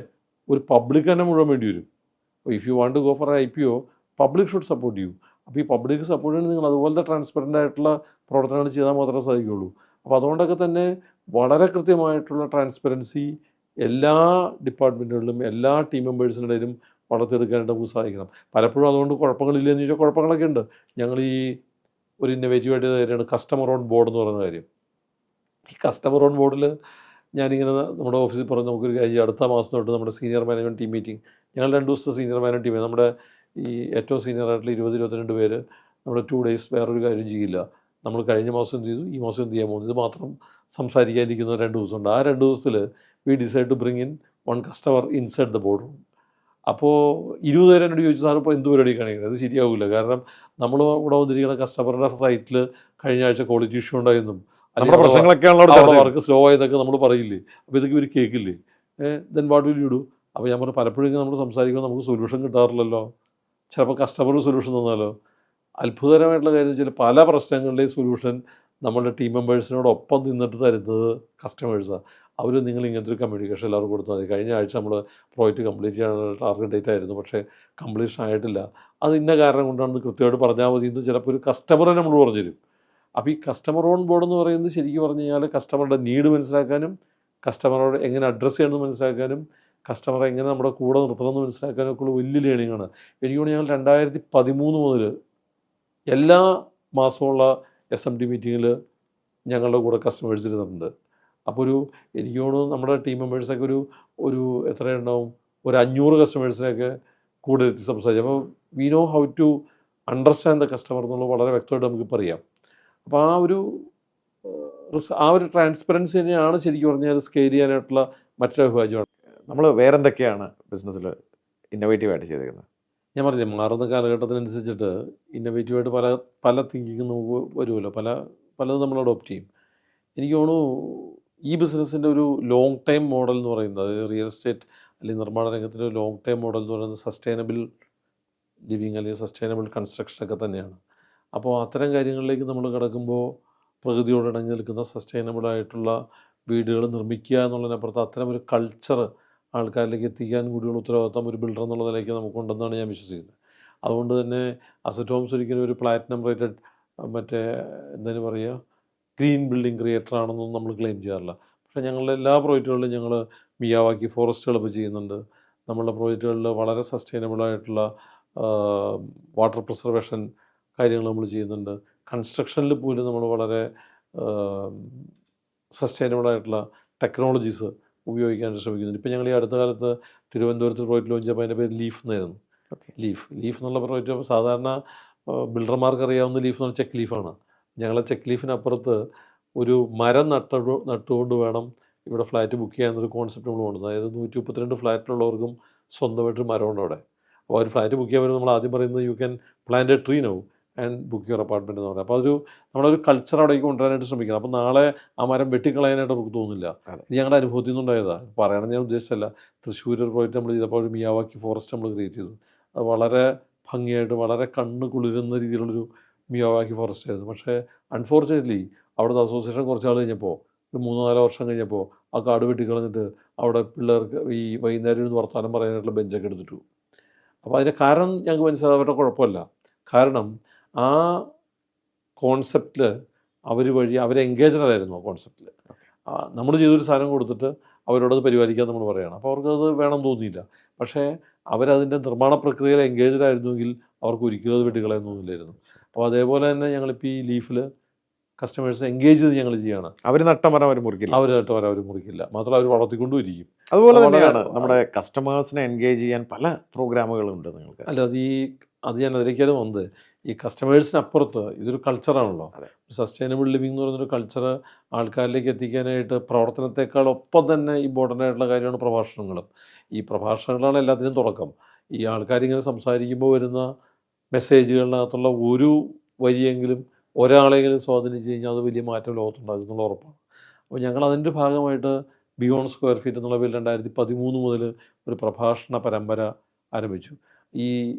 ഒരു പബ്ലിക് തന്നെ മുഴുവൻ വേണ്ടി വരും. അപ്പോൾ if you want to go for IPO, public should support you. അപ്പോൾ ഈ പബ്ലിക് സപ്പോർട്ട് ചെയ്യണമെങ്കിൽ നിങ്ങൾ അതുപോലത്തെ ട്രാൻസ്പെറൻ്റ് ആയിട്ടുള്ള പ്രവർത്തനങ്ങൾ ചെയ്താൽ മാത്രമേ സാധിക്കുകയുള്ളൂ. അപ്പോൾ അതുകൊണ്ടൊക്കെ തന്നെ വളരെ കൃത്യമായിട്ടുള്ള ട്രാൻസ്പെറൻസി എല്ലാ ഡിപ്പാർട്ട്മെൻറ്റുകളിലും എല്ലാ ടീം മെമ്പേഴ്സിൻ്റെ ഇടയിലും വളർത്തിയെടുക്കാനായിട്ട് നമുക്ക് സാധിക്കണം. പലപ്പോഴും അതുകൊണ്ട് കുഴപ്പങ്ങളില്ലെന്ന് ചോദിച്ചാൽ കുഴപ്പങ്ങളൊക്കെ ഉണ്ട്. ഞങ്ങൾ ഈ ഒരു ഇന്നോവേറ്റീവായിട്ട് കാര്യമാണ് കസ്റ്റമർ ഓൺ ബോർഡ് എന്ന് പറയുന്ന കാര്യം. ഈ കസ്റ്റമർ ഓൺ ബോർഡിൽ ഞാനിങ്ങനെ നമ്മുടെ ഓഫീസിൽ പറഞ്ഞ് നമുക്കൊരു കാര്യം, അടുത്ത മാസം തൊട്ട് നമ്മുടെ സീനിയർ മാനേജ്മെൻറ്റ് ടീം മീറ്റിംഗ്, ഞങ്ങൾ 2 ദിവസത്തെ സീനിയർ മാനേജ്മെൻറ്റ് ടീം, നമ്മുടെ ഈ ഏറ്റവും സീനിയർ ആയിട്ടുള്ള 20-22 പേര് നമ്മുടെ 2 days വേറൊരു കാര്യം ചെയ്യില്ല. നമ്മൾ കഴിഞ്ഞ മാസം എന്ത് ചെയ്തു, ഈ മാസം എന്ത് ചെയ്യാൻ പോകുന്നു, ഇത് മാത്രം സംസാരിക്കാനിരിക്കുന്ന 2 ദിവസമുണ്ട്. ആ 2 ദിവസത്തിൽ we decide to bring in 1 customer inside the board room. അപ്പോൾ 20 പേര് എന്നോട് ചോദിച്ചു, സാർ ഇപ്പോൾ എന്ത് പരിപാടി കാണിക്കുന്നത്, അത് ശരിയാവില്ല. കാരണം നമ്മൾ ഇവിടെ വന്നിരിക്കുന്ന കസ്റ്റമറുടെ സൈറ്റിൽ കഴിഞ്ഞ ആഴ്ച ക്വാളിറ്റി ഇഷ്യൂ ഉണ്ടായെന്നും
നമ്മുടെ പ്രശ്നങ്ങളൊക്കെയാണല്ലോ
വർക്ക് സ്ലോ ആയതൊക്കെ നമ്മൾ പറയില്ലേ. അപ്പോൾ ഇതൊക്കെ ഇവർ കേൾക്കില്ലേ. Then what will you do? അപ്പോൾ ഞാൻ പറഞ്ഞു, പലപ്പോഴും നമ്മൾ സംസാരിക്കുമ്പോൾ നമുക്ക് സൊല്യൂഷൻ കിട്ടാറില്ലല്ലോ. ചിലപ്പോൾ കസ്റ്റമർ സൊല്യൂഷൻ തന്നാലോ. അത്ഭുതകരമായിട്ടുള്ള കാര്യം വെച്ചാൽ പല പ്രശ്നങ്ങളുടെയും സൊല്യൂഷൻ നമ്മളുടെ ടീം മെമ്പേഴ്സിനോടൊപ്പം നിന്നിട്ട് തരുന്നത് കസ്റ്റമേഴ്സാണ്. അവർ നിങ്ങൾ ഇങ്ങനത്തെ ഒരു കമ്മ്യൂണിക്കേഷൻ എല്ലാവർക്കും കൊടുത്താൽ മതി. കഴിഞ്ഞ ആഴ്ച നമ്മൾ പ്രോജക്റ്റ് കംപ്ലീറ്റ് ചെയ്യാനുള്ള ടാർഗറ്റ് ഡേറ്റ് ആയിരുന്നു, പക്ഷേ കംപ്ലീഷൻ ആയിട്ടില്ല, അത് ഇന്ന കാരണം കൊണ്ടാണെന്ന് കൃത്യമായിട്ട് പറഞ്ഞാൽ മതി എന്ന് ചിലപ്പോൾ ഒരു കസ്റ്റമറെ നമ്മൾ പറഞ്ഞു തരും. അപ്പോൾ ഈ കസ്റ്റമർ ഓൺ ബോർഡ് എന്ന് പറയുന്നത് ശരിക്കും പറഞ്ഞു കഴിഞ്ഞാൽ കസ്റ്റമറുടെ നീഡ് മനസ്സിലാക്കാനും, കസ്റ്റമറോട് എങ്ങനെ അഡ്രസ്സ് ചെയ്യണമെന്ന് മനസ്സിലാക്കാനും, കസ്റ്റമറെ എങ്ങനെ നമ്മുടെ കൂടെ നിർത്തണമെന്ന് മനസ്സിലാക്കാനൊക്കെ ഉള്ള വലിയ ലേണിങ്ങാണ്. എനിക്ക് തോന്നുന്നു ഞങ്ങൾ 2013 മുതൽ എല്ലാ മാസമുള്ള SMT മീറ്റിങ്ങിൽ ഞങ്ങളുടെ കൂടെ കസ്റ്റമേഴ്സ് ഇരുന്നിട്ടുണ്ട്. അപ്പോൾ എനിക്ക് തോന്നുന്നു നമ്മുടെ ടീം മെമ്പേഴ്സൊക്കെ ഒരു എത്രയുണ്ടാവും, ഒരു 500 കസ്റ്റമേഴ്സിനെയൊക്കെ കൂടെ എത്തി സംസാരിച്ചു. അപ്പോൾ we know how to understand the customer എന്നുള്ളത് വളരെ വ്യക്തമായിട്ട് നമുക്ക് പറയാം. അപ്പോൾ ആ ഒരു ട്രാൻസ്പെറൻസി തന്നെയാണ് ശരിക്കും പറഞ്ഞാൽ സ്കെയിൽ ചെയ്യാനായിട്ടുള്ള മറ്റൊരു അഭിവാജ്യമാണ്.
നമ്മൾ വേറെന്തൊക്കെയാണ് ബിസിനസ്സിൽ ഇന്നോവേറ്റീവായിട്ട് ചെയ്തേക്കുന്നത്?
ഞാൻ പറഞ്ഞില്ലേ, മാറുന്ന കാലഘട്ടത്തിനനുസരിച്ചിട്ട് ഇന്നോവേറ്റീവായിട്ട് പല തിങ്കിങ് നമുക്ക് വരുമല്ലോ, പലതും നമ്മൾ അഡോപ്റ്റ് ചെയ്യും. എനിക്ക് തോന്നുന്നു ഈ ബിസിനസ്സിൻ്റെ ഒരു ലോങ് ടൈം മോഡൽ എന്ന് പറയുന്നത്, റിയൽ എസ്റ്റേറ്റ് അല്ലെങ്കിൽ നിർമ്മാണ രംഗത്തിൻ്റെ ഒരു ലോങ് ടൈം മോഡൽ എന്ന് പറയുന്നത് സസ്റ്റൈനബിൾ ലിവിങ് അല്ലെങ്കിൽ സസ്റ്റൈനബിൾ കൺസ്ട്രക്ഷനൊക്കെ തന്നെയാണ്. അപ്പോൾ അത്തരം കാര്യങ്ങളിലേക്ക് നമ്മൾ കിടക്കുമ്പോൾ പ്രകൃതിയോട് ഇണങ്ങി നിൽക്കുന്ന സസ്റ്റൈനബിളായിട്ടുള്ള വീടുകൾ നിർമ്മിക്കുക എന്നുള്ളതിനപ്പുറത്ത് അത്തരം ഒരു കൾച്ചർ ആൾക്കാരിലേക്ക് എത്തിക്കാൻ കൂടിയുള്ള ഉത്തരവാദിത്തം ഒരു ബിൽഡർ എന്നുള്ള നിലയ്ക്ക് നമുക്കുണ്ടെന്നാണ് ഞാൻ വിശ്വസിക്കുന്നത്. അതുകൊണ്ട് തന്നെ അസറ്റ് ഹോംസ് ഒരിക്കലും ഒരു പ്ലാറ്റിനം റേറ്റഡ് എന്തിനു പറയുക ഗ്രീൻ ബിൽഡിംഗ് ക്രിയേറ്റർ ആണെന്നൊന്നും നമ്മൾ ക്ലെയിം ചെയ്യാറില്ല. പക്ഷേ ഞങ്ങളുടെ എല്ലാ പ്രോജക്റ്റുകളിലും ഞങ്ങൾ മിയാവാക്കി ഫോറസ്റ്റുകൾ ഇപ്പോൾ ചെയ്യുന്നുണ്ട്. നമ്മളുടെ പ്രോജക്റ്റുകളിൽ വളരെ സസ്റ്റൈനബിളായിട്ടുള്ള വാട്ടർ പ്രിസർവേഷൻ കാര്യങ്ങൾ നമ്മൾ ചെയ്യുന്നുണ്ട്. കൺസ്ട്രക്ഷനിൽ പോലും നമ്മൾ വളരെ സസ്റ്റൈനബിളായിട്ടുള്ള ടെക്നോളജീസ് ഉപയോഗിക്കാൻ ശ്രമിക്കുന്നുണ്ട്. ഇപ്പോൾ ഞങ്ങൾ ഈ അടുത്ത കാലത്ത് തിരുവനന്തപുരത്ത് പ്രോജക്റ്റ് ലോഞ്ച് ചെയ്തപ്പോൾ അതിൻ്റെ പേര് ലീഫ് എന്നായിരുന്നു. ലീഫ് എന്നുള്ള പ്രോജക്റ്റ് സാധാരണ ബിൽഡർമാർക്ക് അറിയാവുന്ന ലീഫ് എന്ന് പറഞ്ഞാൽ ചെക്ക് ലീഫാണ്. ഞങ്ങളെ ചെക്ക് ലീഫിനപ്പുറത്ത് ഒരു മരം നട്ടുകൊണ്ട് വേണം ഇവിടെ ഫ്ലാറ്റ് ബുക്ക് ചെയ്യാനൊരു കോൺസെപ്റ്റ് നമ്മൾ കൊണ്ടുവന്നത്. അതായത് 132 ഫ്ലാറ്റിലുള്ളവർക്കും സ്വന്തമായിട്ട് മരമുണ്ട് അവിടെ. അപ്പോൾ ഒരു ഫ്ലാറ്റ് ബുക്ക് ചെയ്യാൻ വരുമ്പോൾ നമ്മൾ ആദ്യം പറയുന്നത് you can plant A tree now and book your apartment എന്ന് പറയുന്നത്. അപ്പോൾ നമ്മളൊരു കൾച്ചർ അവിടേക്ക് കൊണ്ടുവരാനായിട്ട് ശ്രമിക്കണം. അപ്പോൾ നാളെ ആ മരം വെട്ടിക്കളയാനായിട്ട് നമുക്ക് തോന്നില്ല. ഇത് ഞങ്ങളുടെ അനുഭവത്തിൽ നിന്നുണ്ടായതാണ്, പറയണം ഞാൻ ഉദ്ദേശിച്ചല്ല. തൃശ്ശൂർ ഒരു പ്രോജക്റ്റ് നമ്മൾ ചെയ്തപ്പോൾ ഒരു മിയാവാക്കി ഫോറസ്റ്റ് നമ്മൾ ക്രിയേറ്റ് ചെയ്തു. അത് വളരെ ഭംഗിയായിട്ട് വളരെ കണ്ണ് കുളിരുന്ന രീതിയിലുള്ളൊരു മിയാവാക്കി ഫോറസ്റ്റ് ആയിരുന്നു. പക്ഷേ അൺഫോർച്യുനേറ്റ്ലി അവിടുത്തെ അസോസിയേഷൻ കുറച്ച് നാൾ കഴിഞ്ഞപ്പോൾ, ഒരു 3-4 വർഷം കഴിഞ്ഞപ്പോൾ ആ കാട് വെട്ടിക്കളഞ്ഞിട്ട് അവിടെ പിള്ളേർക്ക് ഈ വൈകുന്നേരം ഇരുന്ന് വർത്തമാനം പറയാനായിട്ടുള്ള ബെഞ്ചൊക്കെ എടുത്തിട്ടു. അപ്പോൾ അതിൻ്റെ കാരണം ഞങ്ങൾക്ക് മനസ്സിലാവട്ടെ, കുഴപ്പമില്ല. കാരണം ആ കോൺസെപ്റ്റിൽ അവർ എൻഗേജ്ഡ് ആയിരുന്നു ആ കോൺസെപ്റ്റിൽ. നമ്മൾ ചെയ്തൊരു സാധനം കൊടുത്തിട്ട് അവരോടത് പരിപാലിക്കാൻ നമ്മൾ പറയുകയാണ്. അപ്പോൾ അവർക്കത് വേണം തോന്നിയില്ല. പക്ഷേ അവരതിൻ്റെ നിർമ്മാണ പ്രക്രിയയിൽ എൻഗേജ്ഡ് ആയിരുന്നുവെങ്കിൽ അവർക്ക് ഒരിക്കലും അത് വെട്ടിക്കളയാൻ തോന്നില്ലായിരുന്നു. അപ്പോൾ അതേപോലെ തന്നെ ഞങ്ങളിപ്പോൾ ഈ ലീഫിൽ കസ്റ്റമേഴ്സ് എൻഗേജ് ചെയ്ത് ഞങ്ങൾ ചെയ്യുകയാണ്.
അവർ നട്ടമരം അവർ മുറിക്കില്ല,
അവർ നട്ടമരം അവർ മുറിക്കില്ല, മാത്രമല്ല അവർ വളർത്തിക്കൊണ്ടും ഇരിക്കും.
അതുപോലെ തന്നെയാണ് നമ്മുടെ കസ്റ്റമേഴ്സിനെ എൻഗേജ് ചെയ്യാൻ പല പ്രോഗ്രാമുകളുണ്ട് നിങ്ങൾക്ക്.
അല്ല, അത് ഞാൻ അതിലേക്കാണ് വന്നത്. ഈ കസ്റ്റമേഴ്സിനപ്പുറത്ത് ഇതൊരു കൾച്ചറാണല്ലോ. സസ്റ്റൈനബിൾ ലിവിങ് എന്ന് പറയുന്നൊരു കൾച്ചർ ആൾക്കാരിലേക്ക് എത്തിക്കാനായിട്ട് പ്രവർത്തനത്തെക്കാൾ ഒപ്പം തന്നെ ഇമ്പോർട്ടൻ്റ് ആയിട്ടുള്ള കാര്യമാണ് പ്രഭാഷണങ്ങളും. ഈ പ്രഭാഷണങ്ങളാണ് എല്ലാത്തിനും തുടക്കം. ഈ ആൾക്കാരിങ്ങനെ സംസാരിക്കുമ്പോൾ വരുന്ന മെസ്സേജുകളിനകത്തുള്ള ഒരു വരിയെങ്കിലും ഒരാളെങ്കിലും സ്വാധീനിച്ച് കഴിഞ്ഞാൽ അത് വലിയ മാറ്റം ലോകത്തുണ്ടാകും എന്നുള്ള ഉറപ്പാണ്. അപ്പോൾ ഞങ്ങൾ അതിൻ്റെ ഭാഗമായിട്ട് ബിയോണ്ട് സ്ക്വയർ ഫീറ്റ് എന്നുള്ള പേരിൽ 2013 മുതൽ ഒരു പ്രഭാഷണ പരമ്പര ആരംഭിച്ചു. ഈ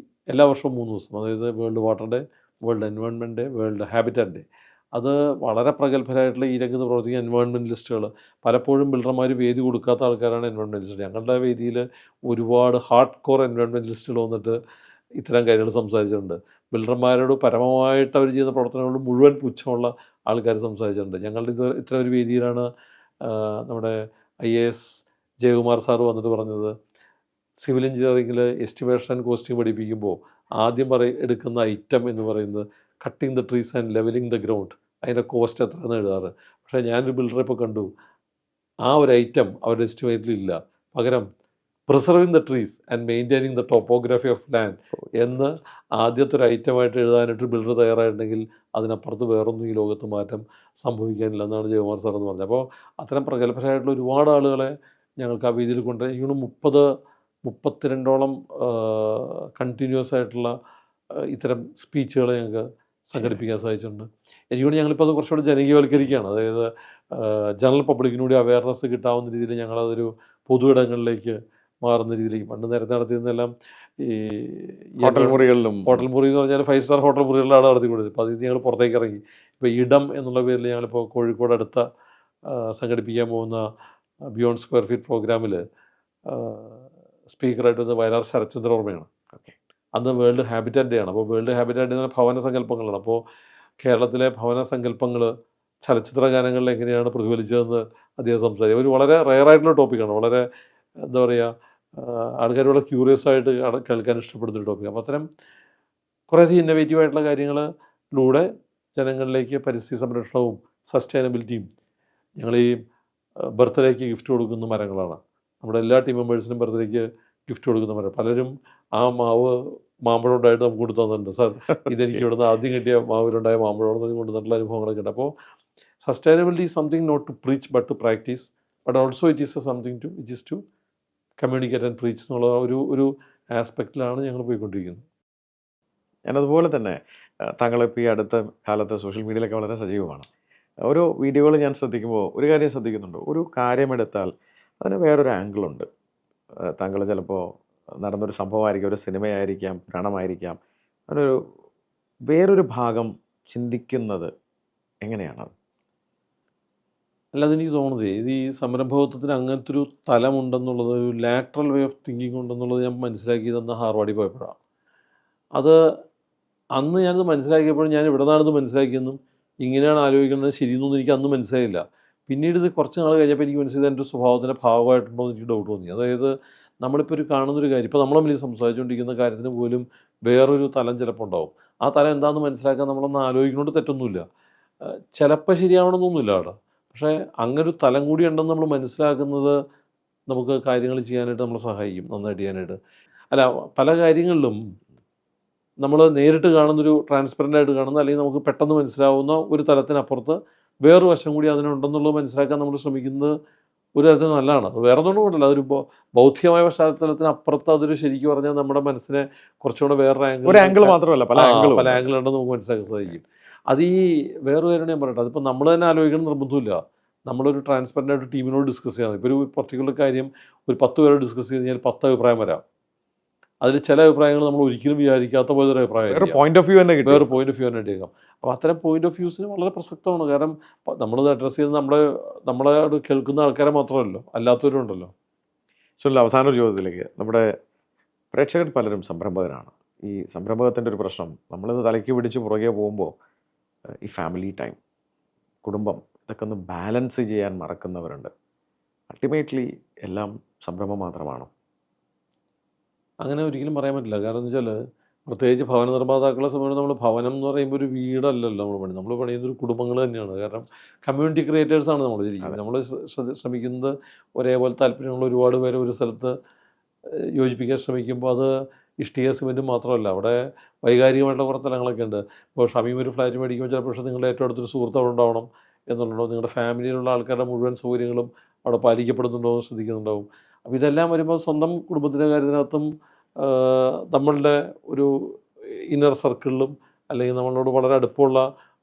എല്ലാ വർഷവും 3 ദിവസം, അതായത് world water day, world environment day, world habitat day. അത് വളരെ പ്രഗത്ഭരായിട്ടുള്ള ഈ രംഗത്ത് പ്രവർത്തിക്കുന്ന എൻവയോൺമെൻറ്റലിസ്റ്റുകൾ, പലപ്പോഴും ബിൽഡർമാർ വേദി കൊടുക്കാത്ത ആൾക്കാരാണ് എൻവയോൺമെൻറ്റലിസ്റ്റ്. ഞങ്ങളുടെ വേദിയിൽ ഒരുപാട് ഹാർഡ് കോർ എൻവയോൺമെൻറ്റലിസ്റ്റുകൾ വന്നിട്ട് ഇത്തരം കാര്യങ്ങൾ സംസാരിച്ചിട്ടുണ്ട്. ബിൽഡർമാരോട് പരമമായിട്ട് അവർ ചെയ്യുന്ന പ്രവർത്തനങ്ങളോട് മുഴുവൻ പുച്ഛമുള്ള ആൾക്കാർ സംസാരിച്ചിട്ടുണ്ട്. ഞങ്ങളുടെ ഇത്തരം ഒരു വേദിയിലാണ് നമ്മുടെ IAS ജയകുമാർ സാറ് വന്നിട്ട് പറഞ്ഞത്, സിവിൽ എഞ്ചിനീയറിംഗിൽ എസ്റ്റിമേഷൻ ആൻഡ് കോസ്റ്റിംഗ് പഠിപ്പിക്കുമ്പോൾ ആദ്യം എടുക്കുന്ന ഐറ്റം എന്ന് പറയുന്നത് cutting the trees and leveling the ground, അതിൻ്റെ കോസ്റ്റ് എത്രയെന്ന് എഴുതാറ്. പക്ഷേ ഞാനൊരു ബിൽഡറെ ഇപ്പോൾ കണ്ടു, ആ ഒരു ഐറ്റം അവരുടെ എസ്റ്റിമേറ്റിലില്ല. പകരം preserving the trees and maintaining the topography of land എന്ന് ആദ്യത്തെ ഒരു ഐറ്റമായിട്ട് എഴുതാനായിട്ട് ബിൽഡർ തയ്യാറായിട്ടുണ്ടെങ്കിൽ അതിനപ്പുറത്ത് വേറൊന്നും ഈ ലോകത്ത് മാറ്റം സംഭവിക്കാനില്ല എന്നാണ് ജയകുമാർ സാർ എന്ന് പറഞ്ഞത്. അപ്പോൾ അത്തരം പ്രഗത്ഭരായിട്ടുള്ള ഒരുപാട് ആളുകളെ ഞങ്ങൾക്ക് ആ വേദിയിൽ കൊണ്ട് ഇങ്ങനെ 32ഓളം കണ്ടിന്യൂസ് ആയിട്ടുള്ള ഇത്തരം സ്പീച്ചുകൾ ഞങ്ങൾക്ക് സംഘടിപ്പിക്കാൻ സാധിച്ചിട്ടുണ്ട്. എനിക്കൊണ്ട് ഞങ്ങളിപ്പോൾ അത് കുറച്ചുകൂടി ജനകീയവൽക്കരിക്കുകയാണ്. അതായത് ജനറൽ പബ്ലിക്കിനൂടെ അവയർനെസ് കിട്ടാവുന്ന രീതിയിൽ ഞങ്ങളതൊരു പൊതു ഇടങ്ങളിലേക്ക് മാറുന്ന രീതിയിലേക്ക്. പണ്ട് നേരത്തെ നടത്തിയിരുന്നെല്ലാം ഈ
ഹോട്ടൽ മുറികളിലും,
ഹോട്ടൽ മുറി എന്ന് പറഞ്ഞാൽ 5 സ്റ്റാർ ഹോട്ടൽ മുറികളിലാണ് നടത്തിക്കൊടുത്തത്. അപ്പോൾ അതിൽ ഞങ്ങൾ പുറത്തേക്ക് ഇറങ്ങി. ഇപ്പോൾ ഇടം എന്നുള്ള പേരിൽ ഞങ്ങളിപ്പോൾ കോഴിക്കോട് അടുത്ത സംഘടിപ്പിക്കാൻ പോകുന്ന ബിയോണ്ട് സ്ക്വയർ ഫീറ്റ് പ്രോഗ്രാമിൽ സ്പീക്കറായിട്ട് വന്നത് വയലാർ ശരത്ചന്ദ്ര വർമ്മയാണ്. അന്ന് വേൾഡ് ഹാബിറ്റാറ്റ് ഡേ ആണ്. അപ്പോൾ വേൾഡ് ഹാബിറ്റാറ്റ് ഡേ എന്ന് പറഞ്ഞാൽ ഭവന സങ്കല്പങ്ങളാണ്. അപ്പോൾ കേരളത്തിലെ ഭവന സങ്കല്പങ്ങൾ ചലച്ചിത്ര ഗാനങ്ങളിൽ എങ്ങനെയാണ് പ്രതിഫലിച്ചതെന്ന് അദ്ദേഹം സംസാരിക്കും. ഒരു വളരെ റെയറായിട്ടുള്ള ടോപ്പിക്കാണ്, വളരെ എന്താ പറയുക, ആൾക്കാർ വളരെ ക്യൂറിയസ് ആയിട്ട് കേൾക്കാൻ ഇഷ്ടപ്പെടുന്നൊരു ടോപ്പിക്. അപ്പോൾ അത്തരം കുറേയധികം ഇന്നോവേറ്റീവ് ആയിട്ടുള്ള കാര്യങ്ങളിലൂടെ ജനങ്ങളിലേക്ക് പരിസ്ഥിതി സംരക്ഷണവും സസ്റ്റൈനബിലിറ്റിയും. ഞങ്ങൾ ഈ ബർത്ത്ഡേക്ക് ഗിഫ്റ്റ് കൊടുക്കുന്ന മരങ്ങളാണ്. നമ്മുടെ എല്ലാ ടീം മെമ്പേഴ്സിനും ബർത്ത്ഡേക്ക് ഗിഫ്റ്റ് കൊടുക്കുന്ന മരം. പലരും ആ മാമ്പഴം ഉണ്ടായിട്ട് നമുക്ക് കൊണ്ടു തന്നിട്ടുണ്ട്. സാർ, ഇതെനിക്ക് ഇവിടുന്ന് ആദ്യം കിട്ടിയ മാവിലുണ്ടായ മാമ്പഴം കൊണ്ടുവന്നിട്ടുള്ള അനുഭവങ്ങളൊക്കെ ഉണ്ട്. അപ്പോൾ sustainability is something not to preach but to practice, but also it is a something to which is to communicate and preach എന്നുള്ള ഒരു ആസ്പെക്റ്റിലാണ് ഞങ്ങൾ പോയിക്കൊണ്ടിരിക്കുന്നത്.
ഞാനതുപോലെ തന്നെ താങ്കളിപ്പോൾ ഈ അടുത്ത കാലത്ത് സോഷ്യൽ മീഡിയയിലൊക്കെ വളരെ സജീവമാണ്. ഓരോ വീഡിയോകൾ ഞാൻ ശ്രദ്ധിക്കുമ്പോൾ ഒരു കാര്യം ശ്രദ്ധിക്കുന്നുണ്ട്, ഒരു കാര്യമെടുത്താൽ അതിന് വേറൊരു ആംഗിളുണ്ട്. താങ്കൾ ചിലപ്പോൾ നടന്നൊരു സംഭവമായിരിക്കാം, ഒരു സിനിമയായിരിക്കാം, പുരാണമായിരിക്കാം, അതിനൊരു വേറൊരു ഭാഗം ചിന്തിക്കുന്നത് എങ്ങനെയാണത്?
അല്ലാതെ എനിക്ക് തോന്നുന്നത് ഇത് ഈ സംരംഭകത്വത്തിന് അങ്ങനത്തെ ഒരു തലമുണ്ടെന്നുള്ളത്, ഒരു ലാറ്ററൽ വേ ഓഫ് തിങ്കിങ് ഉണ്ടെന്നുള്ളത് ഞാൻ മനസ്സിലാക്കിയതെന്ന് ഹാർവാർഡിൽ പോയപ്പോഴാണ്. അത് അന്ന് ഞാനത് മനസ്സിലാക്കിയപ്പോൾ ഞാൻ ഇവിടെ നിന്നാണിത് മനസ്സിലാക്കിയെന്നും ഇങ്ങനെയാണ് ആലോചിക്കുന്നത് ശരിയെന്നൊന്നും എനിക്ക് അന്ന് മനസ്സിലായില്ല. പിന്നീട് ഇത് കുറച്ച് നാൾ കഴിഞ്ഞപ്പോൾ എനിക്ക് മനസ്സിലായത് എൻ്റെ ഒരു സ്വഭാവത്തിൻ്റെ ഭാഗമായിട്ടുണ്ടോ എന്ന് എനിക്ക് ഡൗട്ട് തോന്നി. അതായത് നമ്മളിപ്പോൾ ഒരു കാണുന്നൊരു കാര്യം, ഇപ്പോൾ നമ്മൾ തമ്മിൽ സംസാരിച്ചുകൊണ്ടിരിക്കുന്ന കാര്യത്തിന് പോലും വേറൊരു തലം ചിലപ്പോൾ ഉണ്ടാവും. ആ തലം എന്താണെന്ന് മനസ്സിലാക്കാൻ നമ്മളൊന്ന് ആലോചിക്കുന്നതുകൊണ്ട് തെറ്റൊന്നുമില്ല. ചിലപ്പോൾ ശരിയാവണമെന്നൊന്നുമില്ല അവിടെ. പക്ഷേ അങ്ങനൊരു തലം കൂടി ഉണ്ടെന്ന് നമ്മൾ മനസ്സിലാക്കുന്നത് നമുക്ക് കാര്യങ്ങൾ ചെയ്യാനായിട്ട് നമ്മളെ സഹായിക്കും, നന്നായിട്ട് ചെയ്യാനായിട്ട്. അല്ല, പല കാര്യങ്ങളിലും നമ്മൾ നേരിട്ട് കാണുന്നൊരു ട്രാൻസ്പെറൻ്റ് ആയിട്ട് കാണുന്ന, അല്ലെങ്കിൽ നമുക്ക് പെട്ടെന്ന് മനസ്സിലാവുന്ന ഒരു തലത്തിനപ്പുറത്ത് വേറൊരു വശം കൂടി അതിനുണ്ടെന്നുള്ളത് മനസ്സിലാക്കാൻ നമ്മൾ ശ്രമിക്കുന്നത് ഒരു തരത്തിൽ നല്ലതാണ്. വേറെ ഒന്നും കൊണ്ടല്ല, അതൊരു ബൗദ്ധികമായ പശ്ചാത്തലത്തിനപ്പുറത്ത് അതൊരു ശരിക്കും പറഞ്ഞാൽ നമ്മുടെ മനസ്സിനെ കുറച്ചുകൂടെ വേറൊരു
ആംഗിൾ മാത്രമല്ല പല
ആംഗിൾ ഉണ്ടെന്ന് നമുക്ക് മനസ്സിലാക്കാൻ സാധിക്കും. അത് ഈ വേറൊരു കാര്യം ഞാൻ പറയട്ടെ, അതിപ്പോൾ നമ്മൾ തന്നെ ആലോചിക്കണം നിർബന്ധമില്ല. നമ്മളൊരു ട്രാൻസ്പെറൻ്റ് ആയിട്ട് ടീമിനോട് ഡിസ്കസ് ചെയ്യണം. ഇപ്പോൾ ഒരു പർട്ടിക്കുലർ കാര്യം ഒരു 10 പേരോട് ഡിസ്കസ് ചെയ്ത് കഴിഞ്ഞാൽ 10 അഭിപ്രായം വരാം. അതിൽ ചില അഭിപ്രായങ്ങൾ നമ്മൾ ഒരിക്കലും വിചാരിക്കാത്ത പോലെ ഒരു അഭിപ്രായം,
വേറെ പോയിന്റ് ഓഫ് വ്യൂ തന്നെ
കിട്ടിയേക്കാം. അപ്പോൾ അത്തരം പോയിന്റ് ഓഫ് വ്യൂസിന് വളരെ പ്രസക്തമാണ്. കാരണം നമ്മളത് അഡ്രസ്സ് ചെയ്ത് നമ്മളെ കേൾക്കുന്ന ആൾക്കാരെ മാത്രമല്ലോ, അല്ലാത്തവരും ഉണ്ടല്ലോ.
അവസാന ഒരു ചോദ്യത്തിലേക്ക്, നമ്മുടെ പ്രേക്ഷകർ പലരും സംരംഭകരാണ്. ഈ സംരംഭകത്തിൻ്റെ ഒരു പ്രശ്നം, നമ്മളിത് തലയ്ക്ക് പിടിച്ച് പുറകെ പോകുമ്പോൾ ഈ ഫാമിലി ടൈം, കുടുംബം, ഇതൊക്കെ ഒന്ന് ബാലൻസ് ചെയ്യാൻ മറക്കുന്നവരുണ്ട്. അൾട്ടിമേറ്റ്ലി എല്ലാം സംരംഭം മാത്രമാണോ?
അങ്ങനെ ഒരിക്കലും പറയാൻ പറ്റില്ല. കാരണം എന്ന് വെച്ചാൽ പ്രത്യേകിച്ച് ഭവന നിർമ്മാതാക്കളെ സംബന്ധിച്ച് നമ്മൾ ഭവനം എന്ന് പറയുമ്പോൾ ഒരു വീടല്ലല്ലോ നമ്മൾ പണിയുന്നത് ഒരു കുടുംബങ്ങൾ തന്നെയാണ്. കാരണം കമ്മ്യൂണിറ്റി ക്രിയേറ്റേഴ്സാണ് നമ്മൾ ശരിക്കും.
അതെ.
നമ്മൾ ശ്രമിക്കുന്നത് ഒരേപോലെ താല്പര്യമുള്ള ഒരുപാട് പേരെ ഒരു സ്ഥലത്ത് യോജിപ്പിക്കാൻ ശ്രമിക്കുമ്പോൾ അത് ഇഷ്ടിക സിമെൻറ്റും മാത്രമല്ല, അവിടെ വൈകാരികമായിട്ടുള്ള കുറേ തലങ്ങളൊക്കെ ഉണ്ട്. ഇപ്പോൾ ഷമീം ഒരു ഫ്ലാറ്റ് മേടിക്കുമ്പോൾ ചിലപ്പോൾ പക്ഷേ നിങ്ങളുടെ ഏറ്റവും അടുത്തൊരു സുഹൃത്ത് അവിടെ ഉണ്ടാവണം എന്നുള്ളതോ, നിങ്ങളുടെ ഫാമിലിയിലുള്ള ആൾക്കാരുടെ മുഴുവൻ സൗകര്യങ്ങളും അവിടെ പാലിക്കപ്പെടുന്നുണ്ടോ എന്ന് ശ്രദ്ധിക്കുന്നുണ്ടാവും. അപ്പോൾ ഇതെല്ലാം വരുമ്പോൾ സ്വന്തം കുടുംബത്തിൻ്റെ കാര്യത്തിനകത്തും നമ്മളുടെ ഒരു ഇന്നർ സർക്കിളിലും അല്ലെങ്കിൽ നമ്മളോട് വളരെ അടുപ്പമുള്ള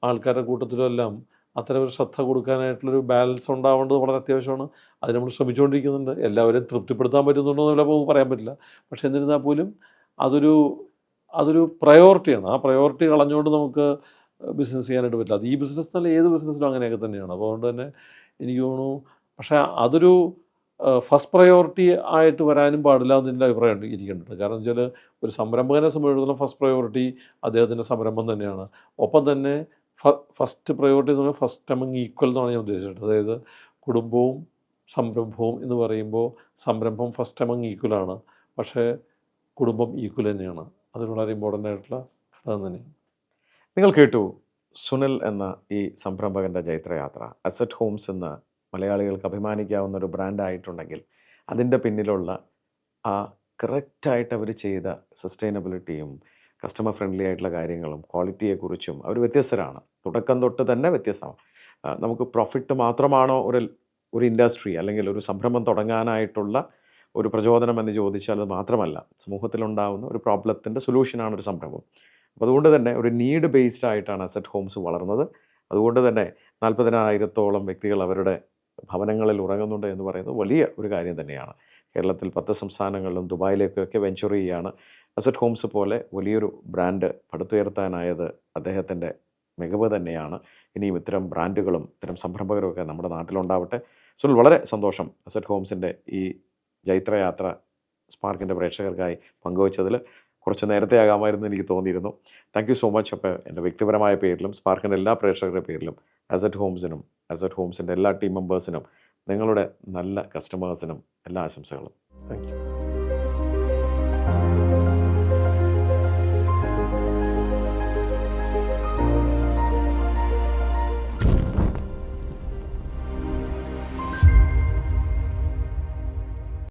ആൾക്കാരുടെ കൂട്ടത്തിലും എല്ലാം അത്തരം ഒരു ശ്രദ്ധ കൊടുക്കാനായിട്ടുള്ളൊരു ബാലൻസ് ഉണ്ടാവേണ്ടത് വളരെ അത്യാവശ്യമാണ്. അത് നമ്മൾ ശ്രമിച്ചുകൊണ്ടിരിക്കുന്നുണ്ട്. എല്ലാവരെയും തൃപ്തിപ്പെടുത്താൻ പറ്റുന്നുണ്ടോ എന്ന് ചിലപ്പോൾ പറയാൻ പറ്റില്ല. പക്ഷേ എന്നിരുന്നാൽ പോലും അതൊരു അതൊരു പ്രയോറിറ്റിയാണ്. ആ പ്രയോറിറ്റി കളഞ്ഞുകൊണ്ട് നമുക്ക് ബിസിനസ് ചെയ്യാനായിട്ട് പറ്റില്ല. അത് ഈ ബിസിനസ് എന്നല്ല, ഏത് ബിസിനസ്സിലും അങ്ങനെയൊക്കെ തന്നെയാണ്. അപ്പോൾ അതുകൊണ്ട് തന്നെ എനിക്ക് തോന്നുന്നു, പക്ഷേ അതൊരു ഫസ്റ്റ് പ്രയോറിറ്റി ആയിട്ട് വരാനും പാടില്ല എന്ന് എൻ്റെ അഭിപ്രായം ഇരിക്കുന്നുണ്ട്. കാരണം എന്ന് വെച്ചാൽ ഒരു സംരംഭകനെ സംബന്ധിച്ചിടത്തോളം ഫസ്റ്റ് പ്രയോറിറ്റി അദ്ദേഹത്തിൻ്റെ സംരംഭം തന്നെയാണ്. ഒപ്പം തന്നെ ഫസ്റ്റ് പ്രയോറിറ്റി എന്ന് പറഞ്ഞാൽ ഫസ്റ്റ് അമംഗ് ഈക്വൽ എന്നാണ് ഞാൻ ഉദ്ദേശിച്ചത്. അതായത് കുടുംബവും സംരംഭവും എന്ന് പറയുമ്പോൾ സംരംഭം ഫസ്റ്റ് അമംഗ് ഈക്വലാണ്, പക്ഷേ കുടുംബം ഈക്വൽ തന്നെയാണ്. അതൊരു വളരെ ഇമ്പോർട്ടൻ്റ് ആയിട്ടുള്ള ഘടകം തന്നെയാണ്.
നിങ്ങൾ കേട്ടു സുനിൽ എന്ന ഈ സംരംഭകൻ്റെ ജൈത്രയാത്ര. അസറ്റ് ഹോംസ് എന്ന മലയാളികൾക്ക് അഭിമാനിക്കാവുന്ന ഒരു ബ്രാൻഡായിട്ടുണ്ടെങ്കിൽ അതിൻ്റെ പിന്നിലുള്ള ആ കറക്റ്റായിട്ട് അവർ ചെയ്ത സസ്റ്റൈനബിലിറ്റിയും കസ്റ്റമർ ഫ്രണ്ട്ലി ആയിട്ടുള്ള കാര്യങ്ങളും ക്വാളിറ്റിയെക്കുറിച്ചും അവർ വ്യത്യസ്തരാണ്. തുടക്കം തൊട്ട് തന്നെ വ്യത്യസ്തമാണ്. നമുക്ക് പ്രോഫിറ്റ് മാത്രമാണോ ഒരു ഇൻഡസ്ട്രി അല്ലെങ്കിൽ ഒരു സംരംഭം തുടങ്ങാനായിട്ടുള്ള ഒരു പ്രചോദനം എന്ന് ചോദിച്ചാൽ അത് മാത്രമല്ല. സമൂഹത്തിലുണ്ടാകുന്ന ഒരു പ്രോബ്ലത്തിൻ്റെ സൊല്യൂഷനാണ് ഒരു സംരംഭം. അപ്പോൾ അതുകൊണ്ട് തന്നെ ഒരു നീഡ് ബേസ്ഡ് ആയിട്ടാണ് അസറ്റ് ഹോംസ് വളർന്നത്. അതുകൊണ്ട് തന്നെ 40,000-ഓളം വ്യക്തികൾ അവരുടെ ഭവനങ്ങളിൽ ഉറങ്ങുന്നുണ്ട് എന്ന് പറയുന്നത് വലിയ ഒരു കാര്യം തന്നെയാണ്. കേരളത്തിൽ 10 സംസ്ഥാനങ്ങളിലും ദുബായിലേക്കൊക്കെ വെഞ്ചർ ചെയ്യുകയാണ്. അസറ്റ് ഹോംസ് പോലെ വലിയൊരു ബ്രാൻഡ് പടുത്തുയർത്താനായത് അദ്ദേഹത്തിൻ്റെ മികവ് തന്നെയാണ്. ഇനിയും ഇത്തരം ബ്രാൻഡുകളും ഇത്തരം സംരംഭകരുമൊക്കെ നമ്മുടെ നാട്ടിലുണ്ടാവട്ടെ. സോ വളരെ സന്തോഷം അസറ്റ് ഹോംസിൻ്റെ ഈ ജൈത്രയാത്ര സ്പാർക്കിൻ്റെ പ്രേക്ഷകർക്കായി പങ്കുവച്ചതിൽ. കുറച്ച് നേരത്തെ ആകാമായിരുന്നു എനിക്ക് തോന്നിയിരുന്നു. Thank you so much. അപ്പോൾ എൻ്റെ വ്യക്തിപരമായ പേരിലും സ്പാർക്കിൻ്റെ എല്ലാ പ്രേക്ഷകരുടെ പേരിലും അസറ്റ് ഹോംസിനും അസറ്റ് ഹോംസിൻ്റെ എല്ലാ ടീം മെമ്പേഴ്സിനും നിങ്ങളുടെ നല്ല കസ്റ്റമേഴ്സിനും എല്ലാ ആശംസകളും.
Thank you.